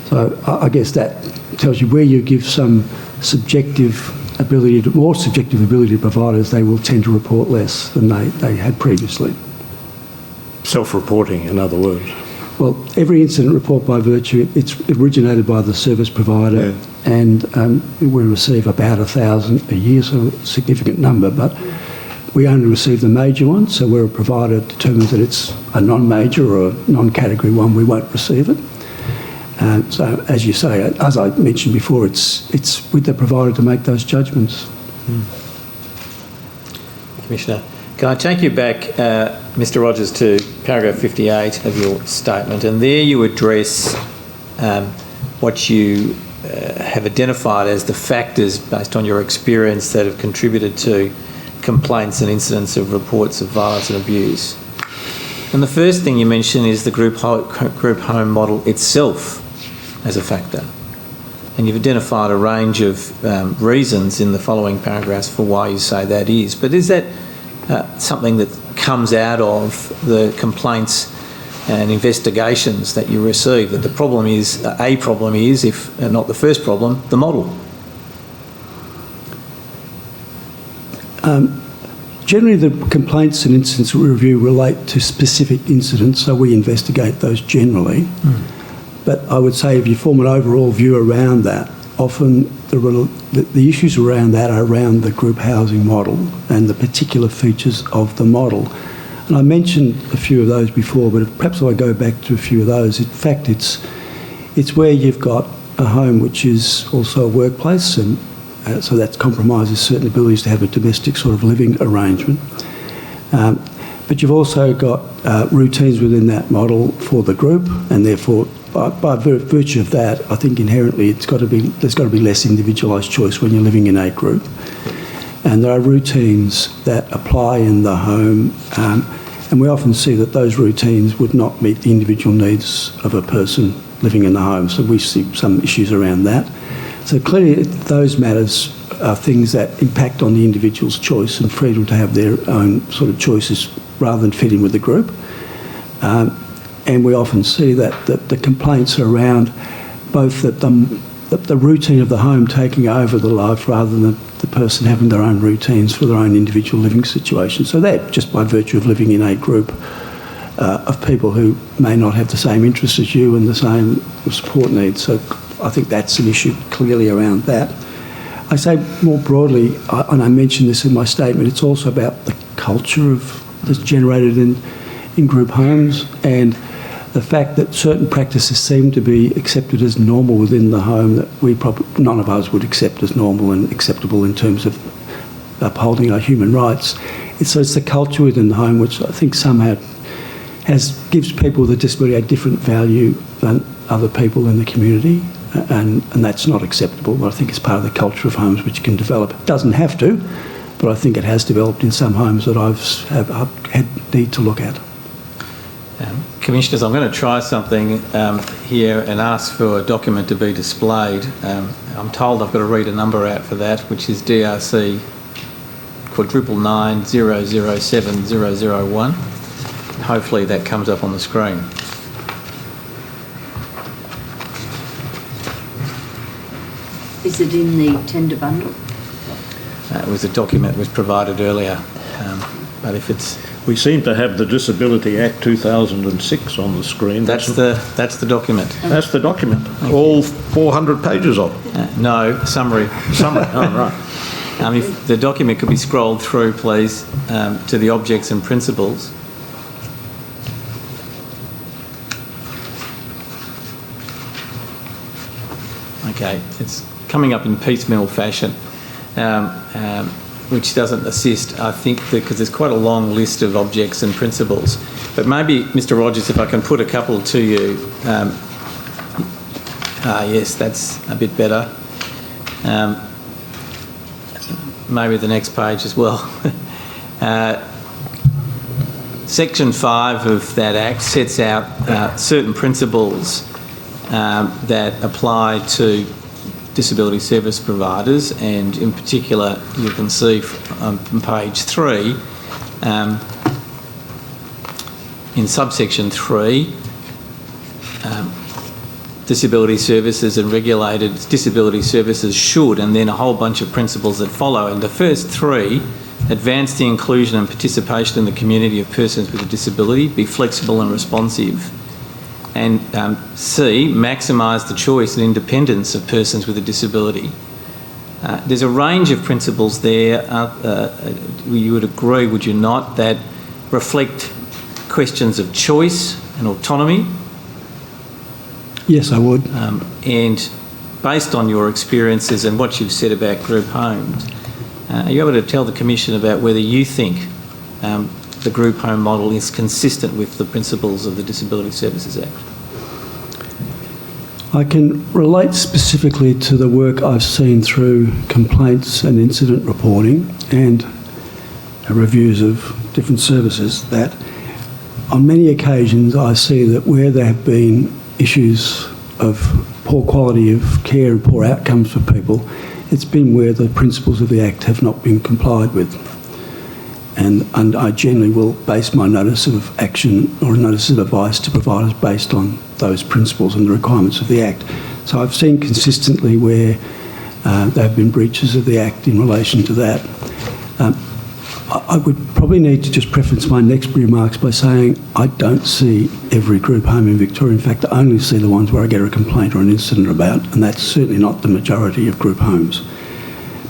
So I guess that tells you where you give some more subjective ability to providers, they will tend to report less than they had previously. Self-reporting, in other words. Well, every incident report by virtue, it's originated by the service provider, and we receive about 1,000 a year, so a significant number, but we only receive the major ones, so where a provider determines that it's a non-major or a non-category one, we won't receive it. So, as you say, as I mentioned before, it's with the provider to make those judgments. Commissioner, can I take you back, Mr. Rogers, to paragraph 58 of your statement, and there you address what you have identified as the factors based on your experience that have contributed to complaints and incidents of reports of violence and abuse. And the first thing you mention is the group home model itself as a factor. And you've identified a range of reasons in the following paragraphs for why you say that is. But is that something that comes out of the complaints and investigations that you receive, that the problem is, if not the first problem, the model? Generally, the complaints and incidents we review relate to specific incidents, so we investigate those generally. But I would say if you form an overall view around that, often the issues around that are around the group housing model and the particular features of the model. And I mentioned a few of those before, but perhaps if I go back to a few of those, in fact, it's where you've got a home which is also a workplace, and so that compromises certain abilities to have a domestic sort of living arrangement. But you've also got routines within that model for the group, and therefore, by virtue of that, I think inherently there's got to be less individualised choice when you're living in a group. And there are routines that apply in the home, and we often see that those routines would not meet the individual needs of a person living in the home. So we see some issues around that. So clearly those matters are things that impact on the individual's choice and freedom to have their own sort of choices rather than fit in with the group. And we often see that the complaints are around both that the routine of the home taking over the life rather than the person having their own routines for their own individual living situation. So that, just by virtue of living in a group of people who may not have the same interests as you and the same support needs. So I think that's an issue clearly around that. I say more broadly, and I mentioned this in my statement, it's also about the culture that's generated in group homes, and the fact that certain practices seem to be accepted as normal within the home that none of us would accept as normal and acceptable in terms of upholding our human rights. It's the culture within the home which I think somehow gives people with a disability a different value than other people in the community, and that's not acceptable, but I think it's part of the culture of homes which can develop. It doesn't have to, but I think it has developed in some homes that I've had need to look at. Commissioners, I'm going to try something here and ask for a document to be displayed. I'm told I've got to read a number out for that, which is DRC 999007001. Hopefully that comes up on the screen. Is it in the tender bundle? It was a document that was provided earlier, but if it's... We seem to have the Disability Act 2006 on the screen. That's the document. That's the document. All 400 pages of it. No, summary. Summary, oh, right. If the document could be scrolled through, please, to the objects and principles. Okay, it's coming up in piecemeal fashion, which doesn't assist, I think, because there's quite a long list of objects and principles. But maybe, Mr. Rogers, if I can put a couple to you. Yes, that's a bit better. Maybe the next page as well. Section 5 of that Act sets out certain principles that apply to disability service providers, and in particular you can see on page 3 in subsection 3 disability services and regulated disability services should, and then a whole bunch of principles that follow. And the first 3: advance the inclusion and participation in the community of persons with a disability, be flexible and responsive. And C, maximise the choice and independence of persons with a disability. There's a range of principles there, you would agree, would you not, that reflect questions of choice and autonomy? Yes, I would. And based on your experiences and what you've said about group homes, are you able to tell the Commission about whether you think the group home model is consistent with the principles of the Disability Services Act? I can relate specifically to the work I've seen through complaints and incident reporting and reviews of different services, that on many occasions I see that where there have been issues of poor quality of care and poor outcomes for people, it's been where the principles of the Act have not been complied with. And I generally will base my notice of action or notice of advice to providers based on those principles and the requirements of the Act. So I've seen consistently where there have been breaches of the Act in relation to that. I would probably need to just preface my next remarks by saying I don't see every group home in Victoria. In fact, I only see the ones where I get a complaint or an incident about, and that's certainly not the majority of group homes.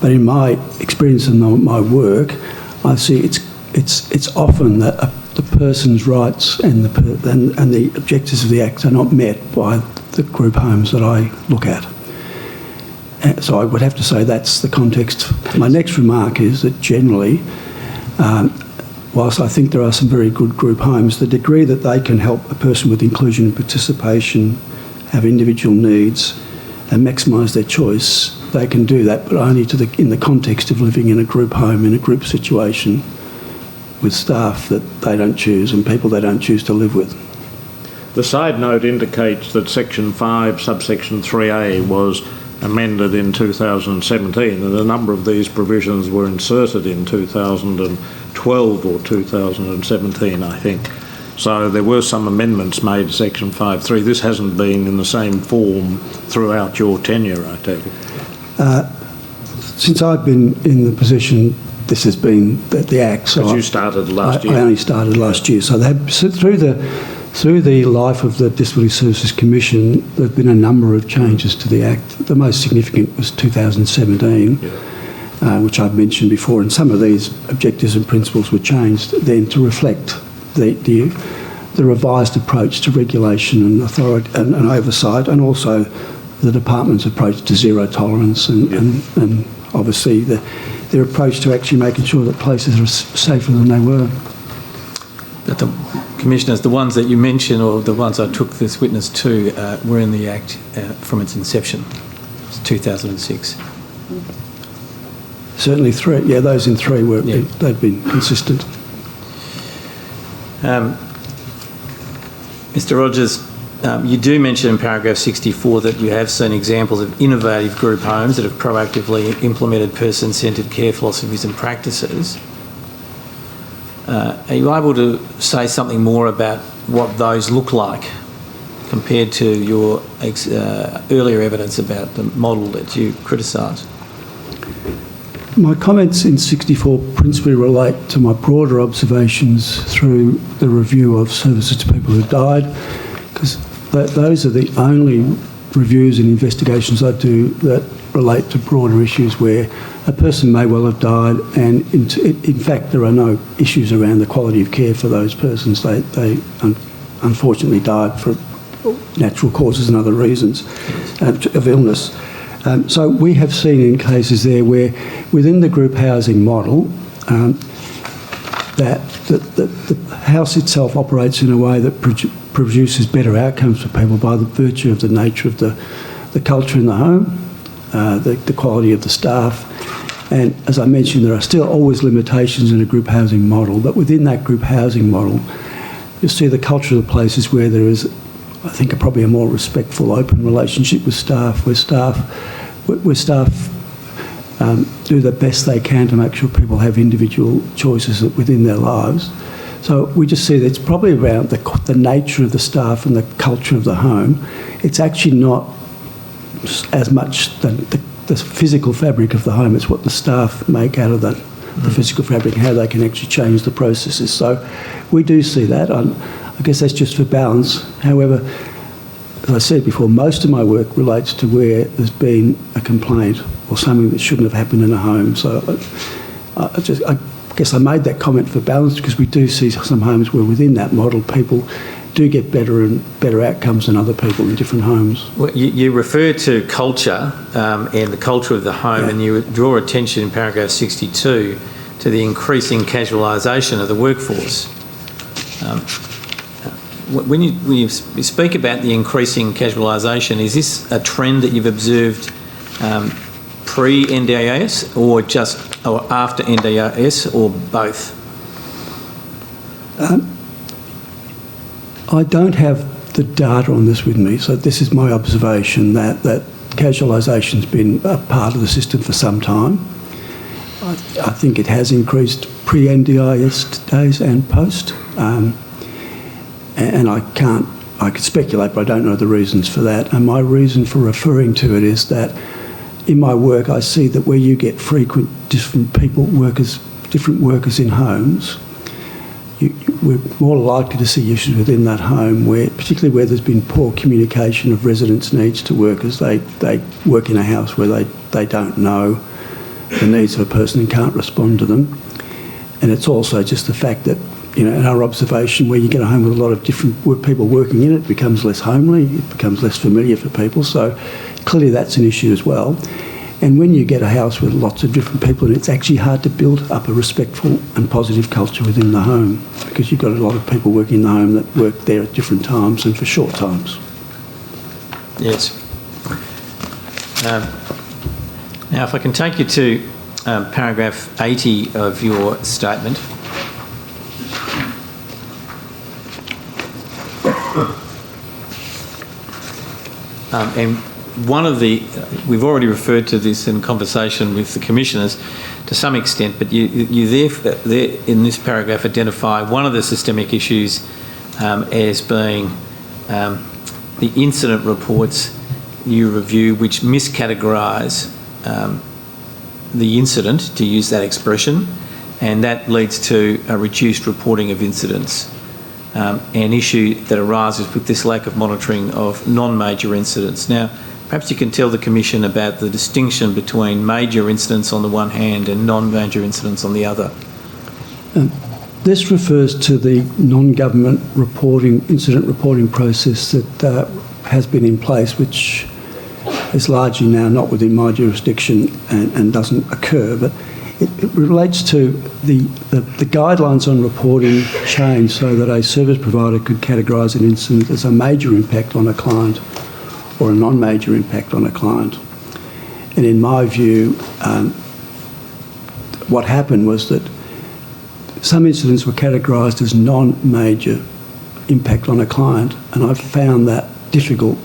But in my experience and my work, I see it's often that the person's rights and the objectives of the Act are not met by the group homes that I look at. So I would have to say that's the context. My next remark is that generally, whilst I think there are some very good group homes, the degree that they can help a person with inclusion and participation have individual needs and maximise their choice, they can do that, but only in the context of living in a group home, in a group situation with staff that they don't choose and people they don't choose to live with. The side note indicates that Section 5, subsection 3A was amended in 2017, and a number of these provisions were inserted in 2012 or 2017, I think. So there were some amendments made to Section 5.3. This hasn't been in the same form throughout your tenure, I take it. Since I've been in the position, this has been the Act. So you started last year. I only started last year. So through the life of the Disability Services Commission, there have been a number of changes to the Act. The most significant was 2017, which I've mentioned before, and some of these objectives and principles were changed then to reflect the revised approach to regulation and authority and oversight, and also the department's approach to zero tolerance and obviously their approach to actually making sure that places are safer than they were. But the Commissioners, the ones that you mentioned, or the ones I took this witness to, were in the Act from its inception. It's 2006. Certainly three. Yeah, those in three were they've been consistent. Mr Rogers, you do mention in paragraph 64 that you have seen examples of innovative group homes that have proactively implemented person-centred care philosophies and practices. Are you able to say something more about what those look like compared to your earlier evidence about the model that you criticise? My comments in 64 principally relate to my broader observations through the review of services to people who died, because those are the only reviews and investigations I do that relate to broader issues where a person may well have died and in fact there are no issues around the quality of care for those persons. They unfortunately died for natural causes and other reasons of illness. So we have seen in cases there where within the group housing model that the house itself operates in a way that produces better outcomes for people by the virtue of the nature of the culture in the home, the quality of the staff. And as I mentioned, there are still always limitations in a group housing model, but within that group housing model, you'll see the culture of the places where there is, I think, probably a more respectful, open relationship with staff, where staff do the best they can to make sure people have individual choices within their lives. So we just see that it's probably around the nature of the staff and the culture of the home. It's actually not as much the physical fabric of the home, it's what the staff make out of the physical fabric and how they can actually change the processes. So we do see that. I guess that's just for balance. However, as I said before, most of my work relates to where there's been a complaint or something that shouldn't have happened in a home. So I guess I made that comment for balance because we do see some homes where within that model people do get better and better outcomes than other people in different homes. Well, you refer to culture and the culture of the home, and you draw attention in paragraph 62 to the increasing casualisation of the workforce. When you speak about the increasing casualisation, is this a trend that you've observed pre-NDIS or after NDIS or both? I don't have the data on this with me, so this is my observation that casualisation's been a part of the system for some time. I think it has increased pre-NDIS days and post. And I could speculate, but I don't know the reasons for that. And my reason for referring to it is that in my work, I see that where you get frequent different workers in homes, we're more likely to see issues within that home, particularly where there's been poor communication of residents' needs to workers. They work in a house where they don't know the needs of a person and can't respond to them. And it's also just the fact that, in our observation, where you get a home with a lot of different people working in it, it becomes less homely, it becomes less familiar for people. So clearly that's an issue as well. And when you get a house with lots of different people, it's actually hard to build up a respectful and positive culture within the home because you've got a lot of people working in the home that work there at different times and for short times. Yes. Now, if I can take you to paragraph 80 of your statement. And we've already referred to this in conversation with the commissioners to some extent, but you there in this paragraph identify one of the systemic issues as being the incident reports you review which miscategorise the incident, to use that expression, and that leads to a reduced reporting of incidents. An issue that arises with this lack of monitoring of non-major incidents. Now, perhaps you can tell the Commission about the distinction between major incidents on the one hand and non-major incidents on the other. This refers to the non-government incident reporting process that has been in place, which is largely now not within my jurisdiction and doesn't occur, but it relates to the guidelines on reporting change so that a service provider could categorise an incident as a major impact on a client or a non-major impact on a client. And in my view, what happened was that some incidents were categorised as non-major impact on a client, and I've found that difficult,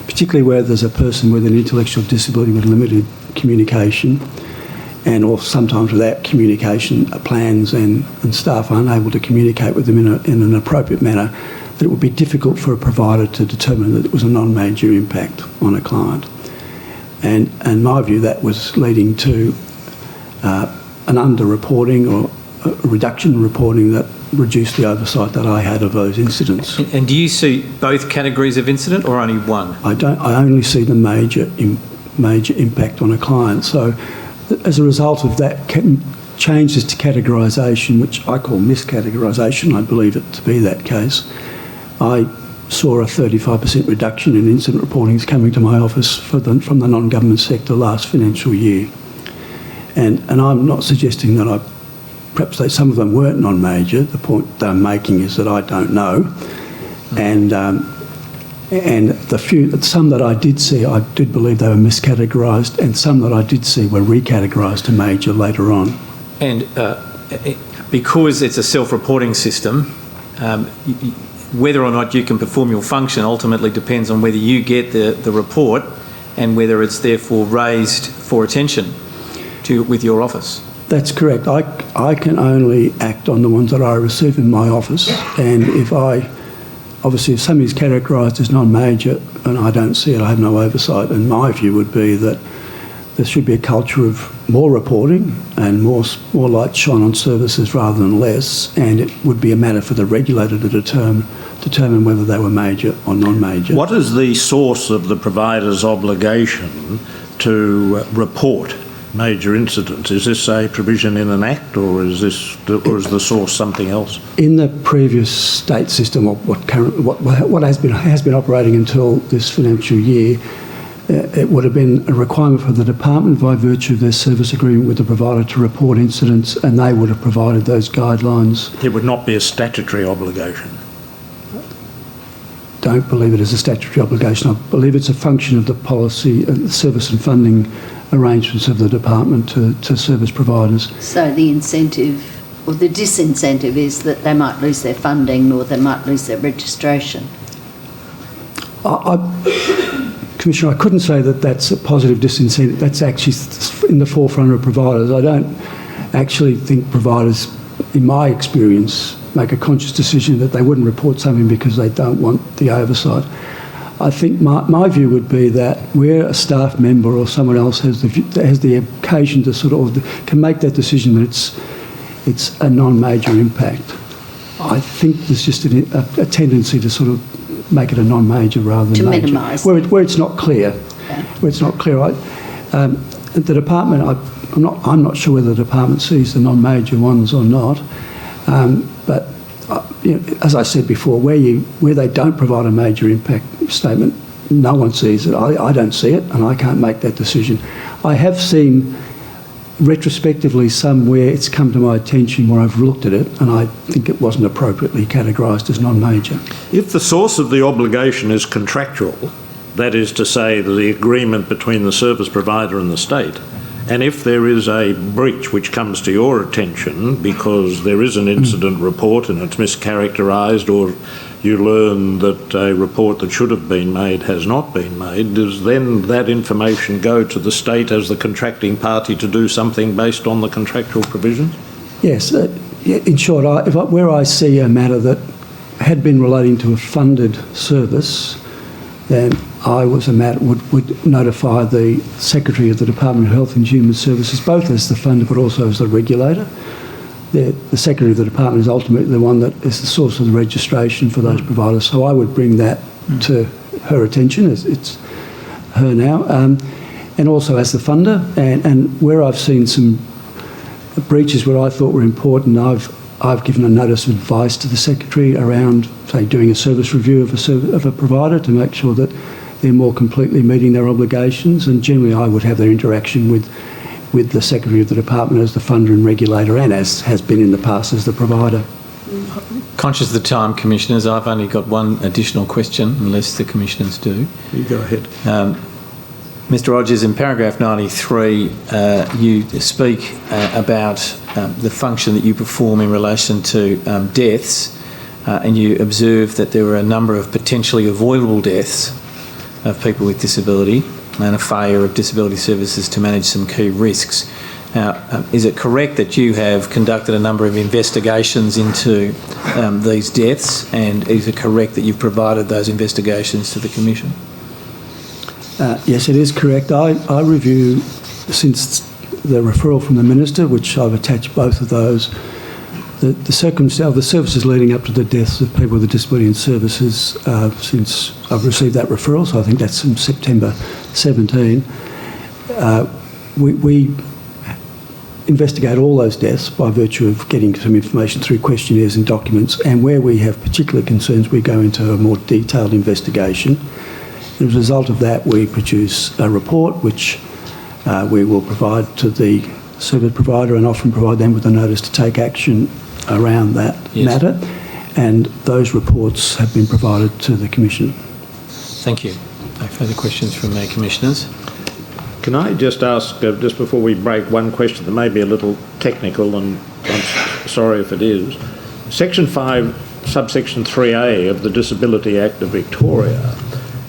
particularly where there's a person with an intellectual disability with limited communication, and or sometimes without communication plans and staff are unable to communicate with them in an appropriate manner, that it would be difficult for a provider to determine that it was a non-major impact on a client. And in my view, that was leading to an under-reporting or a reduction in reporting that reduced the oversight that I had of those incidents. And do you see both categories of incident or only one? I only see the major impact on a client. So as a result of that changes to categorisation, which I call miscategorisation, I believe it to be that case, I saw a 35% reduction in incident reportings coming to my office from the non-government sector last financial year. And I'm not suggesting that perhaps some of them weren't non-major. The point they're making is that I don't know. And some that I did see, I did believe they were miscategorised, and some that I did see were recategorised to major later on. And because it's a self-reporting system, whether or not you can perform your function ultimately depends on whether you get the report and whether it's therefore raised for attention with your office. That's correct. I can only act on the ones that I receive in my office, and if something is categorised as non-major and I don't see it, I have no oversight. And my view would be that there should be a culture of more reporting and more light shone on services rather than less, and it would be a matter for the regulator to determine whether they were major or non-major. What is the source of the provider's obligation to report major incidents? Is this a provision in an Act, or is the source something else? In the previous state system, or what has been operating until this financial year, it would have been a requirement for the department by virtue of their service agreement with the provider to report incidents, and they would have provided those guidelines. It would not be a statutory obligation. Don't believe it is a statutory obligation. I believe it's a function of the policy, service and funding arrangements of the department to service providers. So the incentive or the disincentive is that they might lose their funding or they might lose their registration. Commissioner, I couldn't say that that's a positive disincentive. That's actually in the forefront of providers. I don't actually think providers, in my experience, make a conscious decision that they wouldn't report something because they don't want the oversight. I think my view would be that where a staff member or someone else has the occasion to can make that decision that it's a non-major impact, I think there's just a tendency to make it a non-major rather than major. To minimise. Where it's not clear. Yeah. Where it's not clear. The department, I'm not sure whether the department sees the non-major ones or not, but as I said before, where they don't provide a major impact statement, no one sees it. I don't see it, and I can't make that decision. I have seen retrospectively somewhere it's come to my attention where I've looked at it and I think it wasn't appropriately categorised as non-major. If the source of the obligation is contractual, that is to say the agreement between the service provider and the state, and if there is a breach which comes to your attention because there is an incident report and it's mischaracterised, or you learn that a report that should have been made has not been made, does then that information go to the state as the contracting party to do something based on the contractual provisions? Yes. In short, where I see a matter that had been relating to a funded service, then I would notify the Secretary of the Department of Health and Human Services, both as the funder but also as the regulator. The Secretary of the Department is ultimately the one that is the source of the registration for those providers. So I would bring that to her attention, as it's her now, and also as the funder. And where I've seen some breaches where I thought were important, I've given a notice of advice to the Secretary around, say, doing a service review of a provider to make sure that they're more completely meeting their obligations. And generally I would have their interaction with the Secretary of the Department as the funder and regulator, and as has been in the past as the provider. Conscious of the time, Commissioners, I've only got one additional question, unless the Commissioners do. You go ahead. Mr Rogers, in paragraph 93, you speak about the function that you perform in relation to deaths and you observed that there were a number of potentially avoidable deaths of people with disability and a failure of disability services to manage some key risks. Now, is it correct that you have conducted a number of investigations into these deaths, and is it correct that you've provided those investigations to the Commission? Yes, it is correct. I review, since the referral from the Minister, which I've attached both of those, the services leading up to the deaths of people with disability in services since I've received that referral, so I think that's in September 17. We investigate all those deaths by virtue of getting some information through questionnaires and documents, and where we have particular concerns we go into a more detailed investigation. As a result of that, we produce a report which we will provide to the service provider and often provide them with a notice to take action around that matter, and those reports have been provided to the Commission. Thank you. No further questions from the Commissioners? Can I just ask, just before we break, one question that may be a little technical, and I'm sorry if it is. Section 5, subsection 3A of the Disability Act of Victoria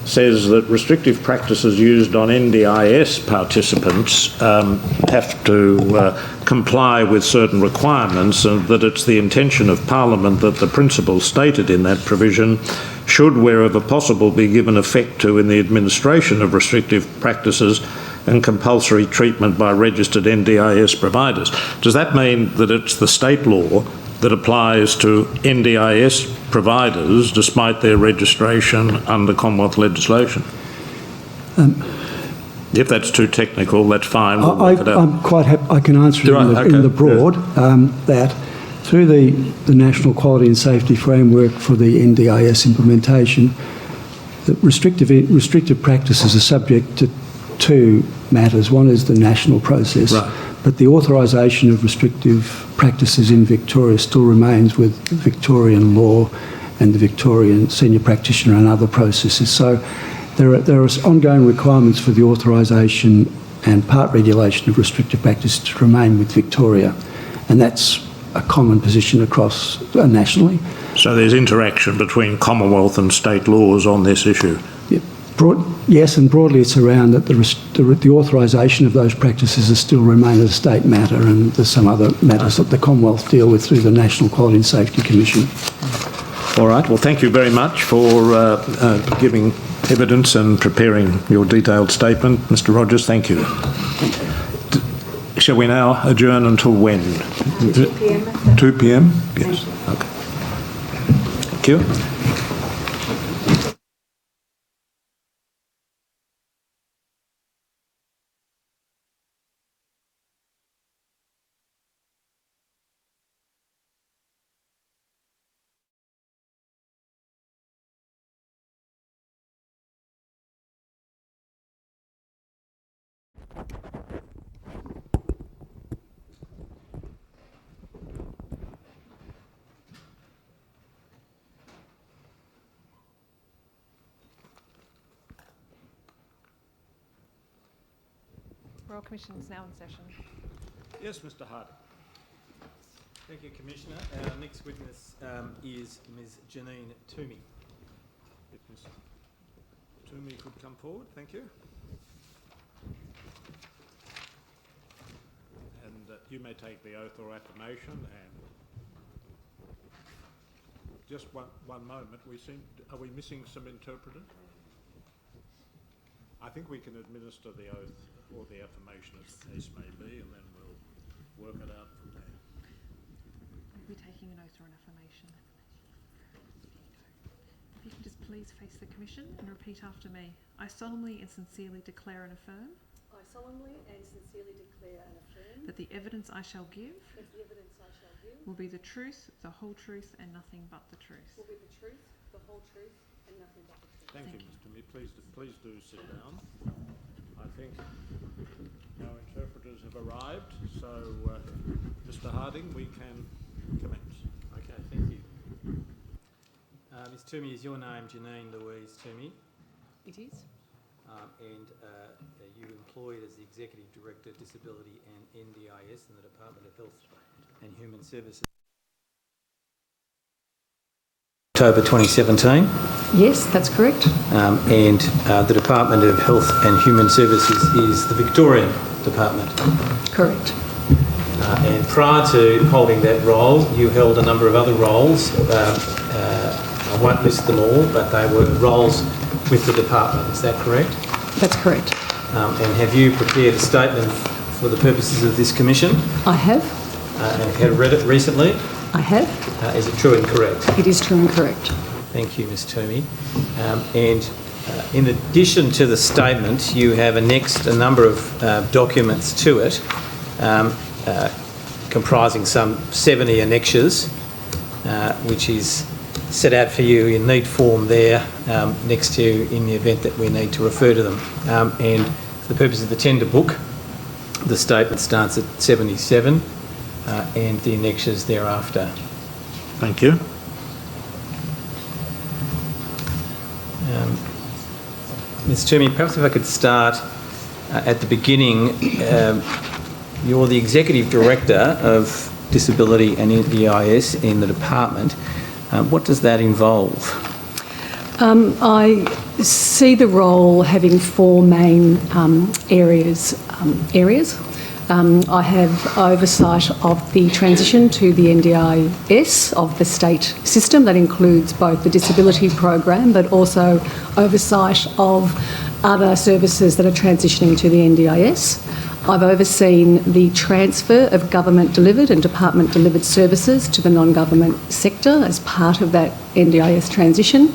says that restrictive practices used on NDIS participants have to comply with certain requirements, and that it's the intention of Parliament that the principles stated in that provision should, wherever possible, be given effect to in the administration of restrictive practices and compulsory treatment by registered NDIS providers. Does that mean that it's the state law that applies to NDIS providers despite their registration under Commonwealth legislation? If that's too technical, that's fine. We'll work it out. I'm quite happy. I can answer in the broad that through the National Quality and Safety Framework for the NDIS implementation, the restrictive practices are subject to two matters. One is the national process, but the authorisation of restrictive practices in Victoria still remains with Victorian law and the Victorian senior practitioner and other processes. So there are ongoing requirements for the authorisation and part regulation of restrictive practices to remain with Victoria, and that's a common position across nationally. So there's interaction between Commonwealth and state laws on this issue? Yes, and broadly it's around that the authorisation of those practices still remain a state matter, and there's some other matters that the Commonwealth deal with through the National Quality and Safety Commission. All right. Well, thank you very much for giving evidence and preparing your detailed statement. Mr. Rogers, thank you. Shall we now adjourn until when? 2 p.m. 2 p.m? Yes. Okay. Thank you. Royal Commission is now in session. Yes, Mr. Harding. Thank you, Commissioner. Our next witness is Ms. Janine Toomey. If Ms. Toomey could come forward, thank you. And you may take the oath or affirmation. And just one moment. Are we missing some interpreters? I think we can administer the oath or the affirmation as the case may be, and then we'll work it out from there. We're taking an oath or an affirmation. If you can just please face the Commission and repeat after me. I solemnly and sincerely declare and affirm. I solemnly and sincerely declare and affirm that the evidence I shall give will be the truth, the whole truth, and nothing but the truth. Will be the truth, the whole truth, and nothing but the truth. Thank you, Mr. Toomey. Please do sit down. I think our interpreters have arrived, so Mr. Harding, we can commence. Okay, thank you. Ms. Toomey, is your name Janine Louise Toomey? It is. And you employed as the Executive Director, Disability and NDIS in the Department of Health and Human Services. October 2017. Yes, that's correct. And the Department of Health and Human Services is the Victorian Department. Correct. And prior to holding that role, you held a number of other roles. I won't list them all, but they were roles with the department. Is that correct? That's correct. And have you prepared a statement for the purposes of this commission? I have. And have read it recently? I have. Is it true and correct? It is true and correct. Thank you, Ms Toomey. And in addition to the statement, you have annexed a number of documents to it, comprising some 70 annexures, which is set out for you in neat form there next to you in the event that we need to refer to them. And for the purpose of the tender book, the statement starts at 77 and the annexures thereafter. Thank you. Ms Toomey, perhaps if I could start at the beginning. You're the Executive Director of Disability and NDIS in the department. What does that involve? I see the role having four main areas. I have oversight of the transition to the NDIS of the state system. That includes both the disability program, but also oversight of other services that are transitioning to the NDIS. I've overseen the transfer of government-delivered and department-delivered services to the non-government sector as part of that NDIS transition.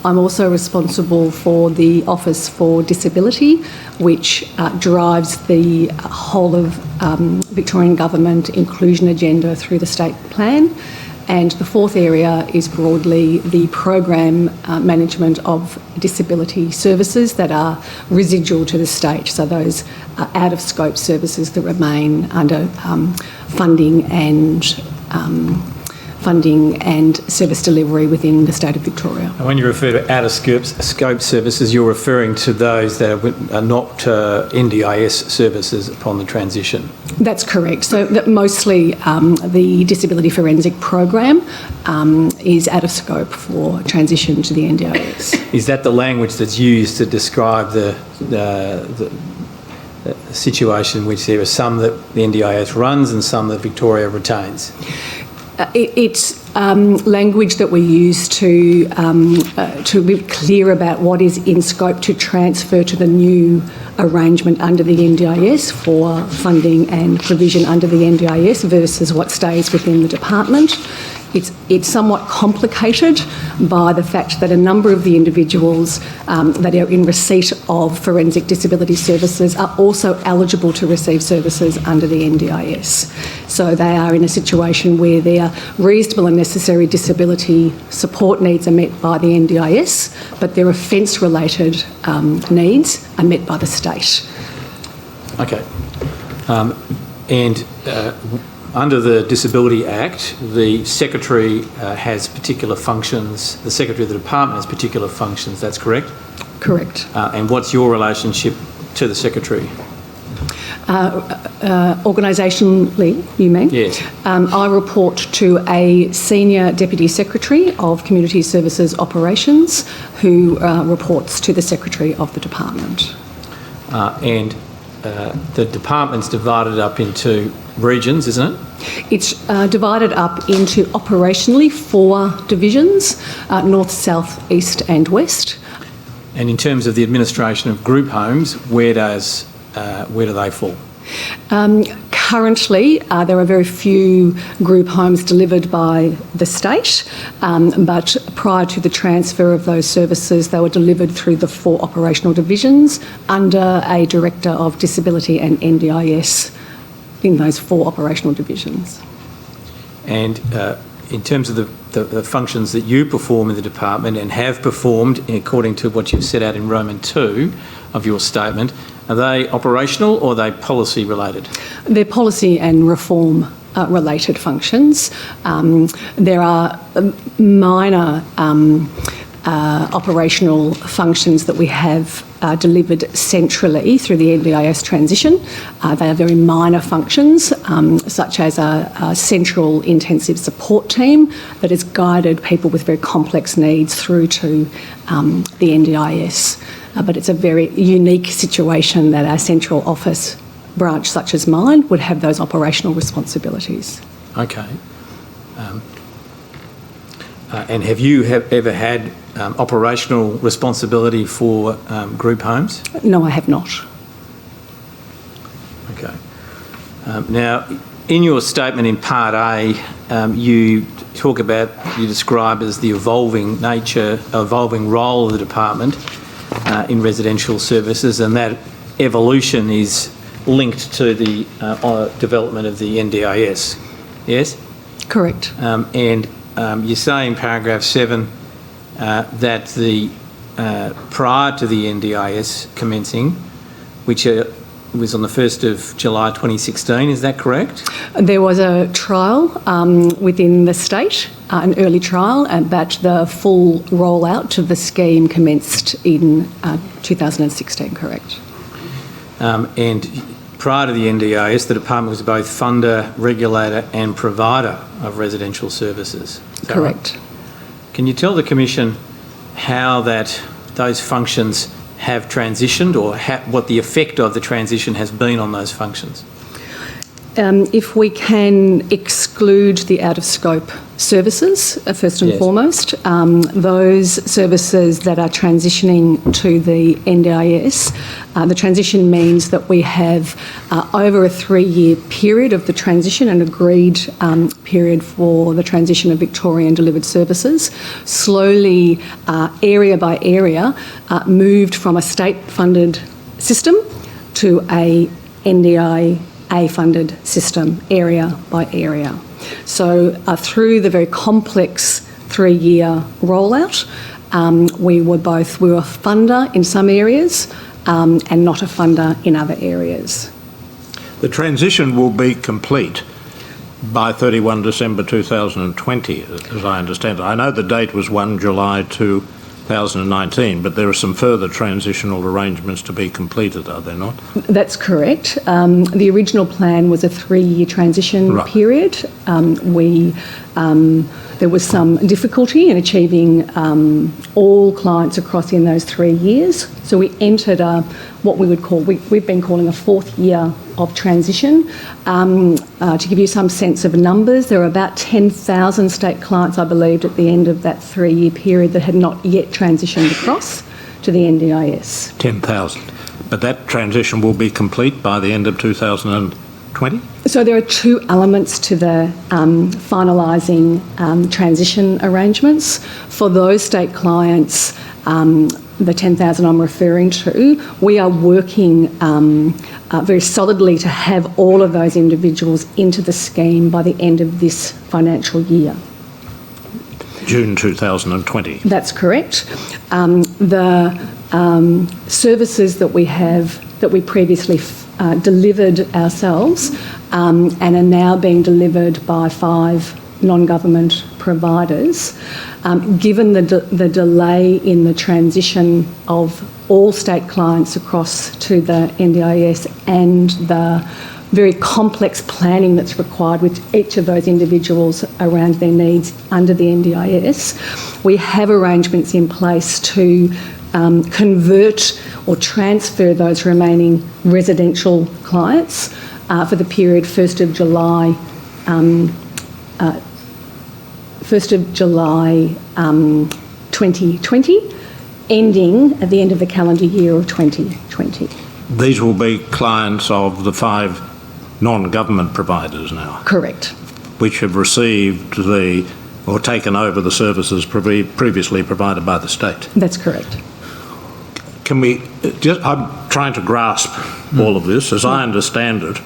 I'm also responsible for the Office for Disability, which drives the whole of Victorian Government inclusion agenda through the state plan. And the fourth area is broadly the program management of disability services that are residual to the state, so those out-of-scope services that remain under funding and service delivery within the state of Victoria. And when you refer to out-of-scope services, you're referring to those that are not NDIS services upon the transition? That's correct. So that mostly the disability forensic program is out of scope for transition to the NDIS. Is that the language that's used to describe the situation in which there are some that the NDIS runs and some that Victoria retains? It's language that we use to be clear about what is in scope to transfer to the new arrangement under the NDIS for funding and provision under the NDIS versus what stays within the department. It's somewhat complicated by the fact that a number of the individuals that are in receipt of forensic disability services are also eligible to receive services under the NDIS. So they are in a situation where their reasonable and necessary disability support needs are met by the NDIS, but their offence-related needs are met by the state. Okay. Under the Disability Act, the Secretary has particular functions, the Secretary of the Department has particular functions, that's correct? Correct. And what's your relationship to the Secretary? Organisationally, you mean? Yes. I report to a Senior Deputy Secretary of Community Services Operations who reports to the Secretary of the Department. The department's divided up into regions, isn't it? It's divided up into operationally 4 divisions, north, south, east and west. And in terms of the administration of group homes, where do they fall? Currently, there are very few group homes delivered by the state, but prior to the transfer of those services, they were delivered through the 4 operational divisions under a Director of Disability and NDIS in those 4 operational divisions. And in terms of the functions that you perform in the department and have performed according to what you've set out in Roman 2 of your statement, are they operational or are they policy related? They're policy and reform related functions. There are minor operational functions that we have delivered centrally through the NDIS transition. They are very minor functions, such as a central intensive support team that has guided people with very complex needs through to the NDIS. But it's a very unique situation that our central office branch, such as mine, would have those operational responsibilities. Okay. And have you ever had operational responsibility for group homes? No, I have not. Okay. Now, in your statement in Part A, you describe as the evolving role of the department in residential services, and that evolution is linked to the development of the NDIS. Yes? Correct. And you say in paragraph 7 that prior to the NDIS commencing, which was on the 1st of July 2016, is that correct? There was a trial within the state, an early trial, but the full rollout of the scheme commenced in 2016, correct. And prior to the NDIS, the department was both funder, regulator and provider of residential services. Correct. Right? Can you tell the Commission how those functions have transitioned, or what the effect of the transition has been on those functions? If we can exclude the out-of-scope services, first and foremost, those services that are transitioning to the NDIS, the transition means that we have over a 3-year period of the transition, an agreed period for the transition of Victorian delivered services, slowly, area by area, moved from a state-funded system to a NDIA-funded system, area by area. So through the very complex 3-year rollout, we were funder in some areas and not a funder in other areas. The transition will be complete by 31 December 2020, as I understand it. I know the date was 1 July 2019, but there are some further transitional arrangements to be completed, are there not? That's correct. The original plan was a 3-year transition period. There was some difficulty in achieving all clients across in those 3 years. So we entered what we would call, we've been calling a 4th year of transition. To give you some sense of numbers, there are about 10,000 state clients, I believed, at the end of that 3-year period that had not yet transitioned across to the NDIS. 10,000. But that transition will be complete by the end of 2020? So there are 2 elements to the finalising transition arrangements. For those state clients, the 10,000 I'm referring to, we are working very solidly to have all of those individuals into the scheme by the end of this financial year. June 2020. That's correct. The services that we have, that we previously delivered ourselves and are now being delivered by 5 non-government providers, given the delay in the transition of all state clients across to the NDIS and the very complex planning that's required with each of those individuals around their needs under the NDIS, we have arrangements in place to convert or transfer those remaining residential clients for the period 1st of July 2020, ending at the end of the calendar year of 2020. These will be clients of the 5 non-government providers now? Correct. Which have received or taken over the services previously provided by the state? That's correct. I'm trying to grasp all of this. As I understand it,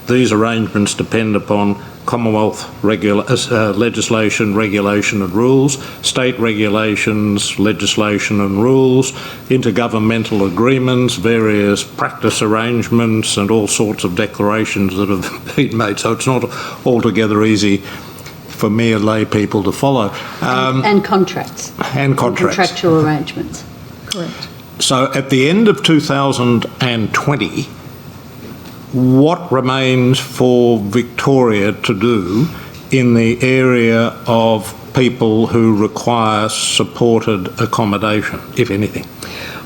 these arrangements depend upon Commonwealth legislation, regulation and rules, state regulations, legislation and rules, intergovernmental agreements, various practice arrangements and all sorts of declarations that have been made. So it's not altogether easy for mere lay people to follow. And contracts. And contracts. Contractual arrangements. Correct. So at the end of 2020, what remains for Victoria to do in the area of people who require supported accommodation, if anything?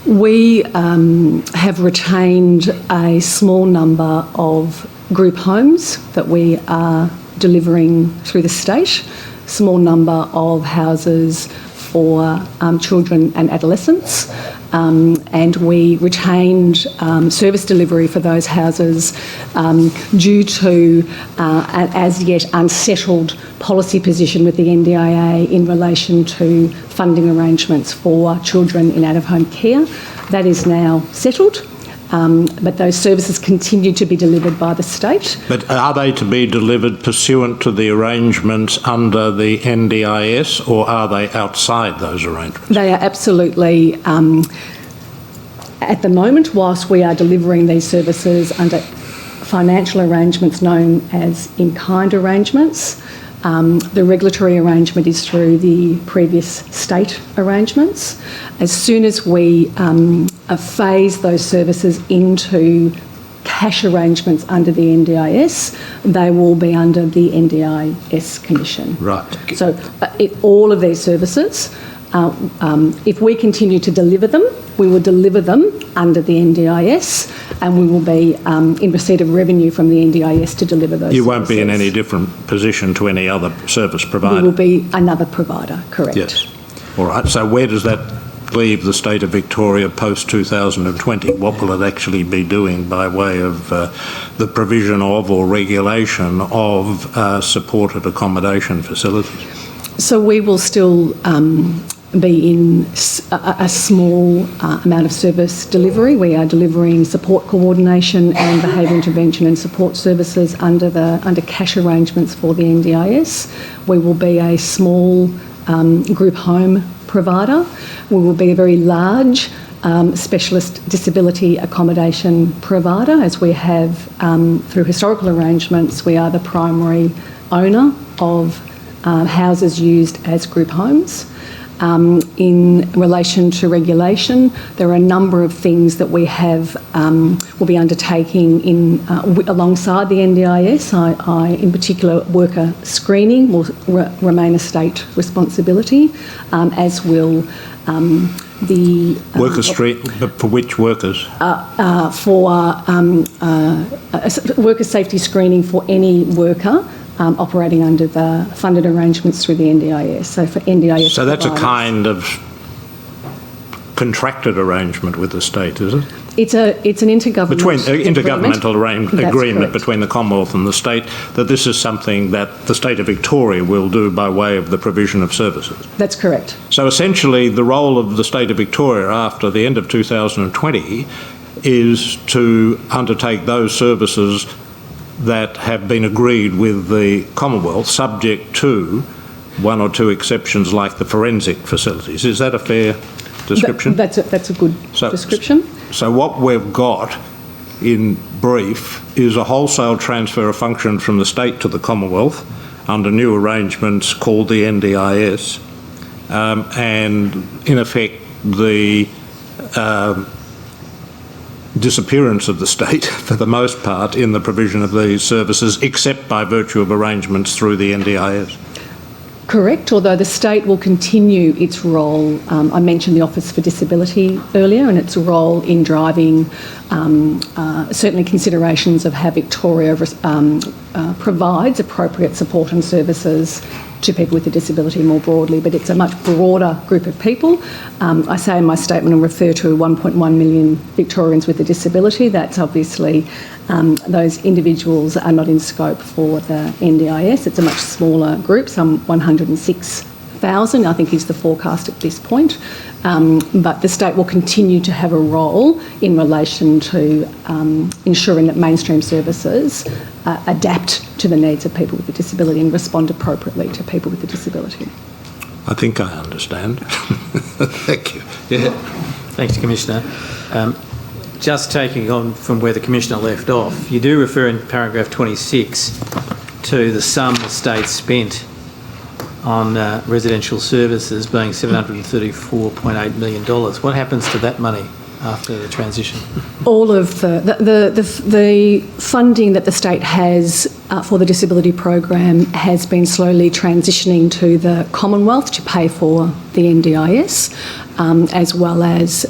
We have retained a small number of group homes that we are delivering through the state, small number of houses for children and adolescents, and we retained service delivery for those houses due to an as yet unsettled policy position with the NDIA in relation to funding arrangements for children in out-of-home care. That is now settled. But those services continue to be delivered by the state. But are they to be delivered pursuant to the arrangements under the NDIS, or are they outside those arrangements? They are absolutely, at the moment, whilst we are delivering these services under financial arrangements known as in-kind arrangements, the regulatory arrangement is through the previous state arrangements. As soon as we phase those services into cash arrangements under the NDIS, they will be under the NDIS condition. Right. So all of these services, if we continue to deliver them, we will deliver them under the NDIS, and we will be in receipt of revenue from the NDIS to deliver those services. You won't be in any different position to any other service provider? We will be another provider, correct. Yes. All right. So where does that leave the state of Victoria post-2020? What will it actually be doing by way of the provision of or regulation of supported accommodation facilities? So we will still be in a small amount of service delivery. We are delivering support coordination and behaviour intervention and support services under cash arrangements for the NDIS. We will be a small group home provider. We will be a very large specialist disability accommodation provider, as we have through historical arrangements. We are the primary owner of houses used as group homes. In relation to regulation, there are a number of things that we have will be undertaking alongside the NDIS. In particular, worker screening will remain a state responsibility, as will the worker street, but for which workers? Worker safety screening for any worker operating under the funded arrangements through the NDIS. So for NDIS, so that's a kind of contracted arrangement with the state, is it? It's an intergovernmental agreement between the Commonwealth and the state, that this is something that the state of Victoria will do by way of the provision of services. That's correct. So essentially the role of the state of Victoria after the end of 2020 is to undertake those services that have been agreed with the Commonwealth, subject to one or two exceptions like the forensic facilities. Is that a fair description? That's a good description. So what we've got, in brief, is a wholesale transfer of function from the state to the Commonwealth under new arrangements called the NDIS, and in effect the disappearance of the state, for the most part, in the provision of these services, except by virtue of arrangements through the NDIS. Correct, although the state will continue its role. I mentioned the Office for Disability earlier, and its role in driving certainly considerations of how Victoria provides appropriate support and services to people with a disability more broadly, but it's a much broader group of people. I say in my statement and refer to 1.1 million Victorians with a disability. That's obviously those individuals are not in scope for the NDIS. It's a much smaller group, some 106,000 I think is the forecast at this point. But the state will continue to have a role in relation to ensuring that mainstream services adapt to the needs of people with a disability and respond appropriately to people with a disability. I think I understand. Thank you. Yeah. Thanks, Commissioner. Just taking on from where the Commissioner left off, you do refer in paragraph 26 to the sum the state spent on residential services being $734.8 million. What happens to that money after the transition? All of the funding that the state has for the disability program has been slowly transitioning to the Commonwealth to pay for the NDIS, as well as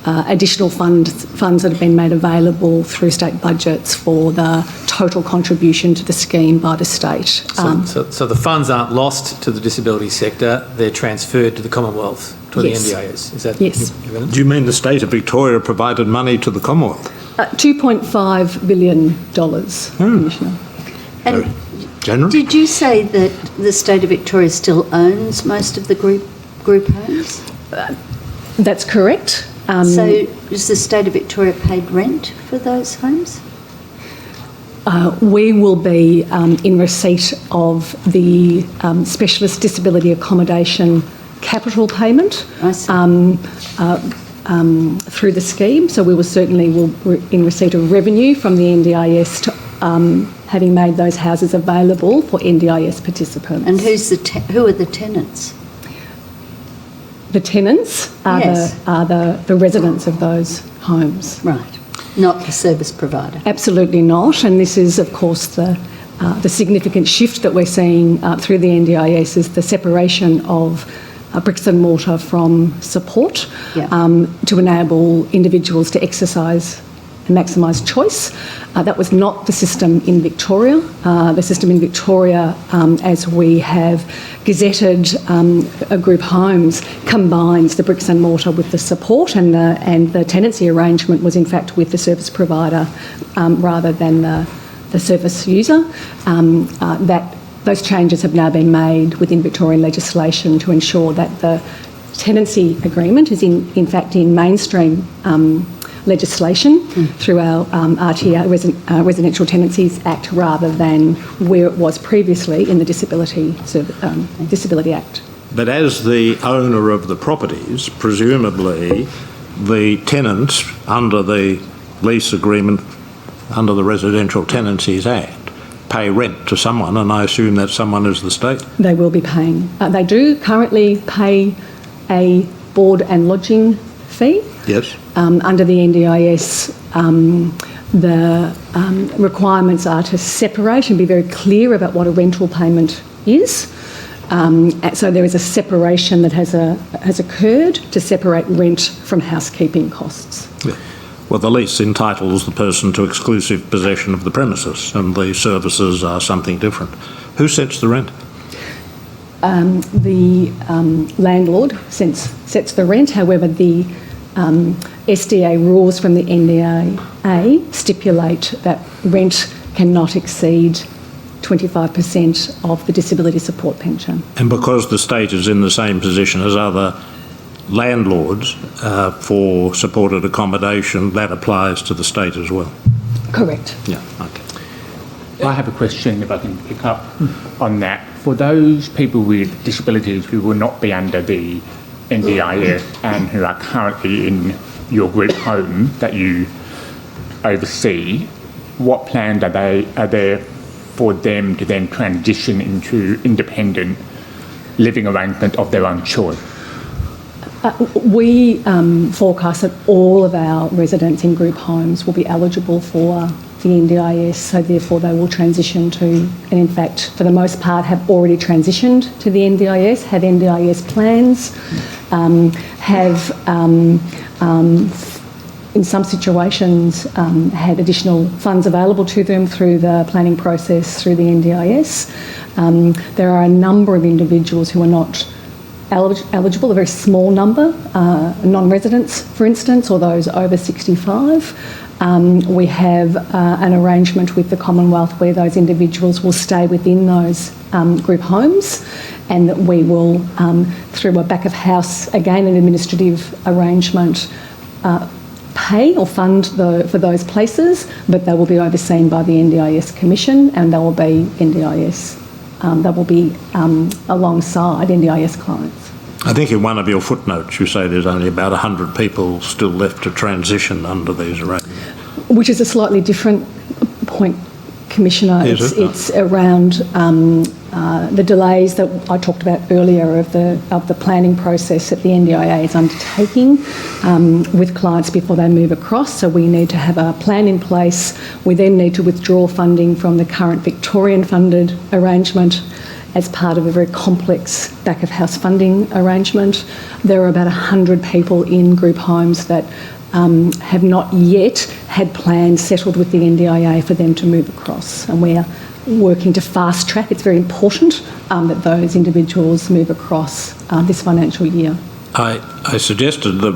additional funds that have been made available through state budgets for the total contribution to the scheme by the state. So the funds aren't lost to the disability sector, they're transferred to the Commonwealth, to Yes. the NDIS. Is that Yes. evident? Do you mean the state of Victoria provided money to the Commonwealth? $2.5 billion, Commissioner. And General? did you say that the state of Victoria still owns most of the group homes? That's correct. So is the state of Victoria paid rent for those homes? We will be in receipt of the specialist disability accommodation capital payment through the scheme. So we will certainly in receipt of revenue from the NDIS to, having made those houses available for NDIS participants. And who are the tenants? The tenants are, Yes. the residents of those homes. Right, not the service provider. Absolutely not. And this is, of course, the significant shift that we're seeing through the NDIS is the separation of bricks and mortar from support to enable individuals to exercise and maximise choice. That was not the system in Victoria. The system in Victoria, as we have gazetted group homes, combines the bricks and mortar with the support, and the tenancy arrangement was in fact with the service provider rather than the service user. Those changes have now been made within Victorian legislation to ensure that the tenancy agreement is in fact in mainstream legislation through our RTA, Residential Tenancies Act, rather than where it was previously in the Disability Act. But as the owner of the properties, presumably the tenants under the lease agreement, under the Residential Tenancies Act, pay rent to someone, and I assume that someone is the state? They will be paying. They do currently pay a board and lodging fee. Yes. Under the NDIS, the requirements are to separate and be very clear about what a rental payment is. So there is a separation that has occurred to separate rent from housekeeping costs. Yeah. Well, the lease entitles the person to exclusive possession of the premises, and the services are something different. Who sets the rent? The landlord sets the rent. However, the SDA rules from the NDIA stipulate that rent cannot exceed 25% of the disability support pension. And because the state is in the same position as other landlords for supported accommodation, that applies to the state as well? Correct. Yeah, okay. I have a question, if I can pick up on that. For those people with disabilities who will not be under the NDIS and who are currently in your group home that you oversee, what plans are there for them to then transition into independent living arrangement of their own choice? We forecast that all of our residents in group homes will be eligible for the NDIS, so therefore they will transition to, and in fact for the most part have already transitioned to the NDIS, have NDIS plans, have in some situations had additional funds available to them through the planning process through the NDIS. There are a number of individuals who are not eligible, a very small number, non-residents, for instance, or those over 65. We have an arrangement with the Commonwealth where those individuals will stay within those group homes, and that we will, through a back of house, again an administrative arrangement, pay or fund for those places, but they will be overseen by the NDIS Commission, and they will be NDIS. They will be alongside NDIS clients. I think in one of your footnotes you say there's only about 100 people still left to transition under these arrangements. Which is a slightly different point Commissioner. Is it? It's around the delays that I talked about earlier of the planning process that the NDIA is undertaking with clients before they move across. So we need to have a plan in place. We then need to withdraw funding from the current Victorian funded arrangement as part of a very complex back-of-house funding arrangement. There are about 100 people in group homes that have not yet had plans settled with the NDIA for them to move across, and we're working to fast track. It's very important that those individuals move across this financial year. I suggested that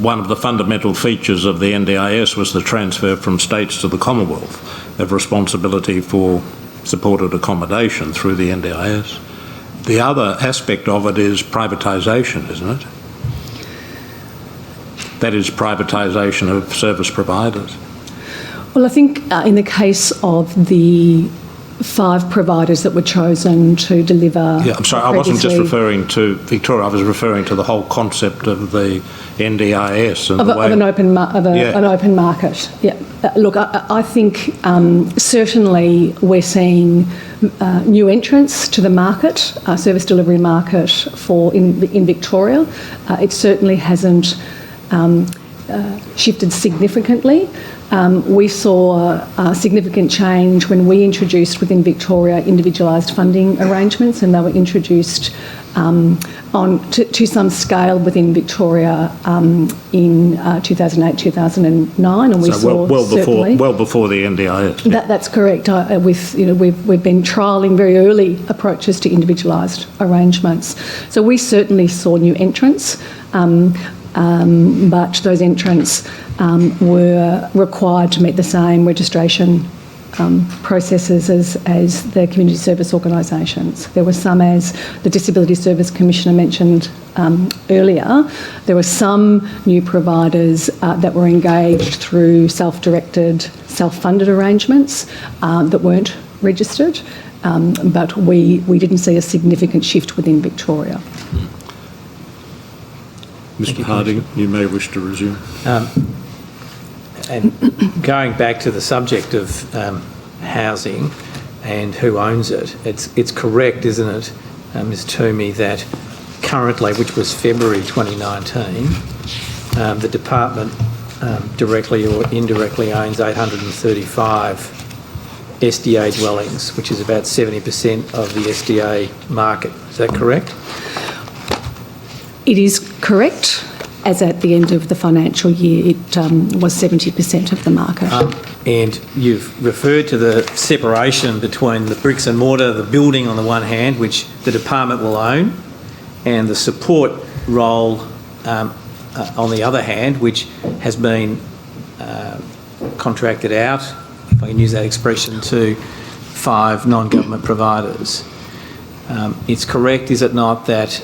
one of the fundamental features of the NDIS was the transfer from states to the Commonwealth of responsibility for supported accommodation through the NDIS. The other aspect of it is privatisation, isn't it? That is privatisation of service providers. Well, I think in the case of the 5 providers that were chosen to deliver. Yeah, I'm sorry, I wasn't just referring to Victoria, I was referring to the whole concept of the NDIS and of an open market. Yeah. Look, I think certainly we're seeing new entrants to the market, service delivery market in Victoria. It certainly hasn't shifted significantly. We saw a significant change when we introduced within Victoria individualised funding arrangements, and they were introduced to some scale within Victoria in 2008, 2009, and we saw well before the NDIS. That's correct. We've been trialling very early approaches to individualised arrangements, so we certainly saw new entrants. But those entrants were required to meet the same registration processes as the community service organisations. There were some, as the Disability Service Commissioner mentioned earlier, there were some new providers that were engaged through self-directed, self-funded arrangements that weren't registered, but we didn't see a significant shift within Victoria. Mr. Harding, you may wish to resume. And going back to the subject of housing and who owns it, it's correct, isn't it, Ms. Toomey, that currently, which was February 2019, the department directly or indirectly owns 835 SDA dwellings, which is about 70% of the SDA market. Is that correct? It is correct. As at the end of the financial year, it was 70% of the market. And you've referred to the separation between the bricks and mortar, the building on the one hand, which the department will own, and the support role on the other hand, which has been contracted out, if I can use that expression, to 5 non-government providers. It's correct, is it not, that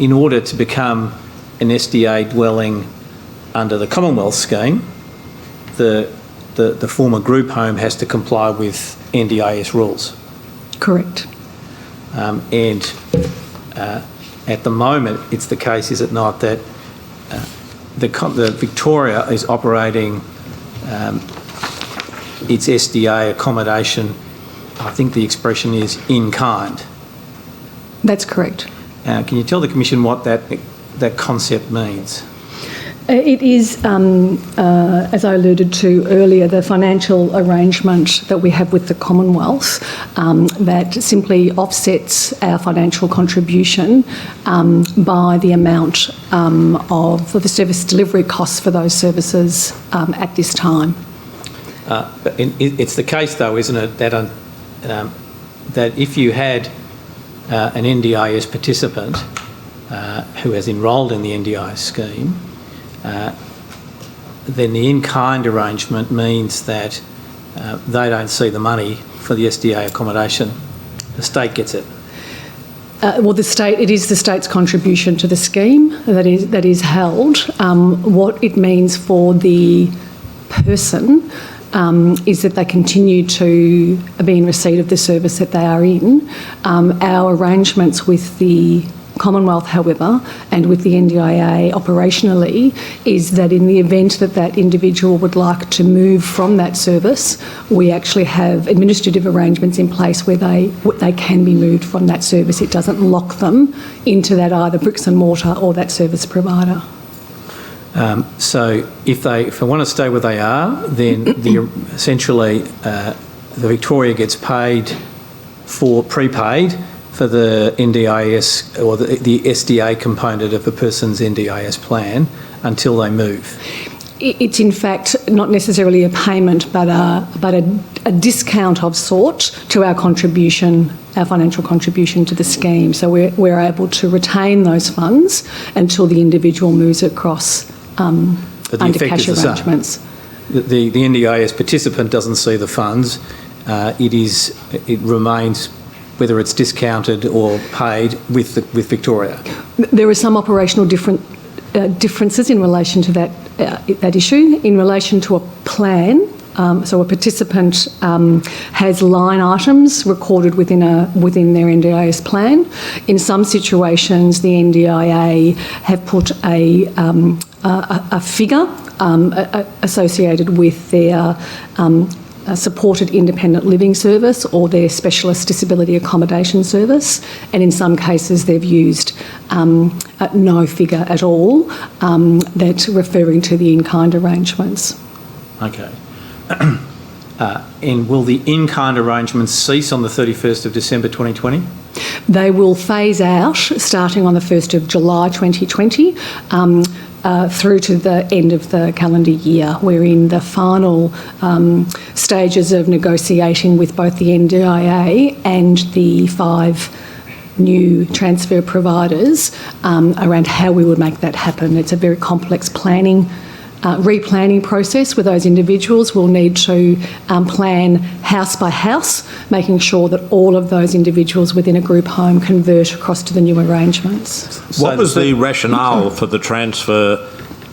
in order to become an SDA dwelling under the Commonwealth scheme, the former group home has to comply with NDIS rules? Correct. And at the moment, it's the case, is it not, that the Victoria is operating its SDA accommodation, I think the expression is in kind. That's correct. Can you tell the Commission what that concept means? It is, as I alluded to earlier, the financial arrangement that we have with the Commonwealth that simply offsets our financial contribution by the amount of the service delivery costs for those services at this time. But it's the case, though, isn't it, that if you had an NDIS participant who has enrolled in the NDIS scheme, then the in-kind arrangement means that they don't see the money for the SDA accommodation. The state gets it. Well, it is the state's contribution to the scheme that is held. What it means for the person is that they continue to be in receipt of the service that they are in. Our arrangements with the Commonwealth, however, and with the NDIA operationally, is that in the event that that individual would like to move from that service, we actually have administrative arrangements in place where they can be moved from that service. It doesn't lock them into that either bricks and mortar or that service provider. So if they want to stay where they are, then essentially the Victoria gets prepaid for the NDIS or the SDA component of a person's NDIS plan until they move. It's in fact not necessarily a payment, but a discount of sort to our contribution, our financial contribution to the scheme. So we're able to retain those funds until the individual moves across but the under effect cash is the arrangements. Same. The NDIS participant doesn't see the funds. It remains, whether it's discounted or paid, with Victoria. There are some operational differences in relation to that issue. In relation to a plan, so a participant has line items recorded within their NDIS plan. In some situations, the NDIA have put a figure associated with their supported independent living service or their specialist disability accommodation service, and in some cases they've used no figure at all, that's referring to the in-kind arrangements. Okay. And will the in-kind arrangements cease on the 31st of December 2020? They will phase out starting on the 1st of July 2020 through to the end of the calendar year. We're in the final stages of negotiating with both the NDIA and the 5 new transfer providers around how we would make that happen. It's a very complex replanning process with those individuals. We'll need to plan house by house, making sure that all of those individuals within a group home convert across to the new arrangements. What was the rationale for the transfer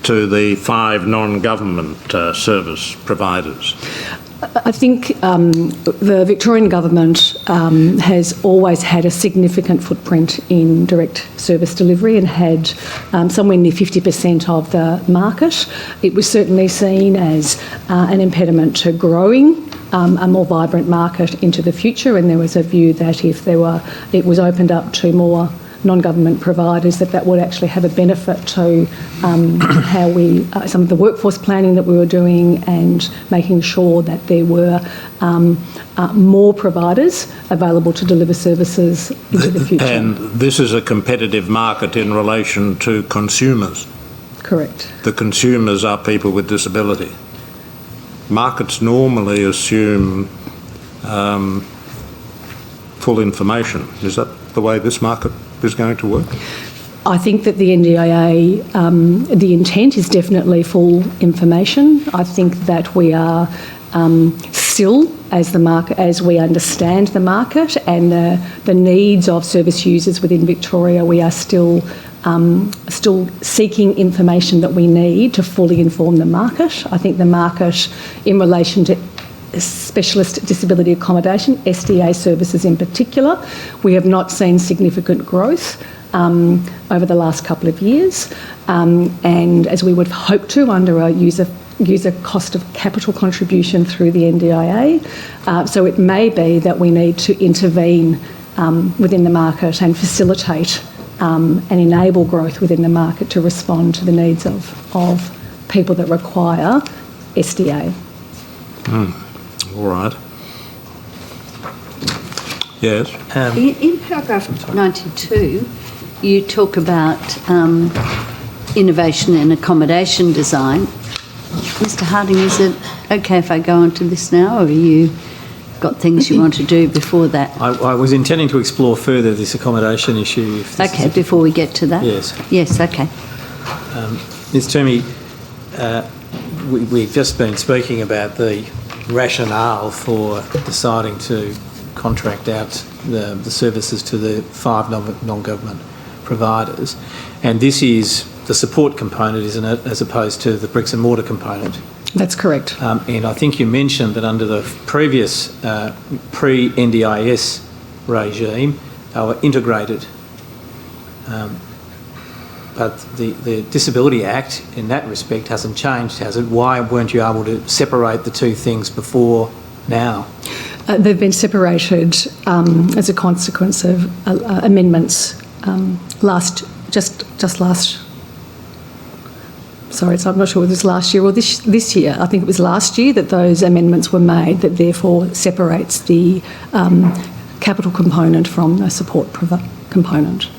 to the 5 non-government service providers? I think the Victorian government has always had a significant footprint in direct service delivery and had somewhere near 50% of the market. It was certainly seen as an impediment to growing a more vibrant market into the future, and there was a view that if it was opened up to more non-government providers, that would actually have a benefit to how some of the workforce planning that we were doing and making sure that there were more providers available to deliver services into the future. And this is a competitive market in relation to consumers. Correct. The consumers are people with disability. Markets normally assume full information. Is that the way this market is going to work? I think that the NDIA, the intent is definitely full information. I think that we are still, as we understand the market and the needs of service users within Victoria, we are still seeking information that we need to fully inform the market. I think the market in relation to specialist disability accommodation, SDA services in particular, we have not seen significant growth over the last couple of years, and as we would hope to under a user cost of capital contribution through the NDIA. So it may be that we need to intervene within the market and facilitate and enable growth within the market to respond to the needs of people that require SDA. All right. Yes. In paragraph 92, you talk about innovation in accommodation design. Mr. Harding, is it okay if I go on to this now, or you got things you want to do before that? I was intending to explore further this accommodation issue. Okay, before we get to that? Yes. Yes, okay. Ms. Toomey, we've just been speaking about the rationale for deciding to contract out the services to the 5 non-government providers, and this is the support component, isn't it, as opposed to the bricks and mortar component? That's correct. And I think you mentioned that under the previous pre-NDIS regime, they were integrated. But the Disability Act, in that respect, hasn't changed, has it? Why weren't you able to separate the two things before now? They've been separated as a consequence of amendments last. Sorry, so I'm not sure whether it was last year or this year. I think it was last year that those amendments were made that therefore separates the capital component from the support component.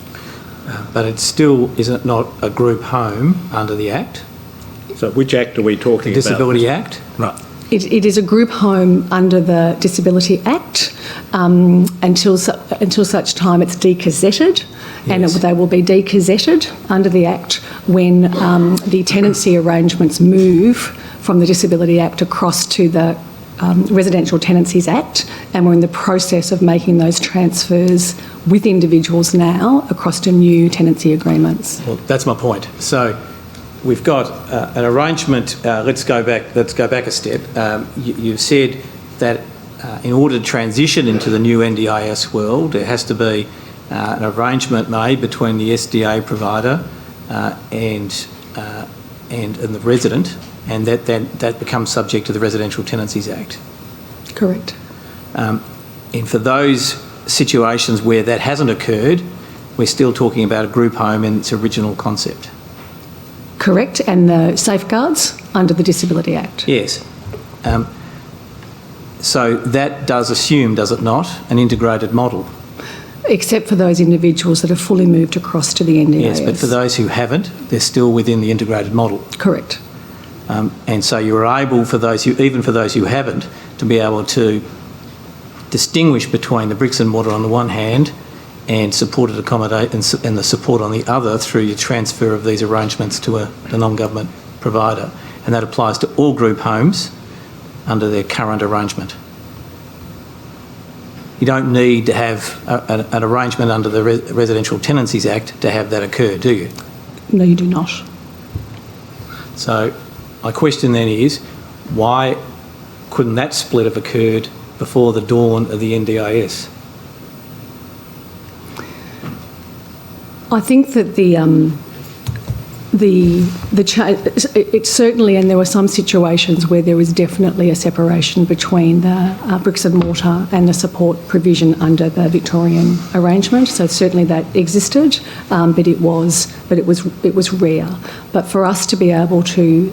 But it still, is it not a group home under the Act? So which Act are we talking The about? Disability Act? Right. It is a group home under the Disability Act until such time it's degazetted, and Yes. they will be degazetted under the Act when the tenancy arrangements move from the Disability Act across to the Residential Tenancies Act, and we're in the process of making those transfers with individuals now across to new tenancy agreements. Well, that's my point. So we've got an arrangement. Let's go back a step. You've said that in order to transition into the new NDIS world, there has to be an arrangement made between the SDA provider and the resident, and that becomes subject to the Residential Tenancies Act. Correct. And for those situations where that hasn't occurred, we're still talking about a group home in its original concept. Correct, and the safeguards under the Disability Act. Yes. So that does assume, does it not, an integrated model? Except for those individuals that have fully moved across to the NDIS. Yes, but for those who haven't, they're still within the integrated model. Correct. And so you're able, even for those who haven't, to be able to distinguish between the bricks and mortar on the one hand and supported accommodation and the support on the other through your transfer of these arrangements to a non-government provider. And that applies to all group homes under their current arrangement. You don't need to have an arrangement under the Residential Tenancies Act to have that occur, do you? No, you do not. So my question then is, why couldn't that split have occurred before the dawn of the NDIS? I think that it's certainly, and there were some situations where there was definitely a separation between the bricks and mortar and the support provision under the Victorian arrangement. So certainly that existed, but it was rare. But for us to be able to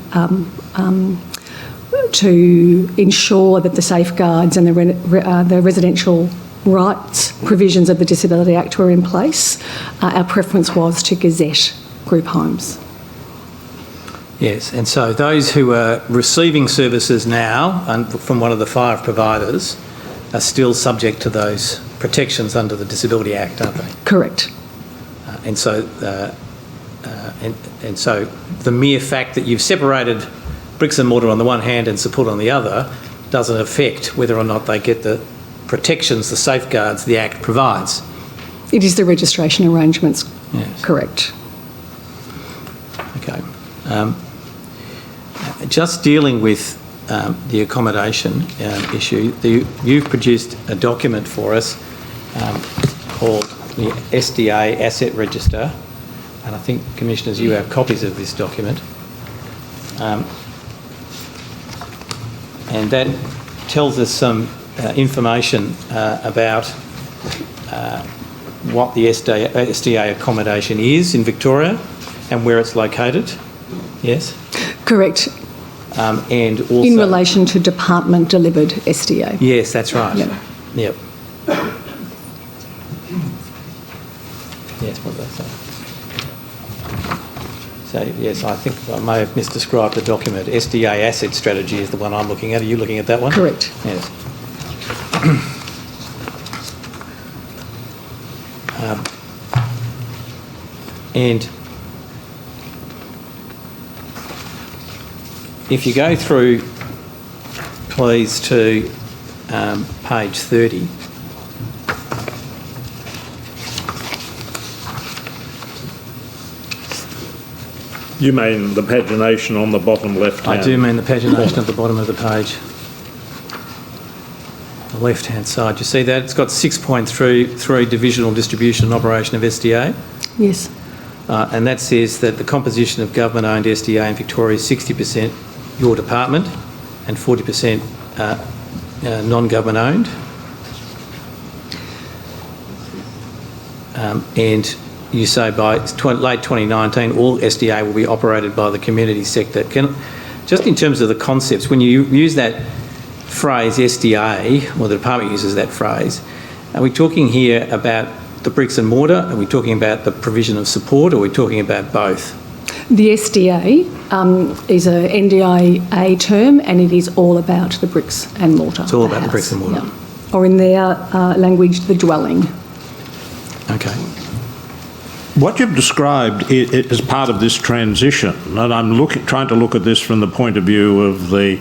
ensure that the safeguards and the residential rights provisions of the Disability Act were in place, our preference was to gazette group homes. Yes, and so those who are receiving services now from one of the 5 providers are still subject to those protections under the Disability Act, aren't they? Correct. And so the mere fact that you've separated bricks and mortar on the one hand and support on the other doesn't affect whether or not they get the protections, the safeguards the Act provides. It is the registration arrangements. Yes. Correct. Okay. Just dealing with the accommodation issue, you've produced a document for us called the SDA Asset Register, and I think, Commissioners, you have copies of this document. And that tells us some information about what the SDA accommodation is in Victoria and where it's located. Yes? Correct. And also... In relation to department-delivered SDA. Yes, that's right. Yep. Yep. Yes, what did I say? So, yes, I think I may have misdescribed the document. SDA Asset Strategy is the one I'm looking at. Are you looking at that one? Correct. Yes. And if you go through, please, to page 30. You mean the pagination on the bottom left hand? I do mean the pagination at the bottom of the page. left-hand side. You see that? It's got 6.3 divisional distribution and operation of SDA. Yes. And that says that the composition of government-owned SDA in Victoria is 60% your department and 40% non-government-owned. And you say by late 2019, all SDA will be operated by the community sector. Just in terms of the concepts, when you use that phrase SDA, or the department uses that phrase, are we talking here about the bricks and mortar? Are we talking about the provision of support? Or are we talking about both? The SDA is a NDIA term, and it is all about the bricks and mortar. It's all about the bricks and mortar. Yeah. Or in their language, the dwelling. Okay. What you've described as part of this transition, and I'm trying to look at this from the point of view of the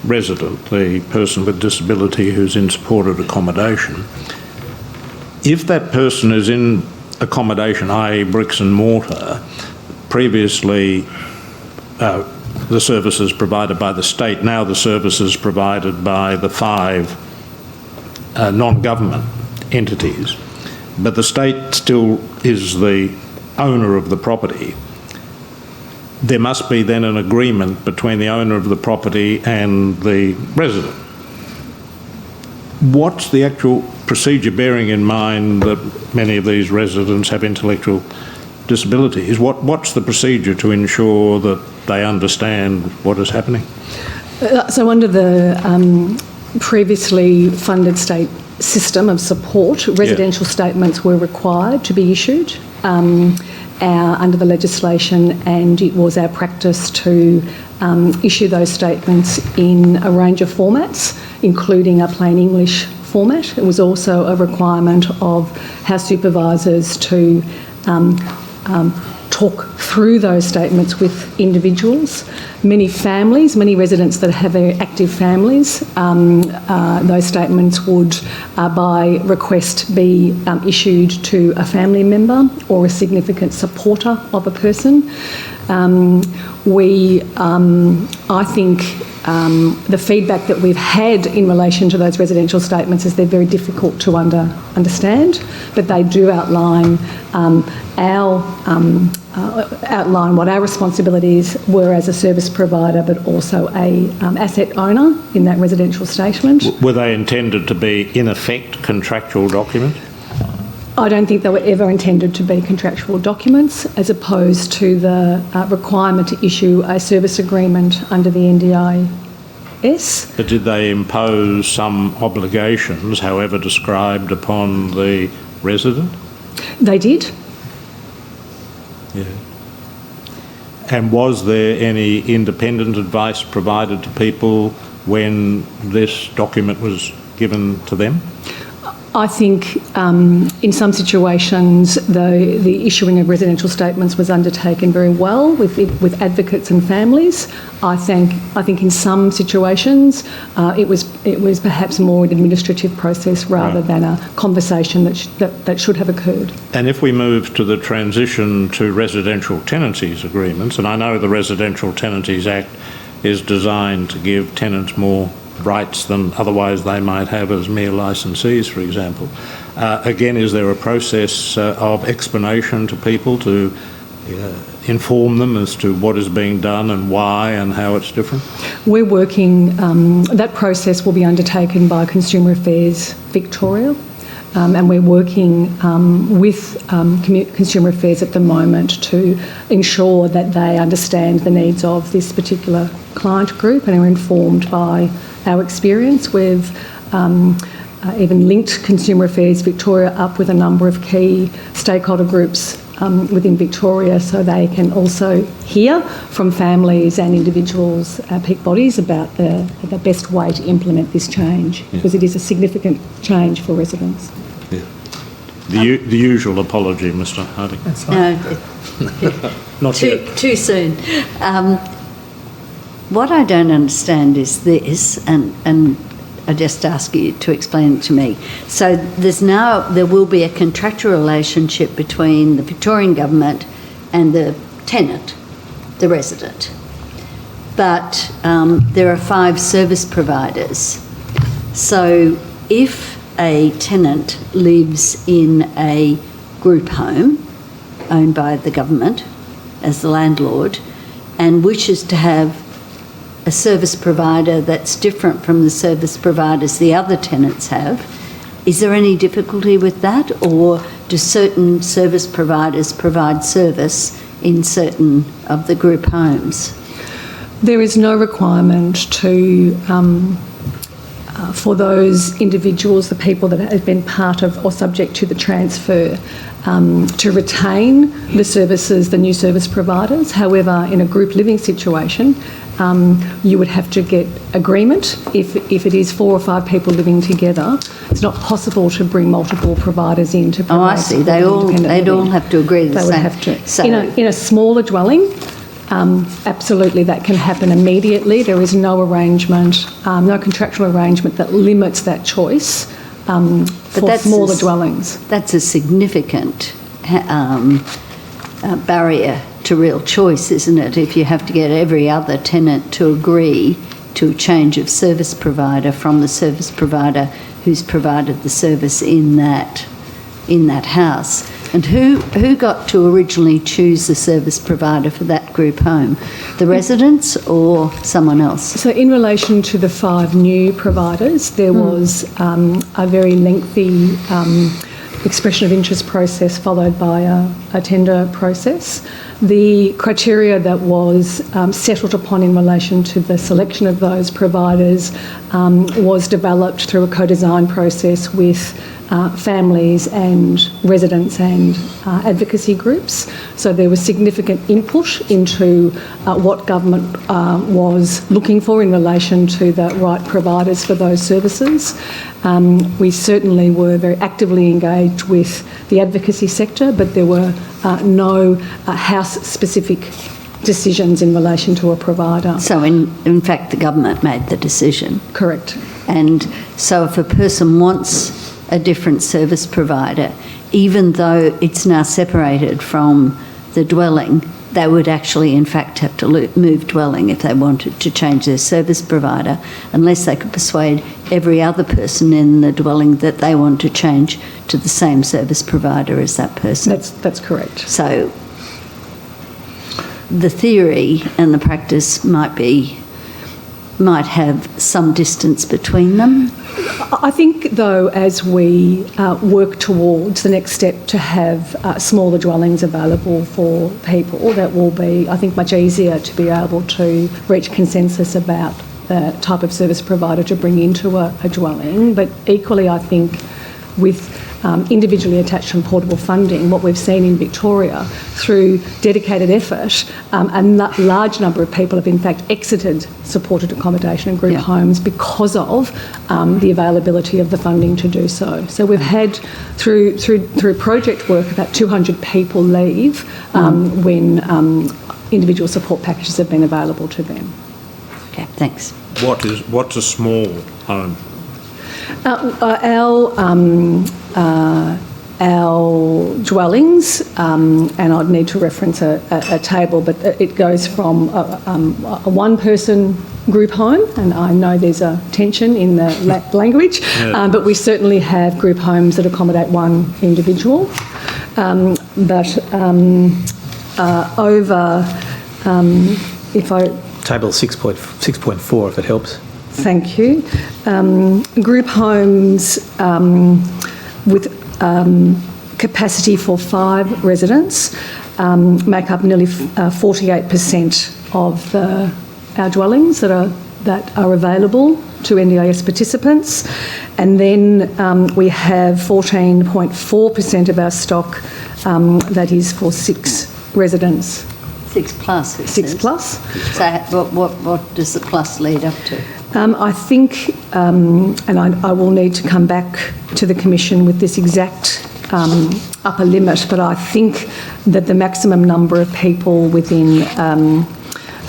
resident, the person with disability who's in supported accommodation. If that person is in accommodation, i.e. bricks and mortar, previously the services provided by the state, now the services provided by the 5 non-government entities, but the state still is the owner of the property, there must be then an agreement between the owner of the property and the resident. What's the actual procedure, bearing in mind that many of these residents have intellectual disabilities? What's the procedure to ensure that they understand what is happening? So under the previously funded state system of support, residential statements were required to be issued under the legislation, and it was our practice to issue those statements in a range of formats, including a plain English format. It was also a requirement of house supervisors to talk through those statements with individuals. Many families, many residents that have active families, those statements would, by request, be issued to a family member or a significant supporter of a person. I think the feedback that we've had in relation to those residential statements is they're very difficult to understand, but they do outline outline what our responsibilities were as a service provider, but also a asset owner in that residential statement. Were they intended to be, in effect, contractual documents? I don't think they were ever intended to be contractual documents, as opposed to the requirement to issue a service agreement under the NDIS. But did they impose some obligations, however described, upon the resident? They did. Yeah. And was there any independent advice provided to people when this document was given to them? I think in some situations the issuing of residential statements was undertaken very well with advocates and families. I think in some situations it was perhaps more an administrative process rather than a conversation that should have occurred. And if we move to the transition to residential tenancies agreements, and I know the Residential Tenancies Act is designed to give tenants more rights than otherwise they might have as mere licensees, for example. Again, is there a process of explanation to people to inform them as to what is being done and why and how it's different? We're working, that process will be undertaken by Consumer Affairs Victoria, and we're working with Consumer Affairs at the moment to ensure that they understand the needs of this particular client group and are informed by our experience. We've even linked Consumer Affairs Victoria up with a number of key stakeholder groups within Victoria, so they can also hear from families and individuals, peak bodies, about the best way to implement this change, because it is a significant change for residents. Yeah. The usual apology, Mr. Harding. That's fine. No, Not yet. Too soon. What I don't understand is this, and I just ask you to explain it to me. So there will be a contractual relationship between the Victorian government and the tenant, the resident. But there are 5 service providers. So if a tenant lives in a group home owned by the government as the landlord and wishes to have a service provider that's different from the service providers the other tenants have, is there any difficulty with that, or do certain service providers provide service in certain of the group homes? There is no requirement to for those individuals, the people that have been part of or subject to the transfer, to retain the services, the new service providers. However, in a group living situation, you would have to get agreement. If it is 4 or 5 people living together, it's not possible to bring multiple providers in to provide. Oh, I see. They'd all have to agree the same. They would have to. So in a smaller dwelling, absolutely that can happen immediately. There is no arrangement, no contractual arrangement that limits that choice for smaller dwellings. That's a significant barrier to real choice, isn't it? If you have to get every other tenant to agree to a change of service provider from the service provider who's provided the service in that house. And who got to originally choose the service provider for that group home? The residents or someone else? So in relation to the 5 new providers, there was a very lengthy expression of interest process followed by a tender process. The criteria that was settled upon in relation to the selection of those providers was developed through a co-design process with families and residents and advocacy groups. So there was significant input into what government was looking for in relation to the right providers for those services. We certainly were very actively engaged with the advocacy sector, but there were no house-specific decisions in relation to a provider. So in fact the government made the decision? Correct. And so if a person wants a different service provider, even though it's now separated from the dwelling, they would actually in fact have to move dwelling if they wanted to change their service provider, unless they could persuade every other person in the dwelling that they want to change to the same service provider as that person. That's correct. So the theory and the practice might have some distance between them. I think, though, as we work towards the next step to have smaller dwellings available for people, that will be, I think, much easier to be able to reach consensus about the type of service provider to bring into a dwelling. But equally, I think, with individually attached and portable funding, what we've seen in Victoria through dedicated effort, a large number of people have in fact exited supported accommodation and group homes because of the availability of the funding to do so. So we've had through project work about 200 people leave when individual support packages have been available to them. Okay, thanks. What's a small home? Our dwellings, and I'd need to reference a table, but it goes from a one-person group home, and I know there's a tension in the language, but we certainly have group homes that accommodate one individual. Table 6.4, if it helps. Thank you. Group homes with capacity for 5 residents make up nearly 48% of our dwellings that are available to NDIS participants, and then we have 14.4% of our stock that is for 6 residents. 6 plus. 6 plus. So what does the plus lead up to? I think, and I will need to come back to the Commission with this exact upper limit, but I think that the maximum number of people within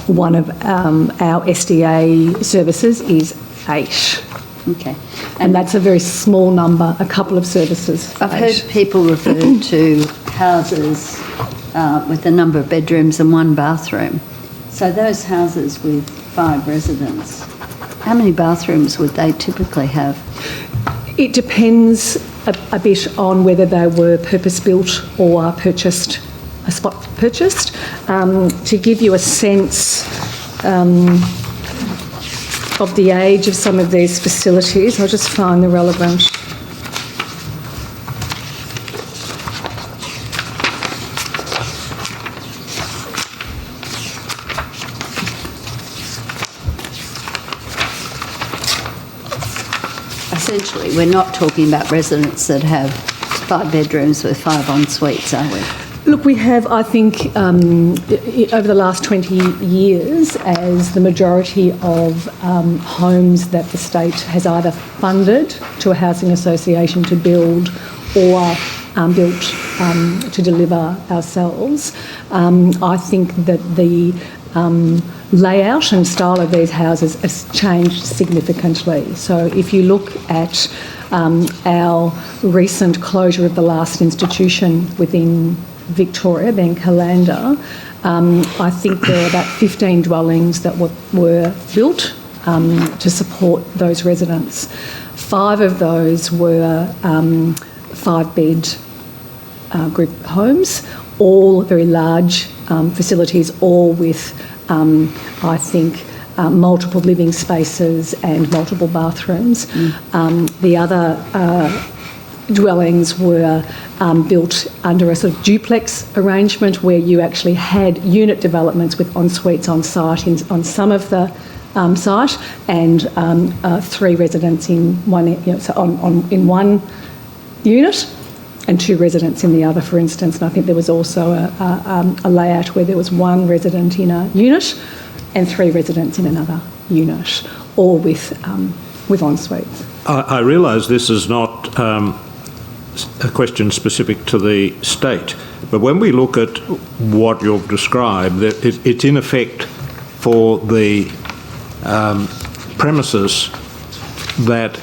one of our SDA services is 8. Okay. And that's a very small number, a couple of services. I've heard people refer to houses with a number of bedrooms and 1 bathroom. So those houses with 5 residents, how many bathrooms would they typically have? It depends a bit on whether they were purpose-built or purchased, a spot purchased. To give you a sense of the age of some of these facilities, I'll just find the relevant. Essentially, we're not talking about residents that have 5 bedrooms with 5 en suites, are we? Look, we have, I think, over the last 20 years, as the majority of homes that the state has either funded to a housing association to build or built to deliver ourselves, I think that the layout and style of these houses has changed significantly. So if you look at our recent closure of the last institution within Victoria, being Callanda, I think there are about 15 dwellings that were built to support those residents. 5 of those were 5-bed group homes, all very large facilities, all with, I think, multiple living spaces and multiple bathrooms. The other dwellings were built under a sort of duplex arrangement where you actually had unit developments with en suites on site on some of the site, and 3 residents in one, in one unit and 2 residents in the other, for instance. And I think there was also a layout where there was 1 resident in a unit and 3 residents in another unit, all with en suites. I realise this is not a question specific to the state, but when we look at what you've described, it's in effect for the premises that,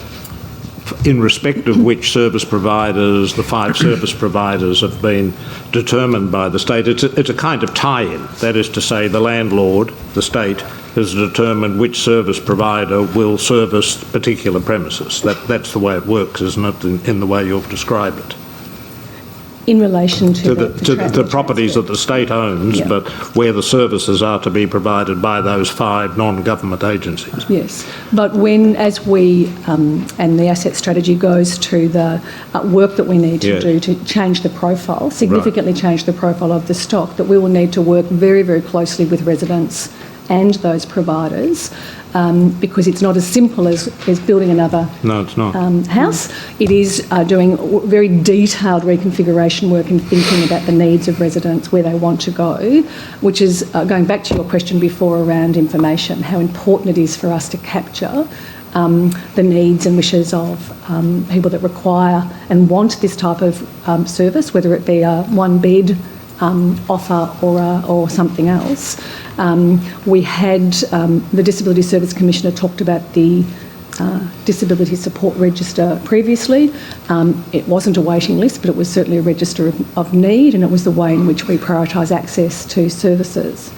in respect of which service providers, the 5 service providers have been determined by the state. It's a kind of tie-in. That is to say, the landlord, the state, has determined which service provider will service particular premises. That's the way it works, isn't it, in the way you've described it? In relation to the properties that the state owns, yeah, but where the services are to be provided by those 5 non-government agencies. Yes, but as we, and the asset strategy goes to the work that we need to do to change the profile, significantly change the profile of the stock, that we will need to work very, very closely with residents and those providers, because it's not as simple as building another house. It is doing very detailed reconfiguration work and thinking about the needs of residents, where they want to go, which is going back to your question before around information, how important it is for us to capture the needs and wishes of people that require and want this type of service, whether it be a 1-bed offer or something else. We had the Disability Service Commissioner talked about the Disability Support Register previously. It wasn't a waiting list, but it was certainly a register of need, and it was the way in which we prioritise access to services.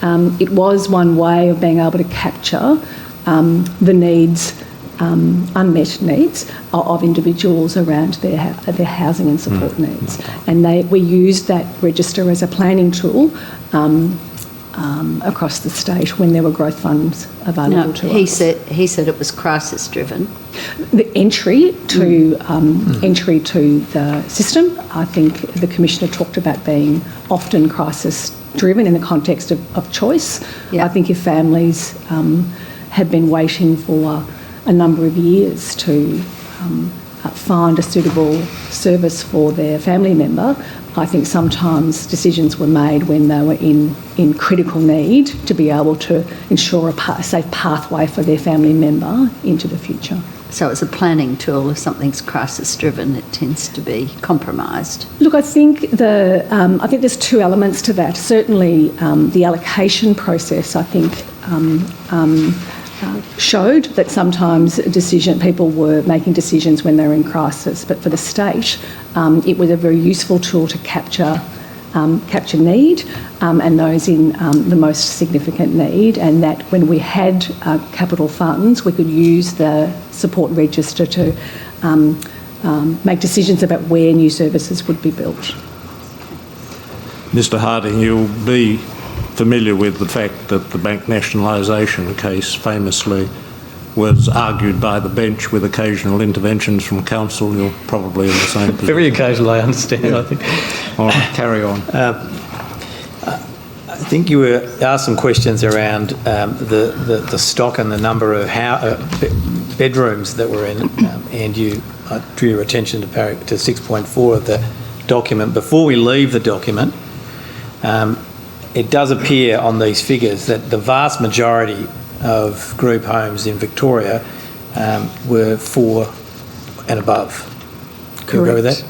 It was one way of being able to capture the needs, unmet needs of individuals around their housing and support needs. And we used that register as a planning tool across the state when there were growth funds available to us. He said it was crisis driven. The entry to the system, I think the Commissioner talked about being often crisis driven in the context of choice. Yeah. I think if families have been waiting for a number of years to find a suitable service for their family member, I think sometimes decisions were made when they were in critical need to be able to ensure a safe pathway for their family member into the future. So it's a planning tool. If something's crisis-driven, it tends to be compromised. Look, I think there's 2 elements to that. Certainly, the allocation process, I think, showed that sometimes people were making decisions when they were in crisis. But for the state, it was a very useful tool to capture need and those in the most significant need, and that when we had capital funds, we could use the support register to make decisions about where new services would be built. Mr Harding, you'll be familiar with the fact that the bank nationalisation case famously was argued by the bench with occasional interventions from counsel. You're probably in the same position. Very occasional, I understand, I think. All right, carry on. I think you were asked some questions around the stock and the number of bedrooms that were in, and you drew your attention to 6.4 of the document. Before we leave the document, it does appear on these figures that the vast majority of group homes in Victoria were 4 and above. Can you agree with that?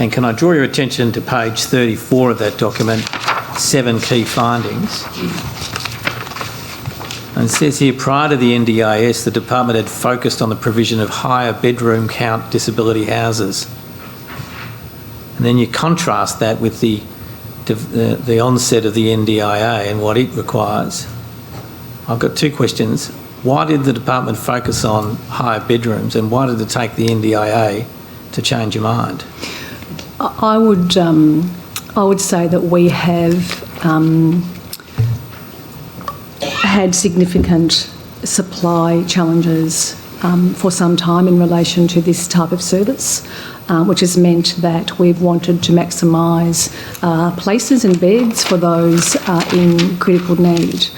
And can I draw your attention to page 34 of that document, 7 key findings. And it says here, prior to the NDIS, the department had focused on the provision of higher bedroom count disability houses. And then you contrast that with the onset of the NDIA and what it requires. I've got 2 questions. Why did the department focus on higher bedrooms, and why did it take the NDIA to change your mind? I would say that we have had significant supply challenges for some time in relation to this type of service, which has meant that we've wanted to maximise places and beds for those in critical need.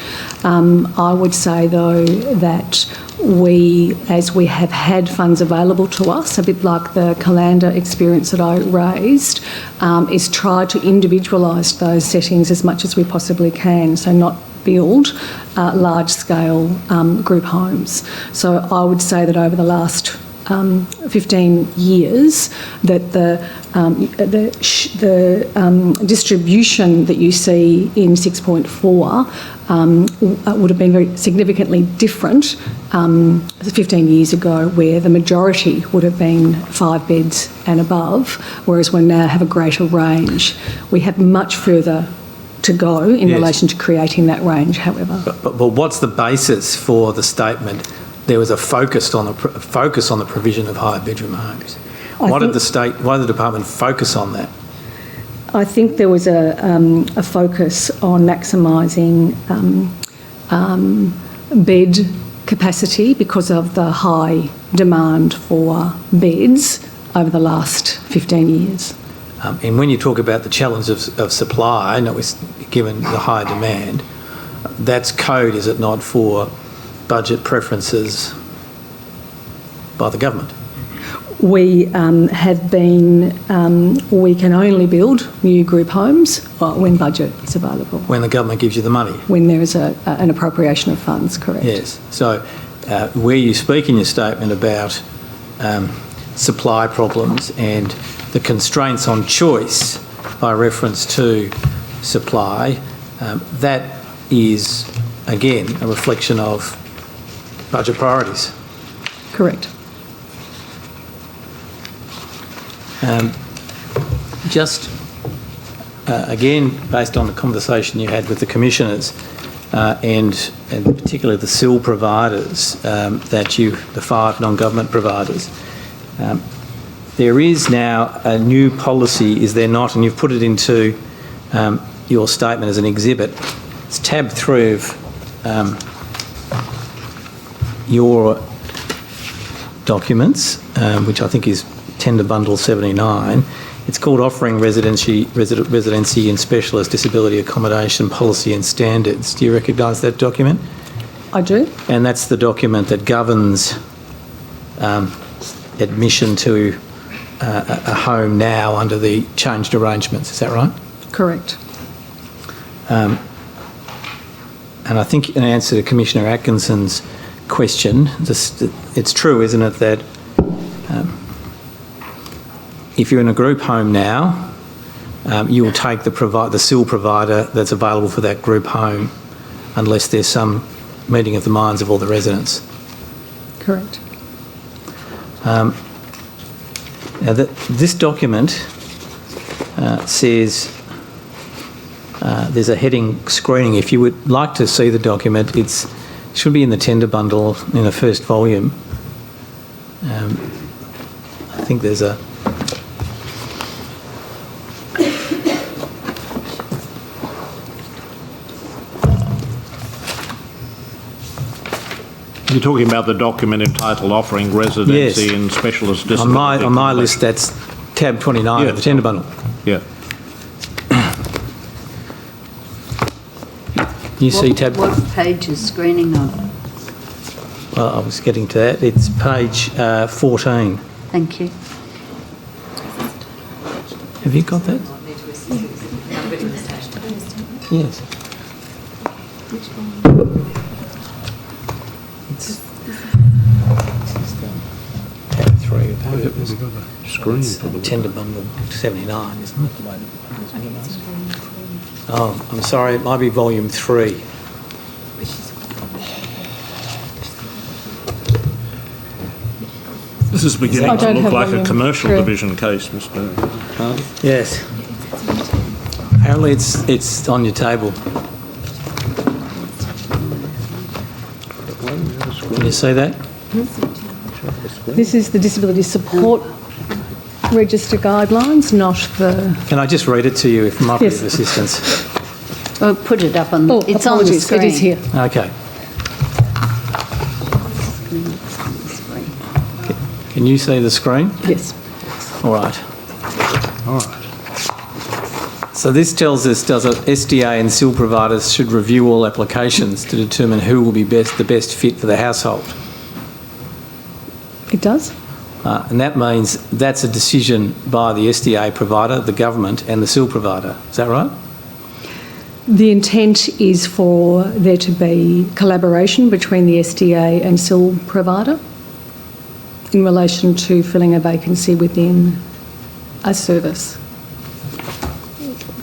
I would say, though, that as we have had funds available to us, a bit like the Calander experience that I raised, is try to individualise those settings as much as we possibly can, so not build large-scale group homes. So I would say that over the last 15 years, that the distribution that you see in 6.4 would have been very significantly different 15 years ago, where the majority would have been 5 beds and above, whereas we now have a greater range. We have much further to go in relation to creating that range, however. But what's the basis for the statement there was a focus on the provision of higher bedroom homes? Why did the department focus on that? I think there was a focus on maximising bed capacity because of the high demand for beds over the last 15 years. And when you talk about the challenge of supply, given the high demand, that's code, is it not, for budget preferences by the government? We have been, we can only build new group homes when budget is available. When the government gives you the money? When there is an appropriation of funds, correct. Yes. So where you speak in your statement about supply problems and the constraints on choice by reference to supply, that is, again, a reflection of budget priorities. Correct. Again, based on the conversation you had with the commissioners and particularly the SIL providers, the 5 non-government providers, there is now a new policy, is there not? And you've put it into your statement as an exhibit. It's tab 3 of your documents, which I think is Tender Bundle 79. It's called Offering Residency and Specialist Disability Accommodation Policy and Standards. Do you recognise that document? I do. And that's the document that governs admission to a home now under the changed arrangements. Is that right? Correct. And I think in answer to Commissioner Atkinson's question, it's true, isn't it, that if you're in a group home now, you will take the SIL provider that's available for that group home unless there's some meeting of the minds of all the residents. Correct. Now, this document says there's a heading screening. If you would like to see the document, it should be in the tender bundle in the first volume. think there's a... You're talking about the document entitled Offering Residency Yes. in Specialist Disability. On my list, that's tab 29 of the tender bundle. Yeah. You see tab... What page is screening on? Well, I was getting to that. It's page 14. Thank you. Have you got that? Yes. It's tab 3 of the Screen for the tender bundle 79, isn't it? Oh, I'm sorry, it might be volume 3. This is beginning I to don't look have like a volume commercial 3. division case, Mr. Hardy. Yes. Apparently it's on your table. Can you see that? This is the Disability Support Register guidelines, not the... Can I just read it to you if it might be Yes. of assistance? Well, put it up on. Oh, It's on the apologies, screen. it is here. Okay. Can you see the screen? Yes. All right. All right. So this tells us SDA and SIL providers should review all applications to determine who will be the best fit for the household. It does? And that means that's a decision by the SDA provider, the government and the SIL provider. Is that right? The intent is for there to be collaboration between the SDA and SIL provider in relation to filling a vacancy within a service.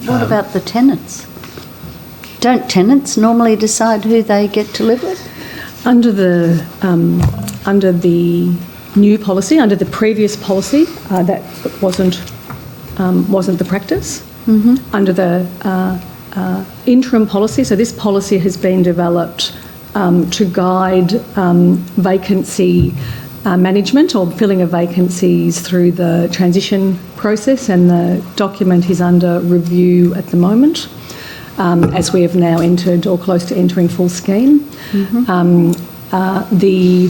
What about the tenants? Don't tenants normally decide who they get to live with? Under the new policy, under the previous policy, that wasn't the practice. Mm-hmm. Under the interim policy, so this policy has been developed to guide vacancy management or filling of vacancies through the transition process, and the document is under review at the moment as we have now entered or close to entering full scheme. Mm-hmm. The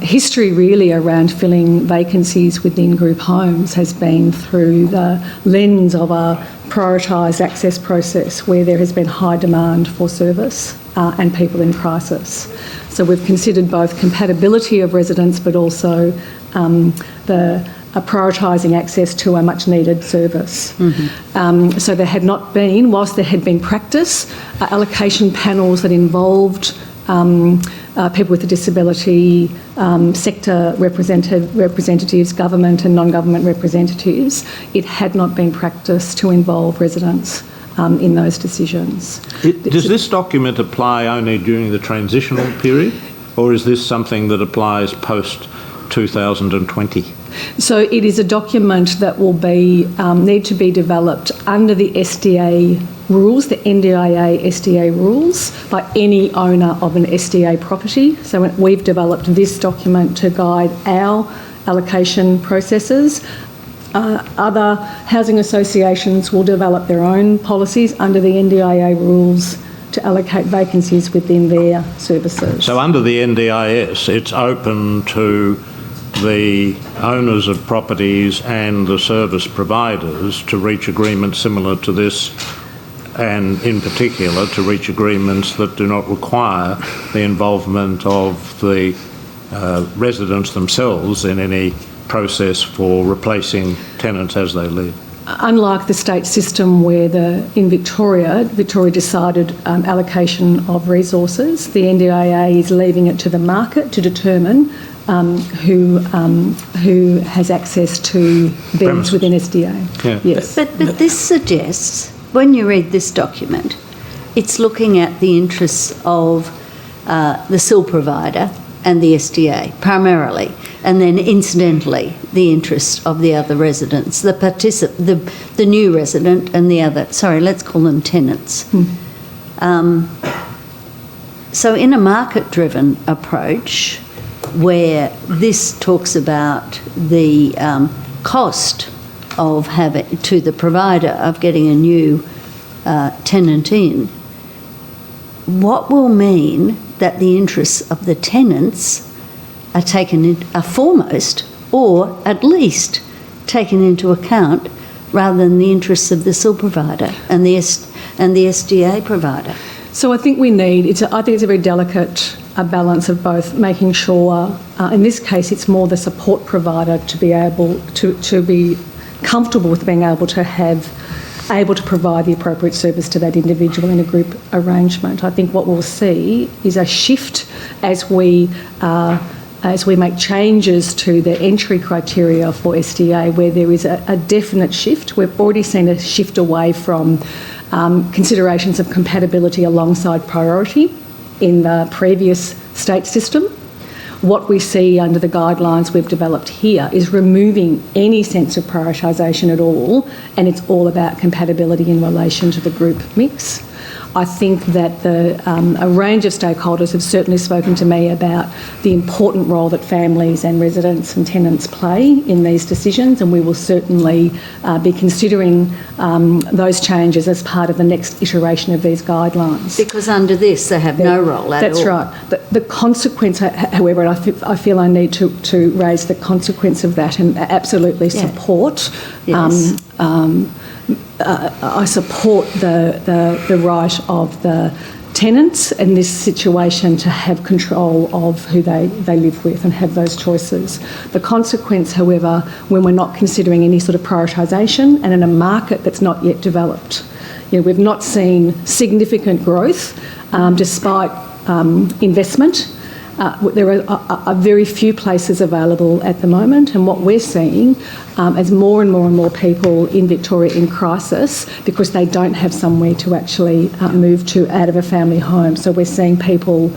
history really around filling vacancies within group homes has been through the lens of a prioritised access process where there has been high demand for service and people in crisis. So we've considered both compatibility of residents but also prioritising access to a much needed service. Mm-hmm. So there had not been, whilst there had been practice, allocation panels that involved people with a disability, sector representatives, government and non-government representatives, it had not been practiced to involve residents in those decisions. Does this document apply only during the transitional period, or is this something that applies post 2020? So it is a document that will be need to be developed under the SDA rules, the NDIA SDA rules, by any owner of an SDA property. So we've developed this document to guide our allocation processes. Other housing associations will develop their own policies under the NDIA rules to allocate vacancies within their services. So under the NDIS, it's open to the owners of properties and the service providers to reach agreements similar to this, and in particular to reach agreements that do not require the involvement of the residents themselves in any process for replacing tenants as they leave. Unlike the state system where in Victoria decided allocation of resources, the NDIA is leaving it to the market to determine who has access to beds within SDA. Yeah. Yes. But this suggests, when you read this document, it's looking at the interests of the SIL provider and the SDA primarily, and then incidentally the interests of the other residents, the new resident and the other, let's call them tenants. So in a market-driven approach, where this talks about the cost of having to the provider of getting a new tenant in, what will mean that the interests of the tenants are taken in, are foremost, or at least taken into account, rather than the interests of the SIL provider and the SDA provider? So I think we need, I think it's a very delicate balance of both, making sure, in this case it's more the support provider to be able to be comfortable with being able to provide the appropriate service to that individual in a group arrangement. I think what we'll see is a shift as we make changes to the entry criteria for SDA, where there is a definite shift. We've already seen a shift away from considerations of compatibility alongside priority in the previous state system. What we see under the guidelines we've developed here is removing any sense of prioritisation at all, and it's all about compatibility in relation to the group mix. I think that a range of stakeholders have certainly spoken to me about the important role that families and residents and tenants play in these decisions, and we will certainly be considering those changes as part of the next iteration of these guidelines. Because under this they have no role at all. That's right. The consequence, however, and I feel I need to raise the consequence of that and absolutely support. Yes. I support the right of the tenants in this situation to have control of who they live with and have those choices. The consequence, however, when we're not considering any sort of prioritisation and in a market that's not yet developed. We've not seen significant growth despite investment. There are very few places available at the moment, and what we're seeing as more and more people in Victoria in crisis because they don't have somewhere to actually move to out of a family home. So we're seeing people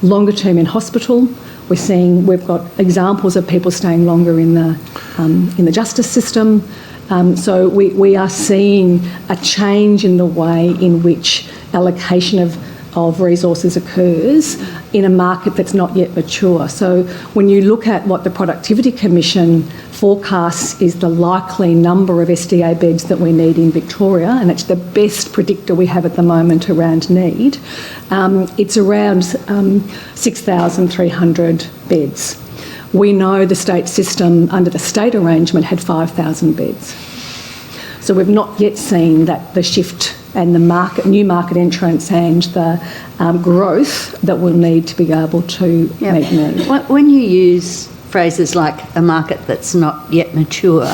longer term in hospital. We've got examples of people staying longer in the justice system. So we are seeing a change in the way in which allocation of resources occurs in a market that's not yet mature. So when you look at what the Productivity Commission forecasts is the likely number of SDA beds that we need in Victoria, and it's the best predictor we have at the moment around need, it's around 6,300 beds. We know the state system under the state arrangement had 5,000 beds. So we've not yet seen that the shift and the new market entrance and the growth that we'll need to be able to meet need. When you use phrases like a market that's not yet mature,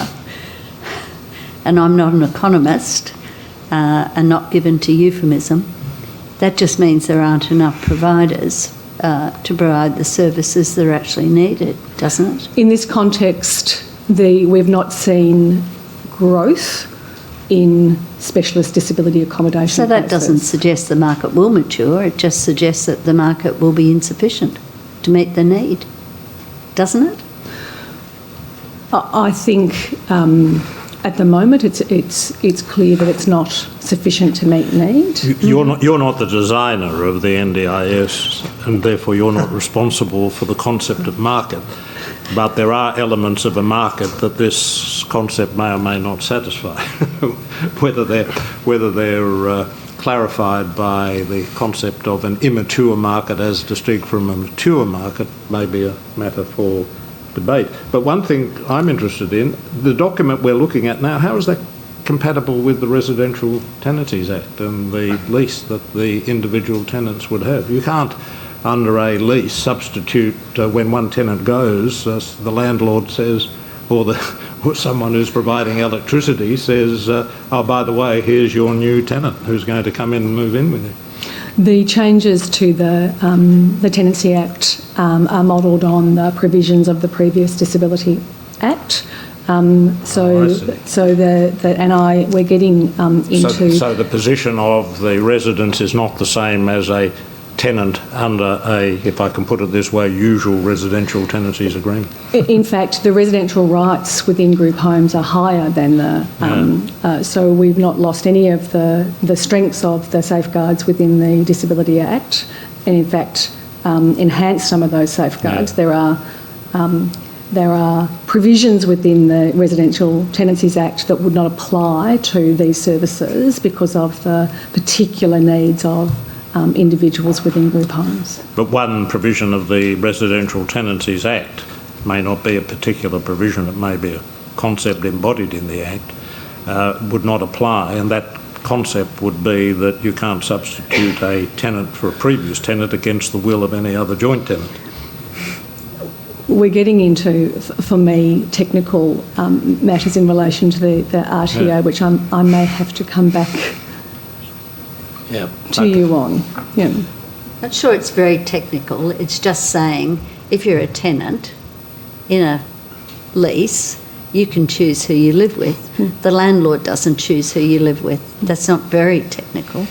and I'm not an economist and not given to euphemism, that just means there aren't enough providers to provide the services that are actually needed, doesn't it? In this context, we've not seen growth in specialist disability accommodation. So that places. doesn't suggest the market will mature, it just suggests that the market will be insufficient to meet the need, doesn't it? I think at the moment it's clear that it's not sufficient to meet need. You're not the designer of the NDIS, and therefore you're not responsible for the concept of market. But there are elements of a market that this concept may or may not satisfy, whether they're clarified by the concept of an immature market as distinct from a mature market may be a matter for debate. But one thing I'm interested in, the document we're looking at now, how is that compatible with the Residential Tenancies Act and the lease that the individual tenants would have? You can't, under a lease, substitute when one tenant goes, the landlord says, or someone who's providing electricity says, oh, by the way, here's your new tenant who's going to come in and move in with you. The changes to the Tenancy Act are modelled on the provisions of the previous Disability Act. We're getting into... So the position of the residents is not the same as a tenant under a, if I can put it this way, usual residential tenancies agreement? In fact, the residential rights within group homes are higher than the... so we've not lost any of the strengths of the safeguards within the Disability Act. And in fact, enhance some of those safeguards. There are provisions within the Residential Tenancies Act that would not apply to these services because of the particular needs of individuals within group homes. But one provision of the Residential Tenancies Act may not be a particular provision, it may be a concept embodied in the Act, would not apply, and that concept would be that you can't substitute a tenant for a previous tenant against the will of any other joint tenant. We're getting into, for me, technical matters in relation to the RTO, which I may have to come back to you on. Yeah. Not sure it's very technical. It's just saying if you're a tenant in a lease, you can choose who you live with. The landlord doesn't choose who you live with. That's not very technical.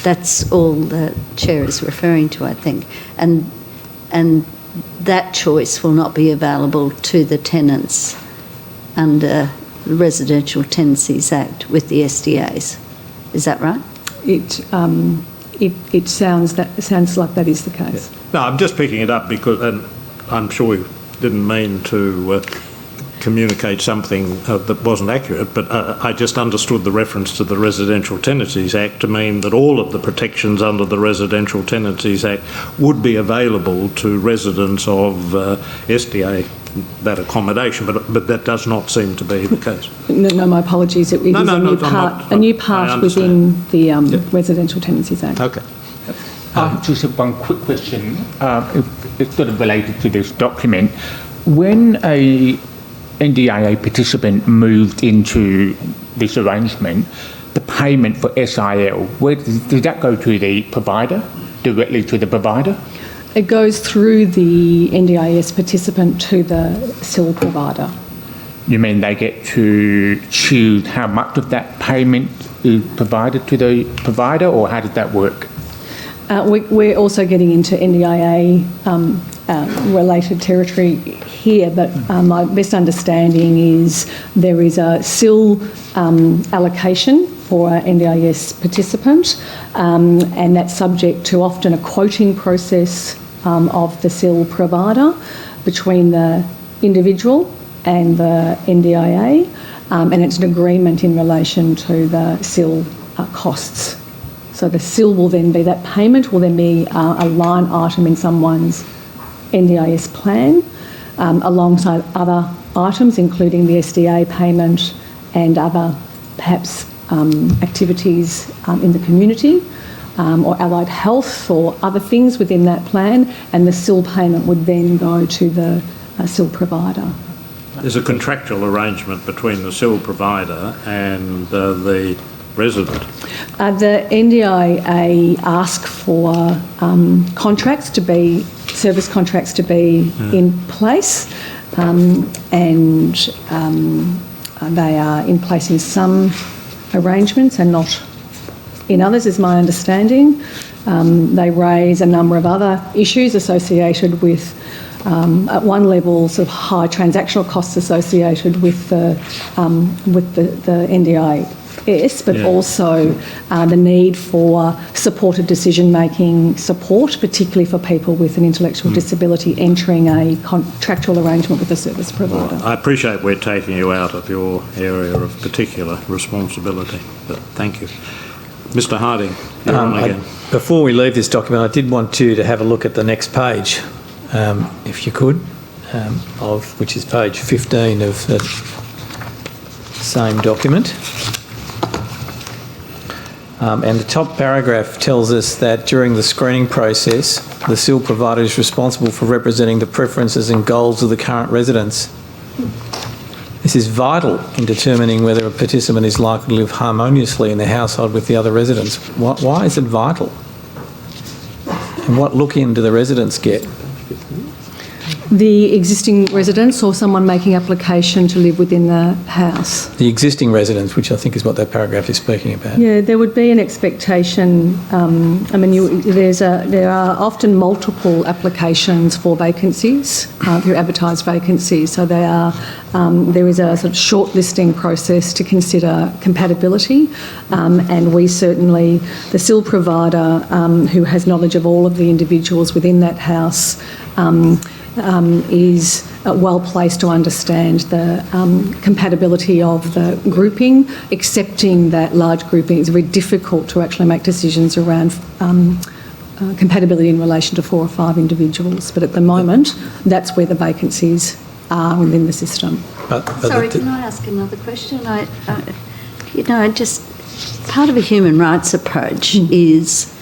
That's all the chair is referring to, I think. And that choice will not be available to the tenants under the Residential Tenancies Act with the SDAs. Is that right? It sounds like that is the case. No, I'm just picking it up because, and I'm sure you didn't mean to communicate something that wasn't accurate, but I just understood the reference to the Residential Tenancies Act to mean that all of the protections under the Residential Tenancies Act would be available to residents of SDA, that accommodation, but that does not seem to be the case. No, my apologies. It is a new part within the Residential Tenancies Act. Okay. Just one quick question. It's sort of related to this document. When a NDIA participant moved into this arrangement, the payment for SIL, where does that go to the provider, directly to the provider? It goes through the NDIS participant to the SIL provider. You mean they get to choose how much of that payment is provided to the provider, or how does that work? We're also getting into NDIA related territory here, but my best understanding is there is a SIL allocation for an NDIS participant, and that's subject to often a quoting process of the SIL provider between the individual and the NDIA, and it's an agreement in relation to the SIL costs. So the SIL will then be, that payment will then be a line item in someone's NDIS plan, alongside other items, including the SDA payment and other perhaps activities in the community, or allied health or other things within that plan, and the SIL payment would then go to the SIL provider. There's a contractual arrangement between the SIL provider and the resident. The NDIA ask for contracts to be, service contracts to be in place, and they are in place in some arrangements and not in others, is my understanding. They raise a number of other issues associated with, at one level, sort of high transactional costs associated with the NDIS, but also the need for supported decision-making support, particularly for people with an intellectual disability entering a contractual arrangement with a service provider. Well, I appreciate we're taking you out of your area of particular responsibility, but thank you. Mr Harding, you're on again. Before we leave this document, I did want you to have a look at the next page, if you could, which is page 15 of the same document. And the top paragraph tells us that during the screening process, the SIL provider is responsible for representing the preferences and goals of the current residents. This is vital in determining whether a participant is likely to live harmoniously in the household with the other residents. Why is it vital? And what look-in do the residents get? The existing residents or someone making application to live within the house? The existing residents, which I think is what that paragraph is speaking about. Yeah, there would be an expectation. There are often multiple applications for vacancies through advertised vacancies. So there is a sort of shortlisting process to consider compatibility, and we certainly, the SIL provider who has knowledge of all of the individuals within that house is well placed to understand the compatibility of the grouping, accepting that large grouping is very difficult to actually make decisions around compatibility in relation to 4 or 5 individuals. But at the moment, that's where the vacancies are within the system. Sorry, can I ask another question? Part of a human rights approach is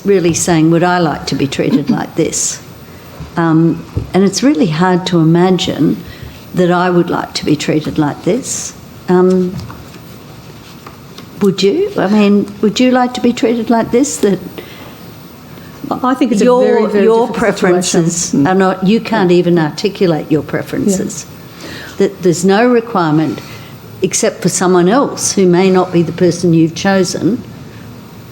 really saying, would I like to be treated like this? And it's really hard to imagine that I would like to be treated like this. Would you? I mean, would you like to be treated like this? That I think it's your preferences are not. You can't even articulate your preferences. Yeah. That there's no requirement, except for someone else who may not be the person you've chosen,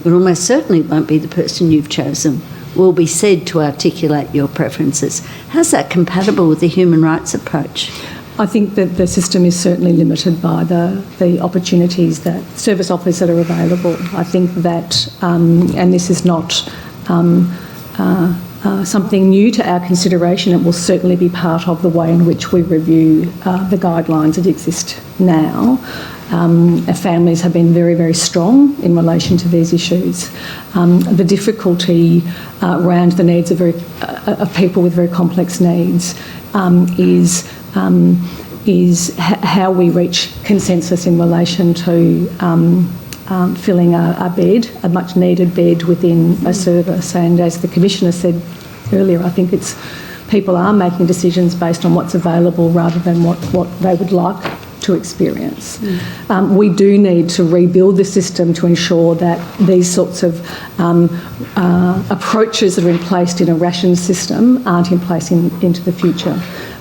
but almost certainly won't be the person you've chosen, will be said to articulate your preferences. How's that compatible with the human rights approach? I think that the system is certainly limited by the opportunities that service offers that are available. I think that, and this is not something new to our consideration, it will certainly be part of the way in which we review the guidelines that exist now. Families have been very, very strong in relation to these issues. The difficulty around the needs of people with very complex needs is how we reach consensus in relation to filling a bed, a much needed bed within a service. And as the Commissioner said earlier, I think it's people are making decisions based on what's available rather than what they would like to experience. We do need to rebuild the system to ensure that these sorts of approaches that are in place in a ration system aren't in place into the future.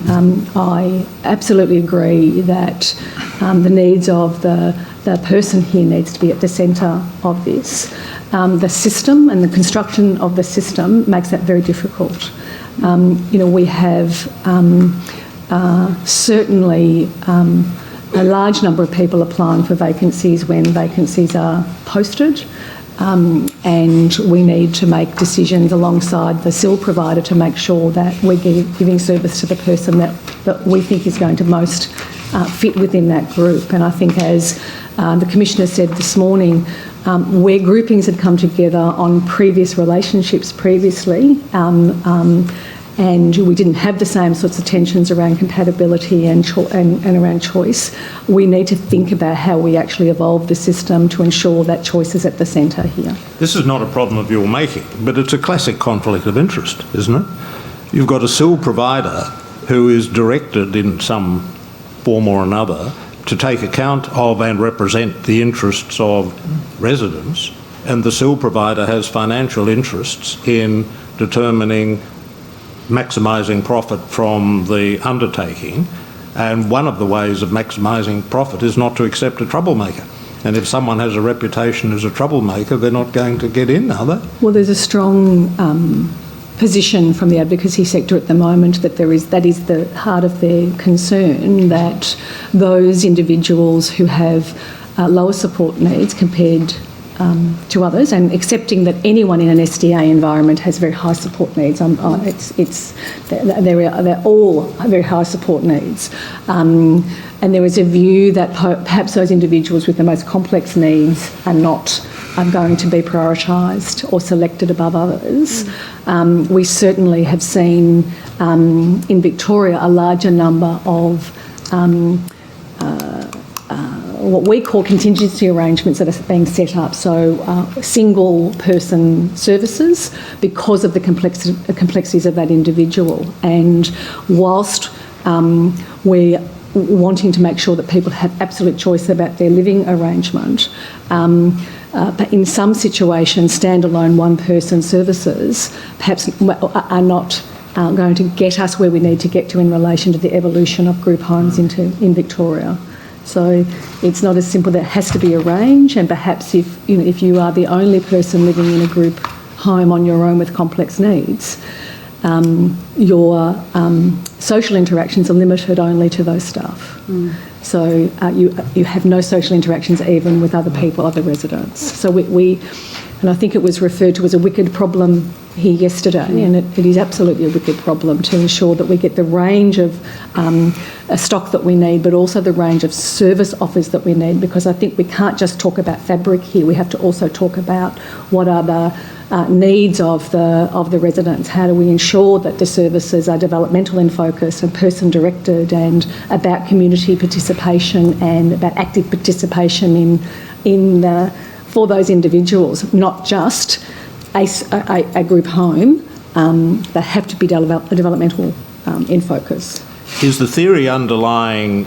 I absolutely agree that the needs of the person here needs to be at the centre of this. The system and the construction of the system makes that very difficult. We have certainly a large number of people applying for vacancies when vacancies are posted, and we need to make decisions alongside the SIL provider to make sure that we're giving service to the person that we think is going to most fit within that group. And I think, as the Commissioner said this morning, where groupings had come together on previous relationships previously, and we didn't have the same sorts of tensions around compatibility and around choice, we need to think about how we actually evolve the system to ensure that choice is at the centre here. This is not a problem of your making, but it's a classic conflict of interest, isn't it? You've got a SIL provider who is directed in some form or another to take account of and represent the interests of residents, and the SIL provider has financial interests in determining maximising profit from the undertaking, and one of the ways of maximising profit is not to accept a troublemaker. And if someone has a reputation as a troublemaker, they're not going to get in, are they? Well, there's a strong position from the advocacy sector at the moment that that is the heart of their concern, that those individuals who have lower support needs compared to others, and accepting that anyone in an SDA environment has very high support needs. They're all very high support needs. And there is a view that perhaps those individuals with the most complex needs are going to be prioritised or selected above others. We certainly have seen in Victoria a larger number of what we call contingency arrangements that are being set up, so single-person services, because of the complexities of that individual. And whilst we're wanting to make sure that people have absolute choice about their living arrangement, but in some situations, standalone one-person services perhaps are not going to get us where we need to get to in relation to the evolution of group homes in Victoria. So it's not as simple that it has to be a range, and perhaps if you are the only person living in a group home on your own with complex needs, your social interactions are limited only to those staff. So you have no social interactions even with other people, other residents. So and I think it was referred to as a wicked problem here yesterday, and it is absolutely a wicked problem to ensure that we get the range of stock that we need, but also the range of service offers that we need, because I think we can't just talk about fabric here. We have to also talk about what are the needs of the residents. How do we ensure that the services are developmental in focus and person-directed, and about community participation and about active participation for those individuals, not just a group home. They have to be developmental in focus. Is the theory underlying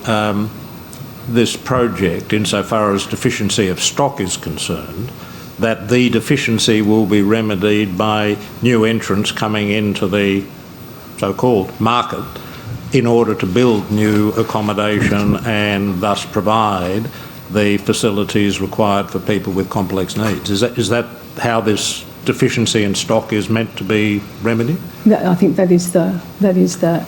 this project, insofar as deficiency of stock is concerned, that the deficiency will be remedied by new entrants coming into the so-called market in order to build new accommodation and thus provide the facilities required for people with complex needs? Is that how this deficiency in stock is meant to be remedied? I think that is the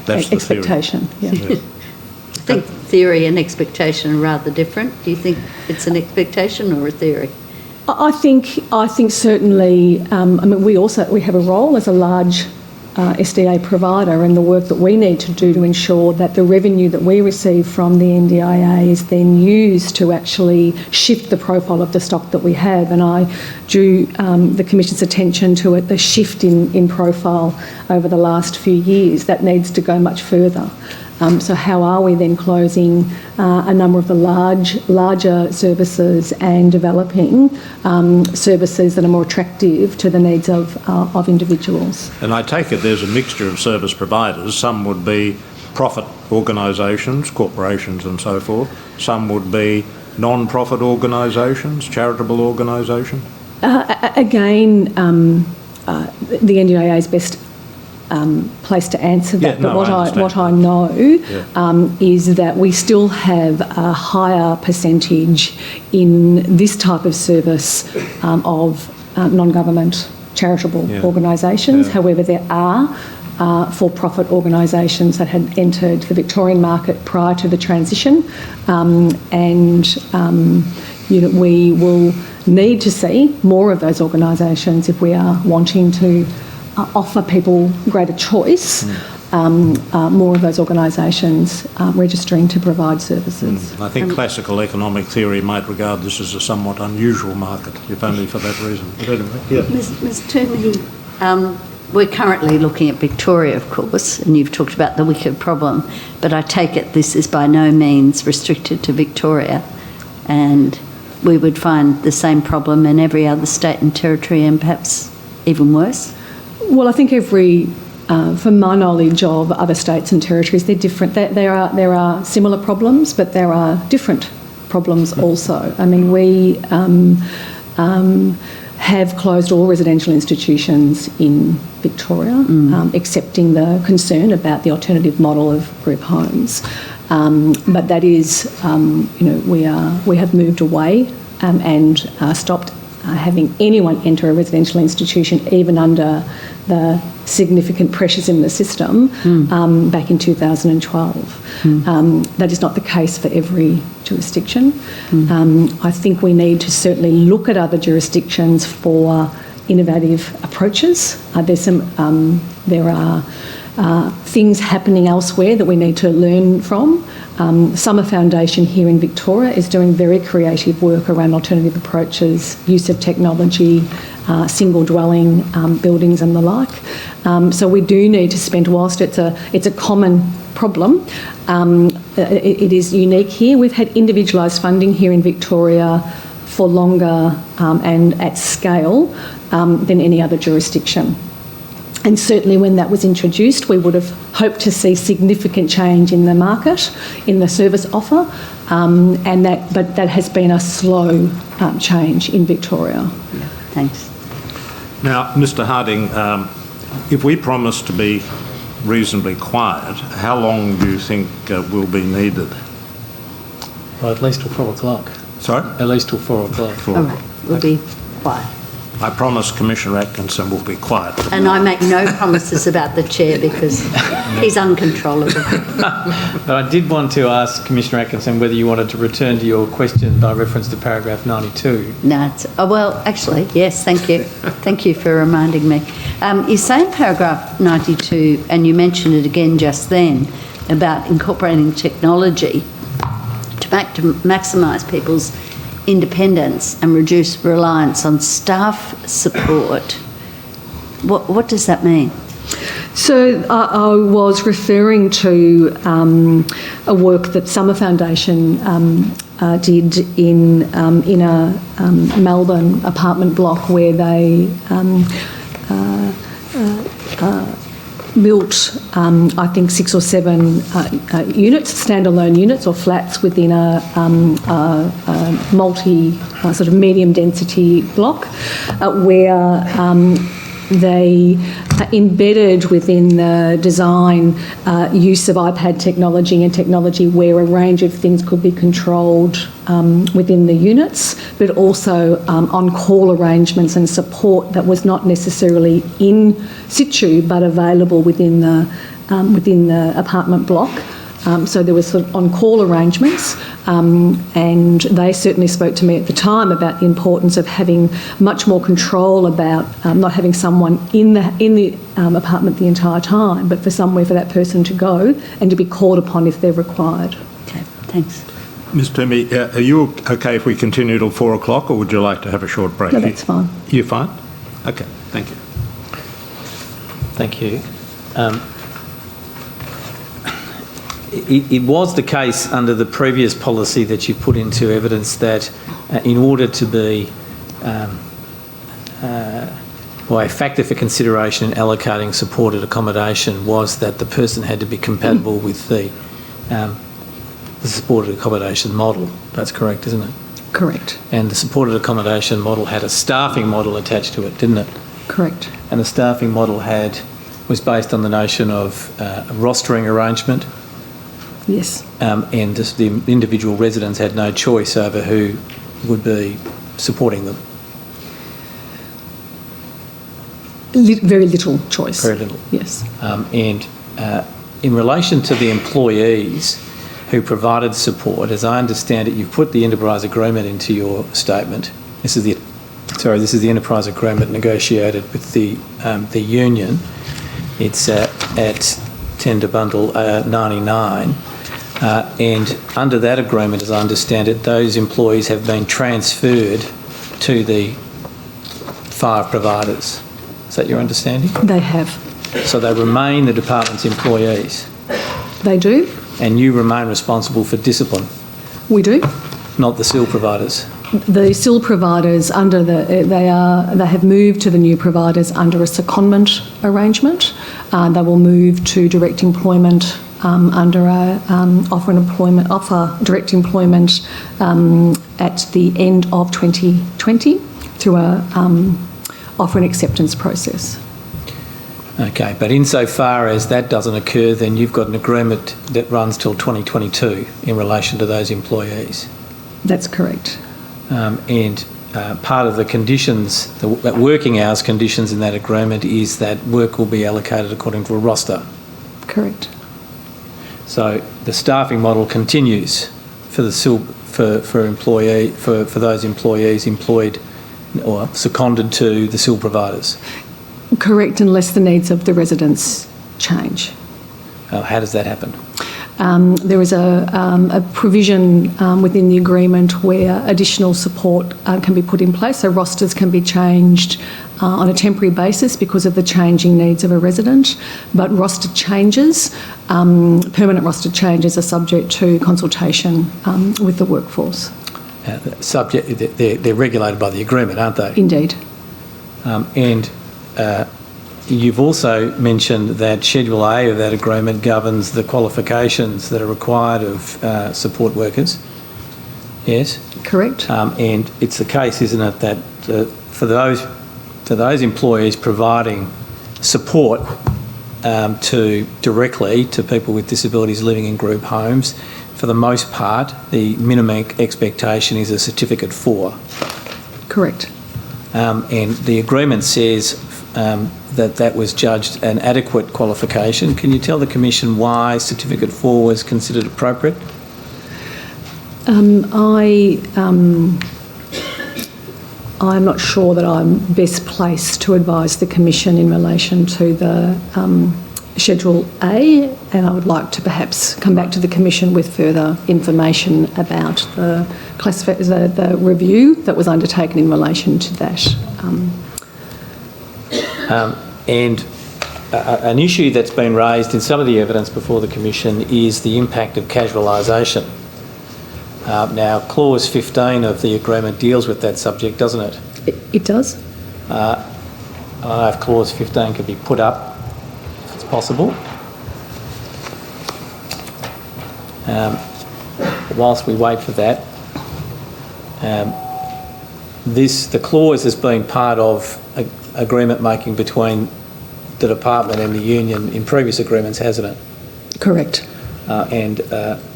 expectation. Yeah. I think theory and expectation are rather different. Do you think it's an expectation or a theory? I think certainly. We have a role as a large SDA provider, and the work that we need to do to ensure that the revenue that we receive from the NDIA is then used to actually shift the profile of the stock that we have. And I drew the Commission's attention to it, the shift in profile over the last few years. That needs to go much further. So how are we then closing a number of the larger services and developing services that are more attractive to the needs of individuals? And I take it there's a mixture of service providers. Some would be profit organisations, corporations and so forth. Some would be non-profit organisations, charitable organisations. Again, the NDIA is best place to answer that. But what I know is that we still have a higher percentage in this type of service of non-government charitable organisations. However, there are for-profit organisations that had entered the Victorian market prior to the transition, we will need to see more of those organisations if we are wanting to offer people greater choice, more of those organisations registering to provide services. I think classical economic theory might regard this as a somewhat unusual market, if only for that reason. But anyway, Ms. Toomey, we're currently looking at Victoria, of course, and you've talked about the wicked problem, but I take it this is by no means restricted to Victoria, and we would find the same problem in every other state and territory, and perhaps even worse? Well, I think from my knowledge of other states and territories, they're different. There are similar problems, but there are different problems also. I mean, we have closed all residential institutions in Victoria, accepting the concern about the alternative model of group homes. But that is, we have moved away and stopped having anyone enter a residential institution, even under the significant pressures in the system, back in 2012. That is not the case for every jurisdiction. I think we need to certainly look at other jurisdictions for innovative approaches. There are things happening elsewhere that we need to learn from. Summer Foundation here in Victoria is doing very creative work around alternative approaches, use of technology, single dwelling buildings and the like. So we do need to spend, whilst it's a common problem, it is unique here. We've had individualised funding here in Victoria for longer and at scale than any other jurisdiction. And certainly when that was introduced, we would have hoped to see significant change in the market, in the service offer, but that has been a slow change in Victoria. Thanks. Now, Mr. Harding, if we promise to be reasonably quiet, how long do you think will be needed? Well, at least till 4 o'clock. Sorry? At least till 4 o'clock. All right, we'll be quiet. I promise Commissioner Atkinson will be quiet. And I make no promises about the chair because he's uncontrollable. But I did want to ask Commissioner Atkinson whether you wanted to return to your question by reference to paragraph 92. No, well, actually, yes, thank you. Thank you for reminding me. You say in paragraph 92, and you mentioned it again just then, about incorporating technology to maximise people's independence and reduce reliance on staff support. What does that mean? So I was referring to a work that Summer Foundation did in a Melbourne apartment block where they built, I think, 6 or 7 units, standalone units or flats within a multi sort of medium density block where they embedded within the design use of iPad technology and technology where a range of things could be controlled within the units, but also on-call arrangements and support that was not necessarily in situ but available within the apartment block. So there was sort of on-call arrangements, and they certainly spoke to me at the time about the importance of having much more control about not having someone in the apartment the entire time, but for somewhere for that person to go and to be called upon if they're required. Okay, thanks. Ms Toomey, are you okay if we continue till 4 o'clock, or would you like to have a short break? No, that's fine. You fine? Okay, thank you. Thank you. It was the case under the previous policy that you put into evidence that in order to be a factor for consideration in allocating supported accommodation was that the person had to be compatible with the supported accommodation model. That's correct, isn't it? Correct. And the supported accommodation model had a staffing model attached to it, didn't it? Correct. And the staffing model was based on the notion of a rostering arrangement. Yes. And just the individual residents had no choice over who would be supporting them. Very little choice. Very little. Yes. And in relation to the employees who provided support, as I understand it, you've put the enterprise agreement into your statement. This is the enterprise agreement negotiated with the union. It's at tender bundle 99. And under that agreement, as I understand it, those employees have been transferred to the 5 providers. Is that your understanding? They have. So they remain the department's employees? They do. And you remain responsible for discipline? We do. Not the SIL providers? The SIL providers they have moved to the new providers under a secondment arrangement. They will move to direct employment under a offer direct employment at the end of 2020 through a offer and acceptance process. Okay, but insofar as that doesn't occur, then you've got an agreement that runs till 2022 in relation to those employees. That's correct. And part of the conditions, the working hours conditions in that agreement is that work will be allocated according to a roster. Correct. So the staffing model continues for the for those employees employed or seconded to the SIL providers. Correct, unless the needs of the residents change. How does that happen? There is a provision within the agreement where additional support can be put in place, so rosters can be changed on a temporary basis because of the changing needs of a resident, but roster changes, permanent roster changes are subject to consultation with the workforce. They're regulated by the agreement, aren't they? Indeed. You've also mentioned that Schedule A of that agreement governs the qualifications that are required of support workers. Yes? Correct. And it's the case, isn't it, that for those employees providing support directly to people with disabilities living in group homes. For the most part, the minimum expectation is a certificate 4. Correct. And the agreement says that was judged an adequate qualification. Can you tell the Commission why certificate 4 was considered appropriate? I'm not sure that I'm best placed to advise the Commission in relation to the Schedule A, and I would like to perhaps come back to the Commission with further information about the review that was undertaken in relation to that. And an issue that's been raised in some of the evidence before the Commission is the impact of casualisation. Now, Clause 15 of the agreement deals with that subject, doesn't it? It does. I don't know if Clause 15 could be put up, if it's possible. Whilst we wait for that, the clause has been part of agreement making between the department and the union in previous agreements, hasn't it? Correct. And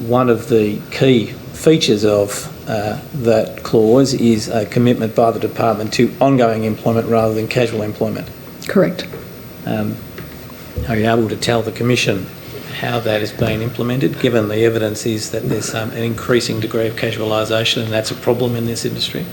one of the key features of that clause is a commitment by the department to ongoing employment rather than casual employment. Correct. Are you able to tell the Commission how that is being implemented, given the evidence is that there's an increasing degree of casualisation and that's a problem in this industry?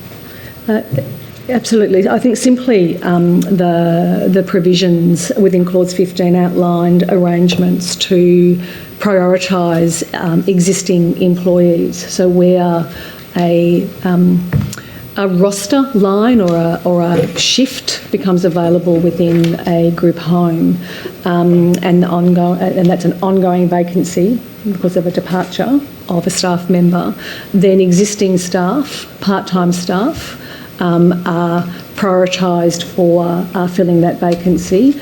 Absolutely. I think simply the provisions within Clause 15 outlined arrangements to prioritise existing employees. So where a roster line or a shift becomes available within a group home, and that's an ongoing vacancy because of a departure of a staff member, then existing staff, part-time staff, are prioritised for filling that vacancy,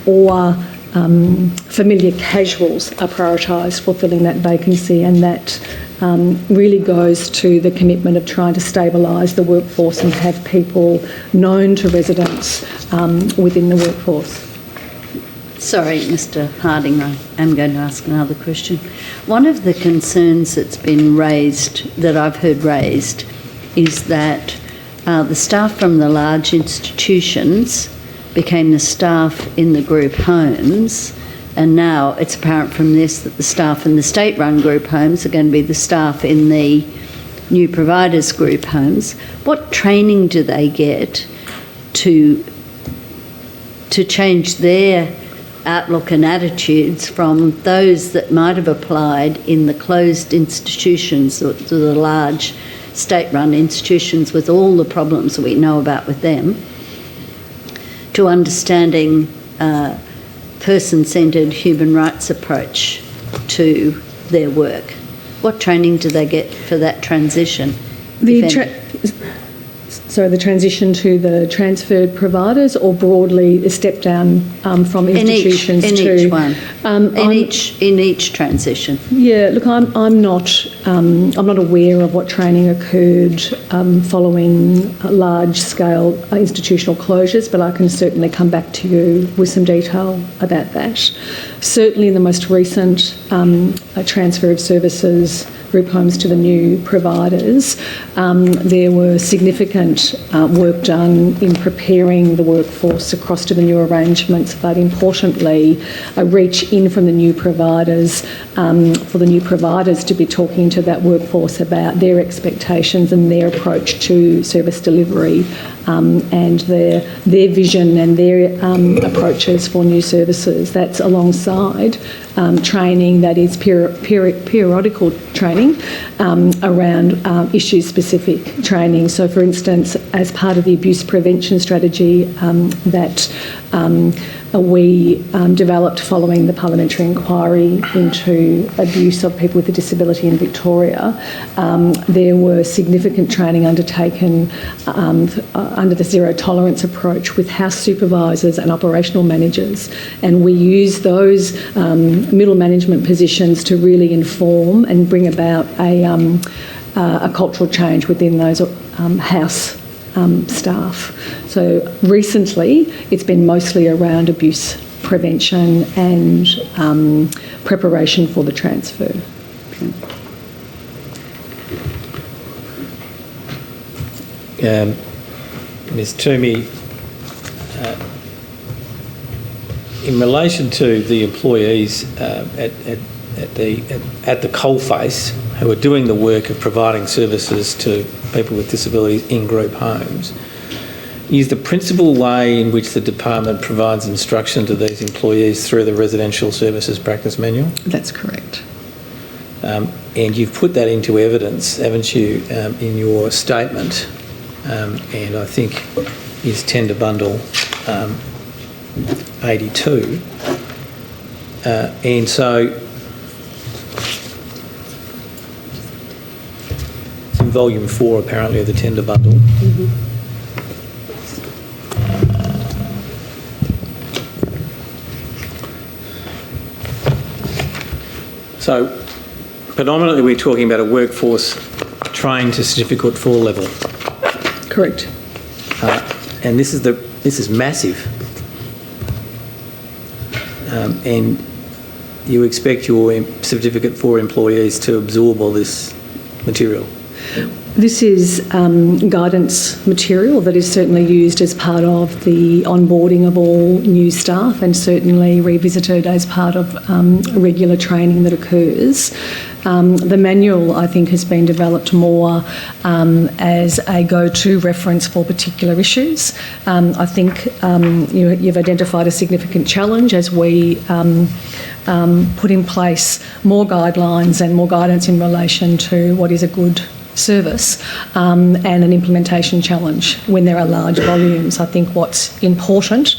or familiar casuals are prioritised for filling that vacancy, and that really goes to the commitment of trying to stabilise the workforce and have people known to residents within the workforce. Sorry, Mr Harding, I am going to ask another question. One of the concerns that's been raised, that I've heard raised, is that the staff from the large institutions became the staff in the group homes, and now it's apparent from this that the staff in the state-run group homes are going to be the staff in the new providers group homes. What training do they get to change their outlook and attitudes from those that might have applied in the closed institutions, to the large state-run institutions with all the problems that we know about with them, to understanding person-centred human rights approach to their work? What training do they get for that transition? The transition to the transferred providers, or broadly a step down from institutions in to each one, in each transition. Yeah, look, I'm not aware of what training occurred following large-scale institutional closures, but I can certainly come back to you with some detail about that. Certainly, in the most recent transfer of services group homes to the new providers, there were significant work done in preparing the workforce across to the new arrangements, but importantly, a reach in from the new providers for the new providers to be talking to that workforce about their expectations and their approach to service delivery, and their vision and their approaches for new services. That's alongside training that is periodical training around issue-specific training. So, for instance, as part of the abuse prevention strategy that we developed following the parliamentary inquiry into abuse of people with a disability in Victoria, there were significant training undertaken under the zero tolerance approach with house supervisors and operational managers, and we use those middle management positions to really inform and bring about a cultural change within those staff. So recently it's been mostly around abuse prevention and preparation for the transfer. Ms. Toomey, in relation to the employees at the coalface who are doing the work of providing services to people with disabilities in group homes, is the principal way in which the department provides instruction to these employees through the Residential Services Practice Manual? That's correct. And you've put that into evidence, haven't you, in your statement, and I think is Tender Bundle 82. And so it's in volume 4 apparently of the Tender Bundle. Mm-hmm. So predominantly we're talking about a workforce trained to Certificate 4 level. Correct. And this is massive. And you expect your Certificate 4 employees to absorb all this material? This is guidance material that is certainly used as part of the onboarding of all new staff and certainly revisited as part of regular training that occurs. The manual, I think, has been developed more as a go-to reference for particular issues. I think you've identified a significant challenge as we put in place more guidelines and more guidance in relation to what is a good service and an implementation challenge when there are large volumes. I think what's important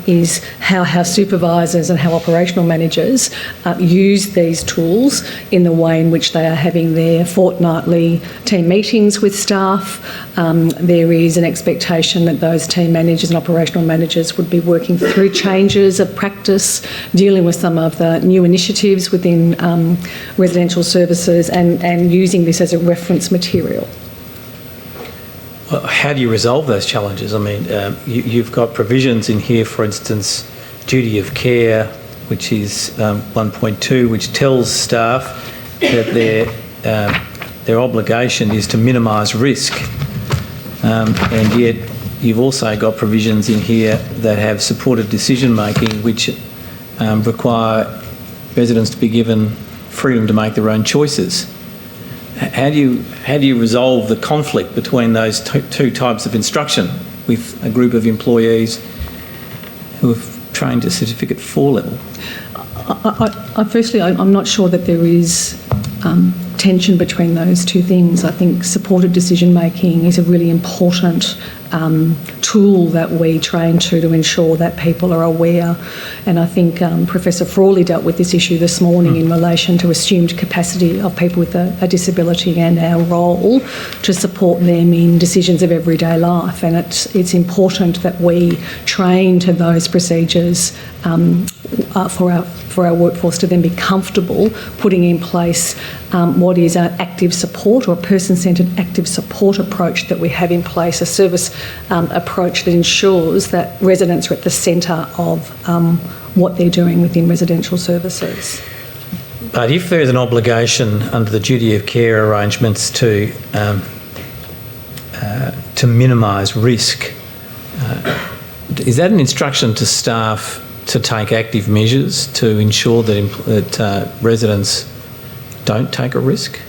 is how supervisors and how operational managers use these tools in the way in which they are having their fortnightly team meetings with staff. There is an expectation that those team managers and operational managers would be working through changes of practice, dealing with some of the new initiatives within residential services and using this as a reference material. Well, how do you resolve those challenges? I mean, you've got provisions in here, for instance, duty of care, which is 1.2, which tells staff that their obligation is to minimise risk. And yet you've also got provisions in here that have supported decision-making, which require residents to be given freedom to make their own choices. How do you resolve the conflict between those two types of instruction with a group of employees who have trained to Certificate 4 level? Firstly, I'm not sure that there is tension between those two things. I think supported decision making is a really important tool that we train to ensure that people are aware. And I think Professor Frawley dealt with this issue this morning in relation to assumed capacity of people with a disability and our role to support them in decisions of everyday life. And it's important that we train to those procedures for our workforce to then be comfortable putting in place what is an active support or a person-centred active support approach that we have in place, a service approach that ensures that residents are at the centre of what they're doing within residential services. But if there is an obligation under the duty of care arrangements to minimise risk, is that an instruction to staff to take active measures to ensure that residents don't take a risk?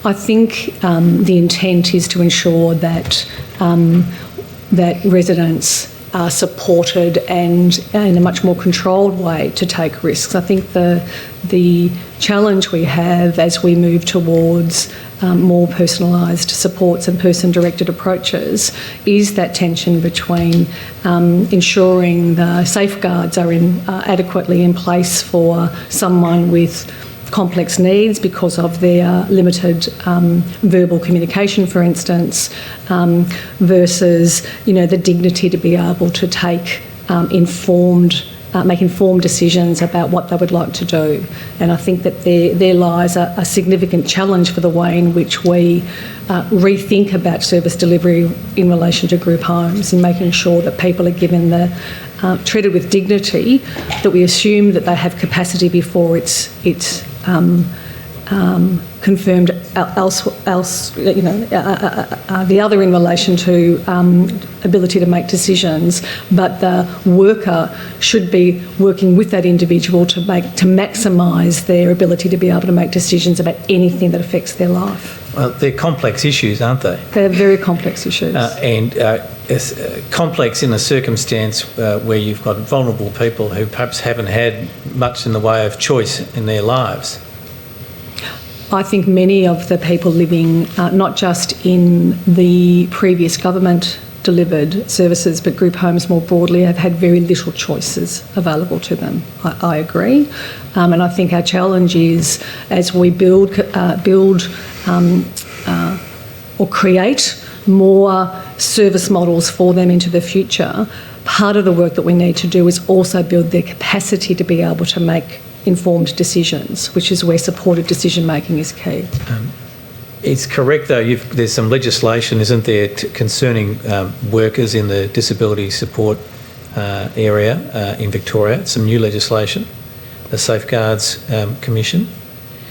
I think the intent is to ensure that that residents are supported and in a much more controlled way to take risks. I think the challenge we have as we move towards more personalised supports and person-directed approaches is that tension between ensuring the safeguards are adequately in place for someone with complex needs because of their limited verbal communication, for instance, versus, the dignity to be able to take informed make informed decisions about what they would like to do. And I think that there lies a significant challenge for the way in which we rethink about service delivery in relation to group homes, and making sure that people are given treated with dignity, that we assume that they have capacity before it's confirmed the other in relation to ability to make decisions, but the worker should be working with that individual to maximise their ability to be able to make decisions about anything that affects their life. Well, they're complex issues, aren't they? They're very complex issues. It's complex in a circumstance where you've got vulnerable people who perhaps haven't had much in the way of choice in their lives. I think many of the people living, not just in the previous government delivered services, but group homes more broadly, have had very little choices available to them. I agree. And I think our challenge is, as we build or create more service models for them into the future, part of the work that we need to do is also build their capacity to be able to make informed decisions, which is where supported decision making is key. It's correct, though, there's some legislation, isn't there, concerning workers in the disability support area in Victoria, some new legislation, the Safeguards Commission.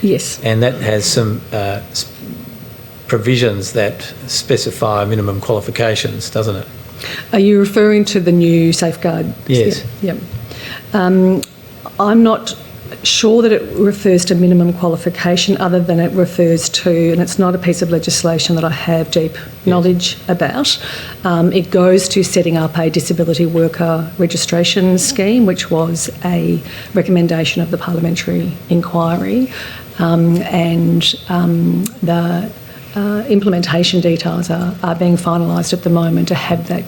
Yes. And that has some provisions that specify minimum qualifications, doesn't it? Are you referring to the new safeguard? Yes. Yep. I'm not sure that it refers to minimum qualification, other than it refers to, and it's not a piece of legislation that I have deep knowledge about, it goes to setting up a disability worker registration scheme, which was a recommendation of the parliamentary inquiry, and the implementation details are being finalised at the moment to have that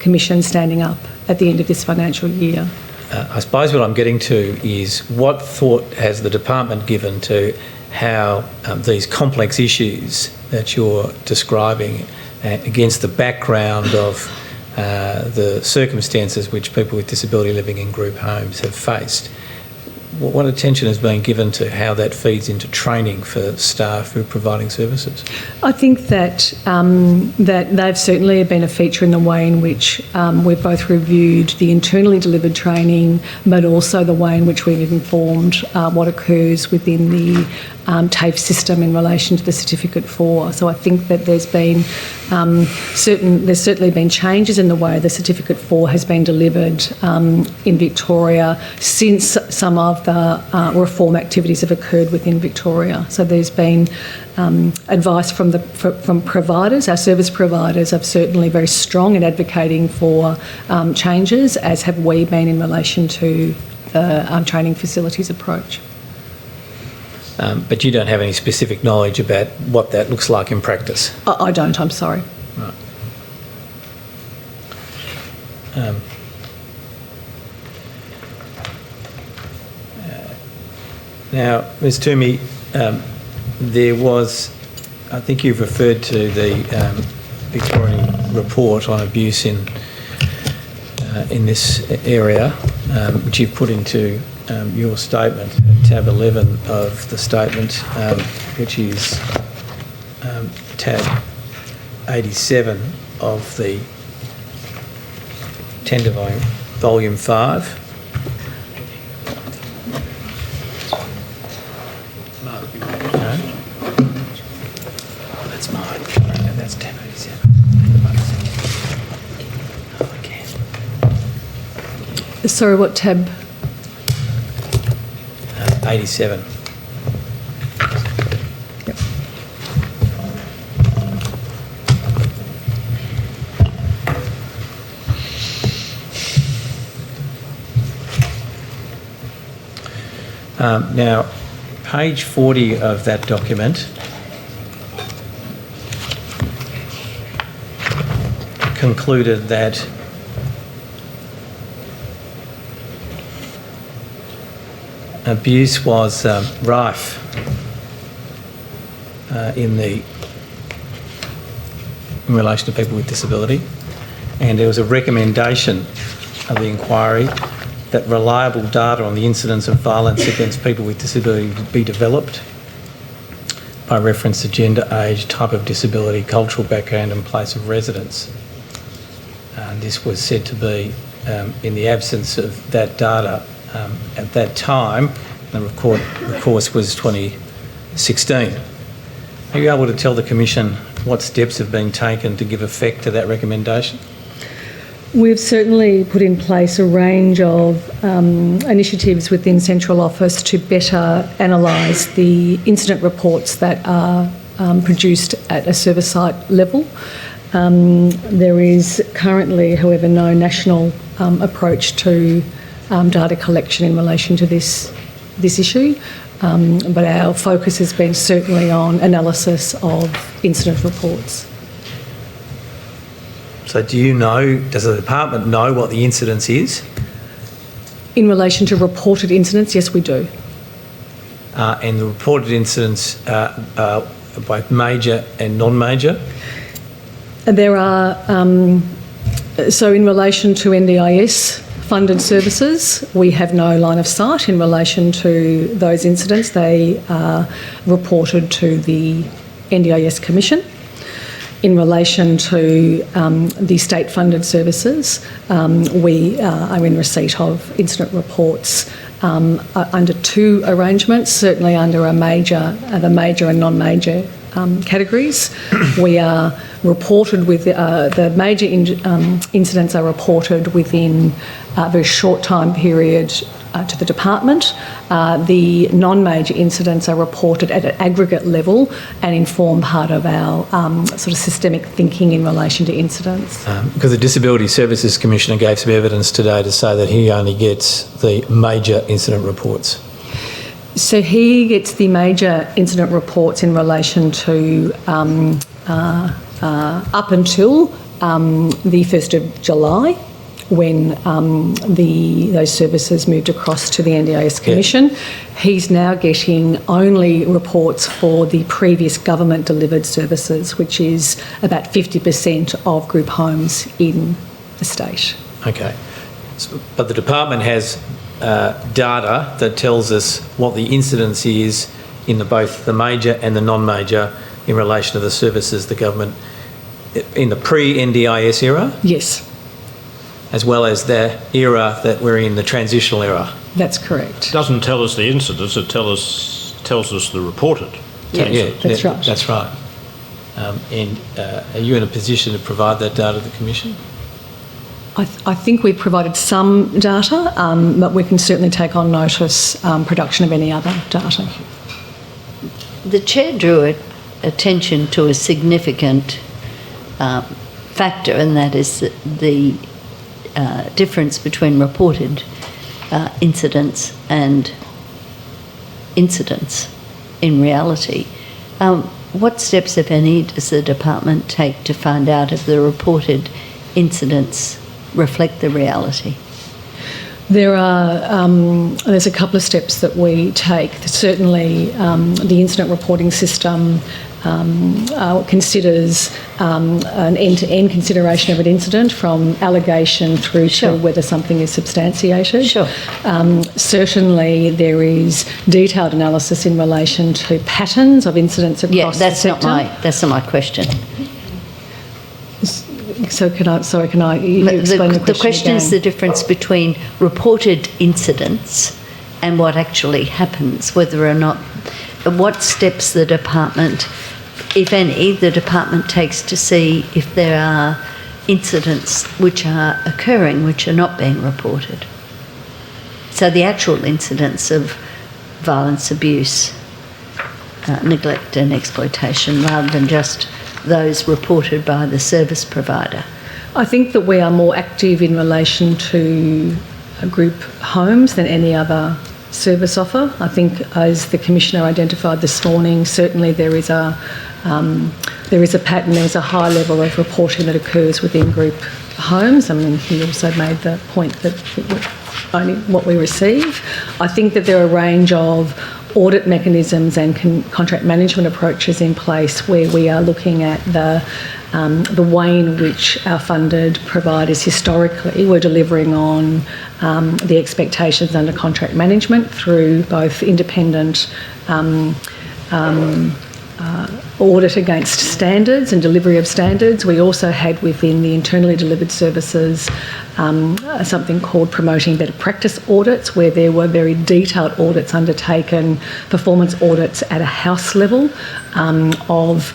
commission standing up at the end of this financial year. I suppose what I'm getting to is, what thought has the department given to how these complex issues that you're describing, against the background of the circumstances which people with disability living in group homes have faced, what attention has been given to how that feeds into training for staff who are providing services? I think that that they've certainly been a feature in the way in which we've both reviewed the internally delivered training, but also the way in which we've informed what occurs within the TAFE system in relation to the Certificate 4. So I think that there's certainly been changes in the way the Certificate 4 has been delivered in Victoria since some of the reform activities have occurred within Victoria. So there's been advice from providers. Our service providers are certainly very strong in advocating for changes, as have we been in relation to the training facilities approach. But you don't have any specific knowledge about what that looks like in practice? I don't, I'm sorry. Right. Now, Ms Toomey, there was, I think you've referred to the Victorian report on abuse in this area, which you've put into your statement, tab 11 of the statement, which is tab 87 of the tender volume 5. That's mine. That's tab 87. Sorry, what tab? 87. Yep. Now, page 40 of that document concluded that abuse was rife in relation to people with disability, and there was a recommendation of the inquiry that reliable data on the incidence of violence against people with disability be developed by reference to gender, age, type of disability, cultural background and place of residence. And this was said to be in the absence of that data at that time. The record, of course, was 2016. Are you able to tell the Commission what steps have been taken to give effect to that recommendation? We've certainly put in place a range of initiatives within Central Office to better analyse the incident reports that are produced at a service site level. There is currently, however, no national approach to data collection in relation to this issue, but our focus has been certainly on analysis of incident reports. So do you know, does the department know what the incidence is? In relation to reported incidents, yes, we do. And the reported incidents are both major and non-major? There are, so in relation to NDIS funded services, we have no line of sight in relation to those incidents. They are reported to the NDIS Commission. In relation to the state-funded services, we are in receipt of incident reports under two arrangements, certainly under the major and non-major categories. We are reported with the major incidents are reported within a very short time period to the department. The non-major incidents are reported at an aggregate level and form part of our sort of systemic thinking in relation to incidents. Because the Disability Services Commissioner gave some evidence today to say that he only gets the major incident reports. So he gets the major incident reports in relation to up until the 1st of July, when those services moved across to the NDIS Commission. Yeah. He's now getting only reports for the previous government-delivered services, which is about 50% of group homes in the state. Okay. But the department has data that tells us what the incidence is in both the major and the non-major in relation to the services the government in the pre-NDIS era? Yes. As well as the era that we're in, the transitional era? That's correct. It doesn't tell us the incidence, it tells us the reported. Yeah, that's right. That's right. And are you in a position to provide that data to the Commission? I think we've provided some data, but we can certainly take on notice production of any other data. The Chair drew attention to a significant factor, and that is the difference between reported incidents and incidents in reality. What steps, if any, does the department take to find out if the reported incidents reflect the reality? There's a couple of steps that we take. Certainly, the incident reporting system considers an end-to-end consideration of an incident, from allegation through to whether something is substantiated. Sure. Certainly, there is detailed analysis in relation to patterns of incidents across the sector. That's not my question. So can I explain the question? The question again? is the difference between reported incidents and what actually happens, whether or not, what steps the department, if any, the department takes to see if there are incidents which are occurring, which are not being reported. So the actual incidents of violence, abuse, neglect and exploitation, rather than just those reported by the service provider. I think that we are more active in relation to group homes than any other service offer. I think, as the Commissioner identified this morning, certainly there is a pattern, there is a high level of reporting that occurs within group homes. I mean, he also made the point that only what we receive. I think that there are a range of audit mechanisms and contract management approaches in place where we are looking at the way in which our funded providers historically were delivering on the expectations under contract management through both independent audit against standards and delivery of standards. We also had within the internally delivered services something called promoting better practice audits, where there were very detailed audits undertaken, performance audits at a house level of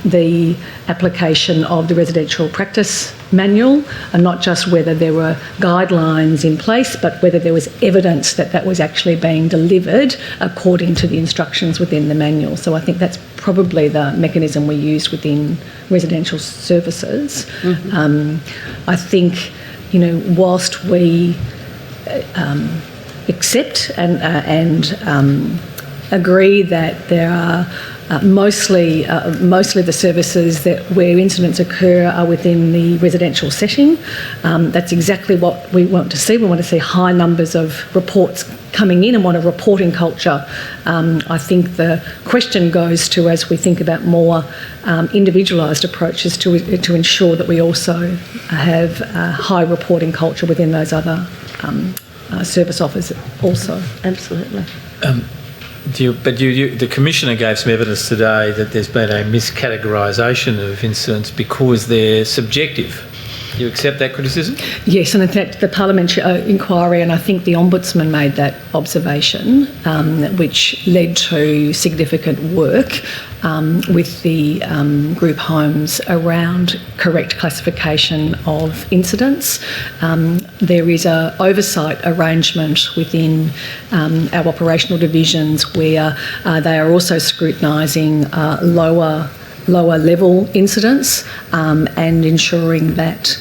the application of the residential practice manual, and not just whether there were guidelines in place, but whether there was evidence that that was actually being delivered according to the instructions within the manual. So I think that's probably the mechanism we used within residential services. I think, you know, whilst we accept and agree that there are mostly the services where incidents occur are within the residential setting. That's exactly what we want to see. We want to see high numbers of reports coming in and want a reporting culture. I think the question goes to, as we think about more individualised approaches, to ensure that we also have a high reporting culture within those other service offers also. Absolutely. The Commissioner gave some evidence today that there's been a miscategorisation of incidents because they're subjective. Do you accept that criticism? Yes, and in fact the parliamentary inquiry, and I think the Ombudsman made that observation, which led to significant work with the group homes around correct classification of incidents. There is an oversight arrangement within our operational divisions where they are also scrutinising lower level incidents and ensuring that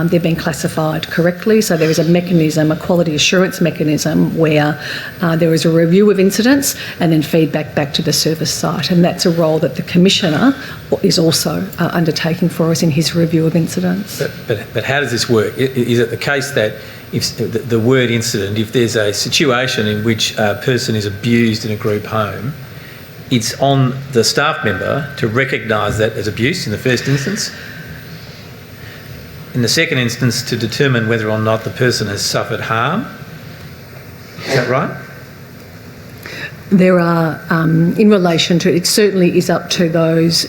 they're being classified correctly. So there is a mechanism, a quality assurance mechanism, where there is a review of incidents and then feedback back to the service site. And that's a role that the Commissioner is also undertaking for us in his review of incidents. But how does this work? Is it the case that if the word incident, if there's a situation in which a person is abused in a group home, it's on the staff member to recognise that as abuse in the first instance, in the second instance to determine whether or not the person has suffered harm? Is that right? There are, in relation to, it certainly is up to those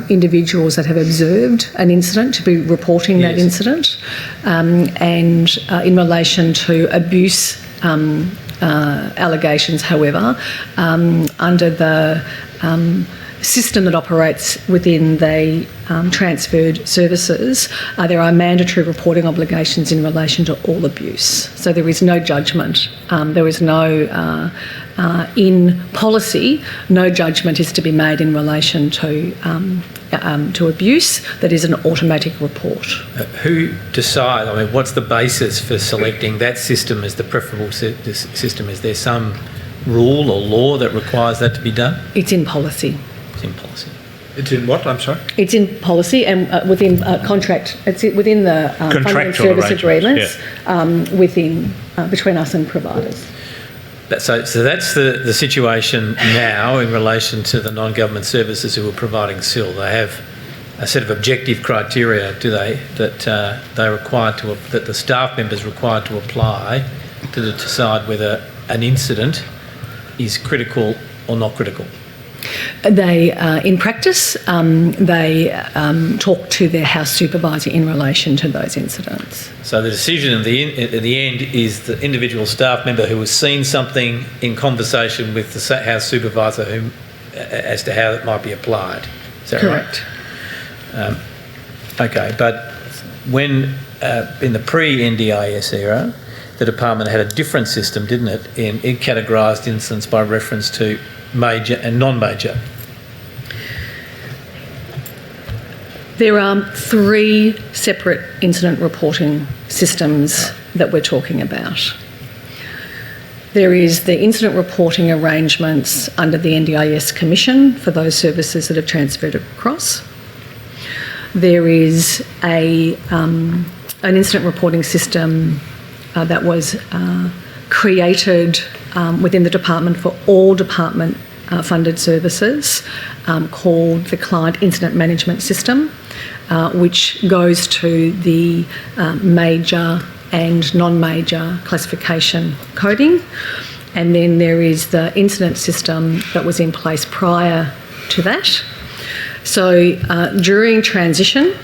individuals that have observed an incident to be reporting that incident. And in relation to abuse allegations, however, under the system that operates within the transferred services, there are mandatory reporting obligations in relation to all abuse. So there is no judgment. There is no, in policy, no judgment is to be made in relation to abuse. That is an automatic report. Who decides? I mean, what's the basis for selecting that system as the preferable system? Is there some rule or law that requires that to be done? It's in policy. It's in policy. It's in what? I'm sorry? It's in policy and within contract. It's within the funding service agreements within between us and providers. So that's the situation now in relation to the non-government services who are providing SIL. They have a set of objective criteria, do they, that they're required to, that the staff members are required to apply to decide whether an incident is critical or not critical? They, in practice, they talk to their house supervisor in relation to those incidents. So the decision at the end is the individual staff member who has seen something in conversation with the house supervisor as to how it might be applied. Is that correct? Right? Okay, but when in the pre-NDIS era, the department had a different system, didn't it? It categorised incidents by reference to major and non-major. There are 3 separate incident reporting systems that we're talking about. There is the incident reporting arrangements under the NDIS Commission for those services that have transferred across. There is an incident reporting system that was created within the department for all department funded services called the Client Incident Management System, which goes to the major and non-major classification coding. And then there is the incident system that was in place prior to that. So during transition,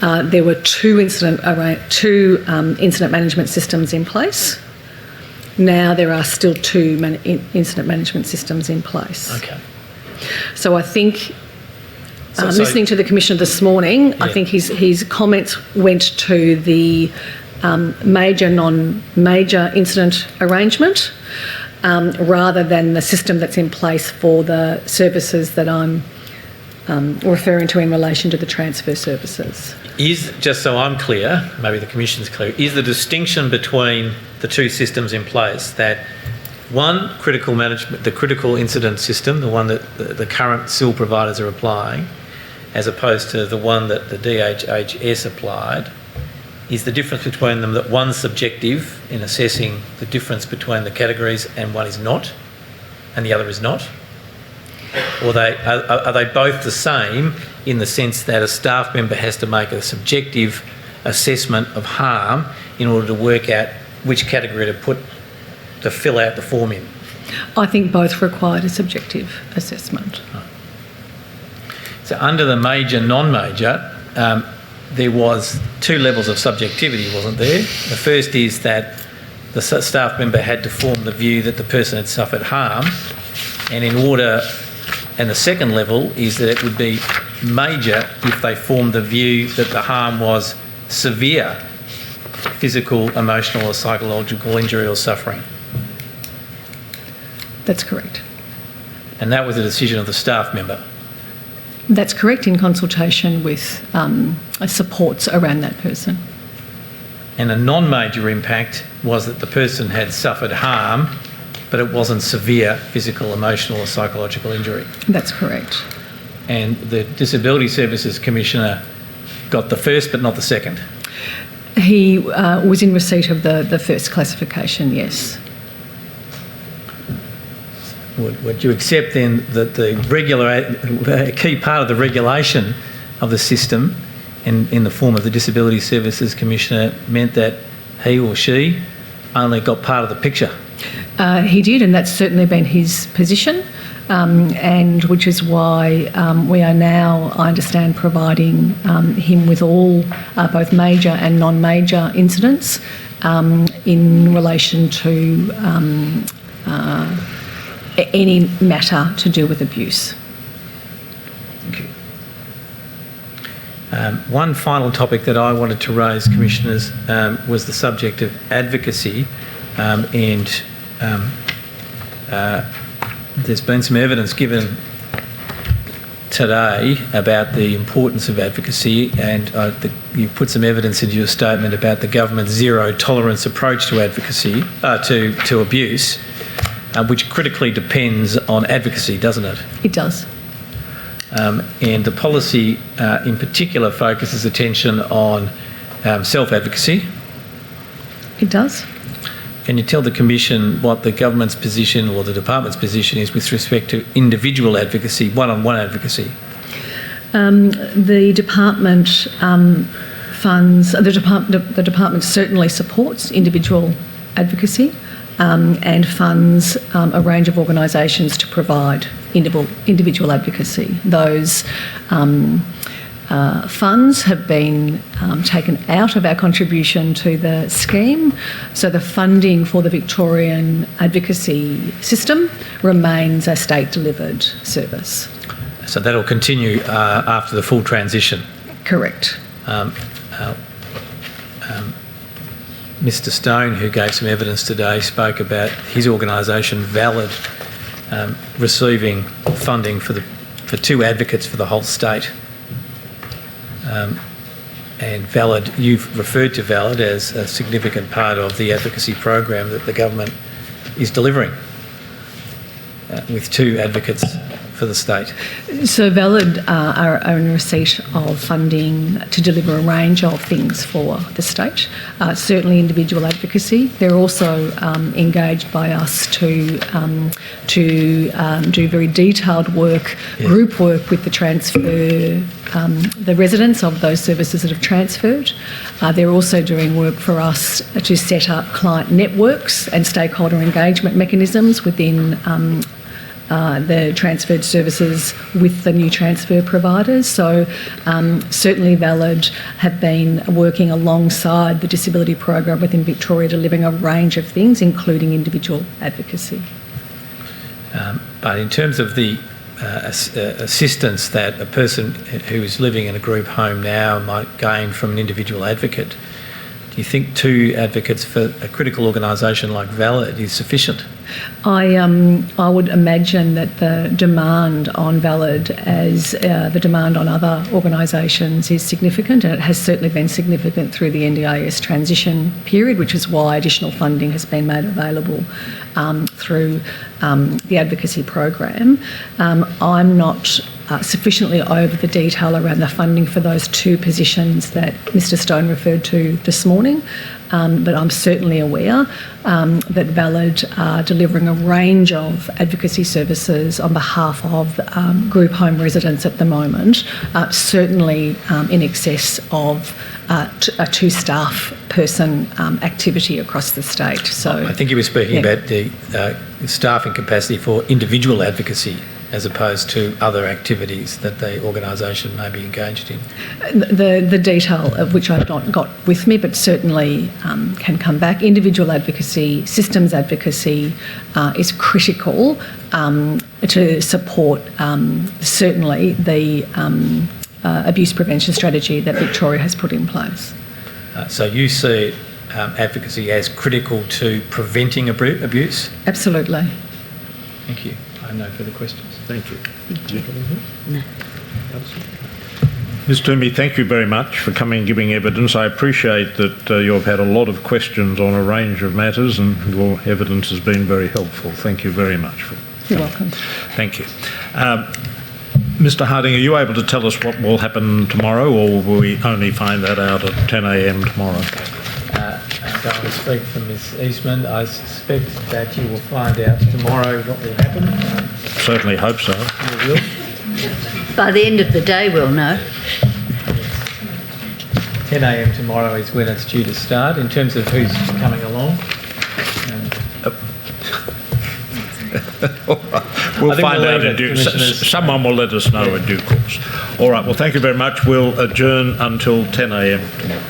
there were two incident management systems in place. Now there are still two incident management systems in place. Okay. So I think, listening to the Commissioner this morning, I think his comments went to the major, non-major incident arrangement rather than the system that's in place for the services that I'm referring to in relation to the transfer services. Just so I'm clear, maybe the Commission's clear, is the distinction between the two systems in place that one, critical management, the critical incident system, the one that the current SIL providers are applying, as opposed to the one that the DHHS applied, is the difference between them that one's subjective in assessing the difference between the categories and one is not, and the other is not? Or are they both the same in the sense that a staff member has to make a subjective assessment of harm in order to work out which category to fill out the form in? I think both required a subjective assessment. So under the major, non-major, there was two levels of subjectivity, wasn't there? The first is that the staff member had to form the view that the person had suffered harm, and the second level is that it would be major if they formed the view that the harm was severe physical, emotional or psychological injury or suffering. That's correct. And that was a decision of the staff member. That's correct, in consultation with supports around that person. And a non-major impact was that the person had suffered harm, but it wasn't severe physical, emotional or psychological injury. That's correct. And the Disability Services Commissioner got the first but not the second. He was in receipt of the first classification, yes. Would you accept then that a key part of the regulation of the system in the form of the Disability Services Commissioner meant that he or she only got part of the picture? He did, and that's certainly been his position, and which is why we are now, I understand, providing him with all both major and non-major incidents in relation to any matter to do with abuse. Thank you. One final topic that I wanted to raise, Commissioners, was the subject of advocacy, and there's been some evidence given today about the importance of advocacy, and you put some evidence into your statement about the government's zero tolerance approach to advocacy, to abuse, which critically depends on advocacy, doesn't it? It does. And the policy in particular focuses attention on self-advocacy. It does. Can you tell the Commission what the government's position or the department's position is with respect to individual advocacy, one-on-one advocacy? The department funds, the department certainly supports individual advocacy and funds a range of organisations to provide individual advocacy. Those funds have been taken out of our contribution to the scheme, so the funding for the Victorian advocacy system remains a state-delivered service. So that'll continue after the full transition? Correct. Mr Stone, who gave some evidence today, spoke about his organisation, Valid, receiving funding for two advocates for the whole state. And Valid, you've referred to Valid as a significant part of the advocacy program that the government is delivering, with two advocates for the state? So Valid are in receipt of funding to deliver a range of things for the state, certainly individual advocacy. They're also engaged by us to do very detailed work, group work with the the residents of those services that have transferred. They're also doing work for us to set up client networks and stakeholder engagement mechanisms within the transferred services with the new transfer providers. So certainly Valid have been working alongside the disability program within Victoria, delivering a range of things, including individual advocacy. But in terms of the assistance that a person who is living in a group home now might gain from an individual advocate, do you think 2 advocates for a critical organisation like Valid is sufficient? I would imagine that the demand on Valid, as the demand on other organisations, is significant, and it has certainly been significant through the NDIS transition period, which is why additional funding has been made available through the advocacy program. I'm not sufficiently over the detail around the funding for those 2 positions that Mr Stone referred to this morning, but I'm certainly aware that Valid are delivering a range of advocacy services on behalf of group home residents at the moment, certainly in excess of a 2-staff person activity across the state. So I think you were speaking about the staffing capacity for individual advocacy as opposed to other activities that the organisation may be engaged in. The detail of which I've not got with me, but certainly can come back. Individual advocacy, systems advocacy is critical to support certainly the abuse prevention strategy that Victoria has put in place. So you see advocacy as critical to preventing abuse? Absolutely. Thank you. I have no further questions. Thank you. No. Ms Toomey, thank you very much for coming and giving evidence. I appreciate that you've had a lot of questions on a range of matters, and your evidence has been very helpful. Thank you very much. You're welcome. Thank you. Mr Harding, are you able to tell us what will happen tomorrow, or will we only find that out at 10 a.m. tomorrow? I don't want to speak for Ms Eastman. I suspect that you will find out tomorrow what will happen. Certainly hope so. You will. By the end of the day, we'll know. 10 a.m. tomorrow is when it's due to start. In terms of who's coming along, we'll find out in due course. Someone will let us know in due course. All right, well, thank you very much. We'll adjourn until 10 a.m. tomorrow.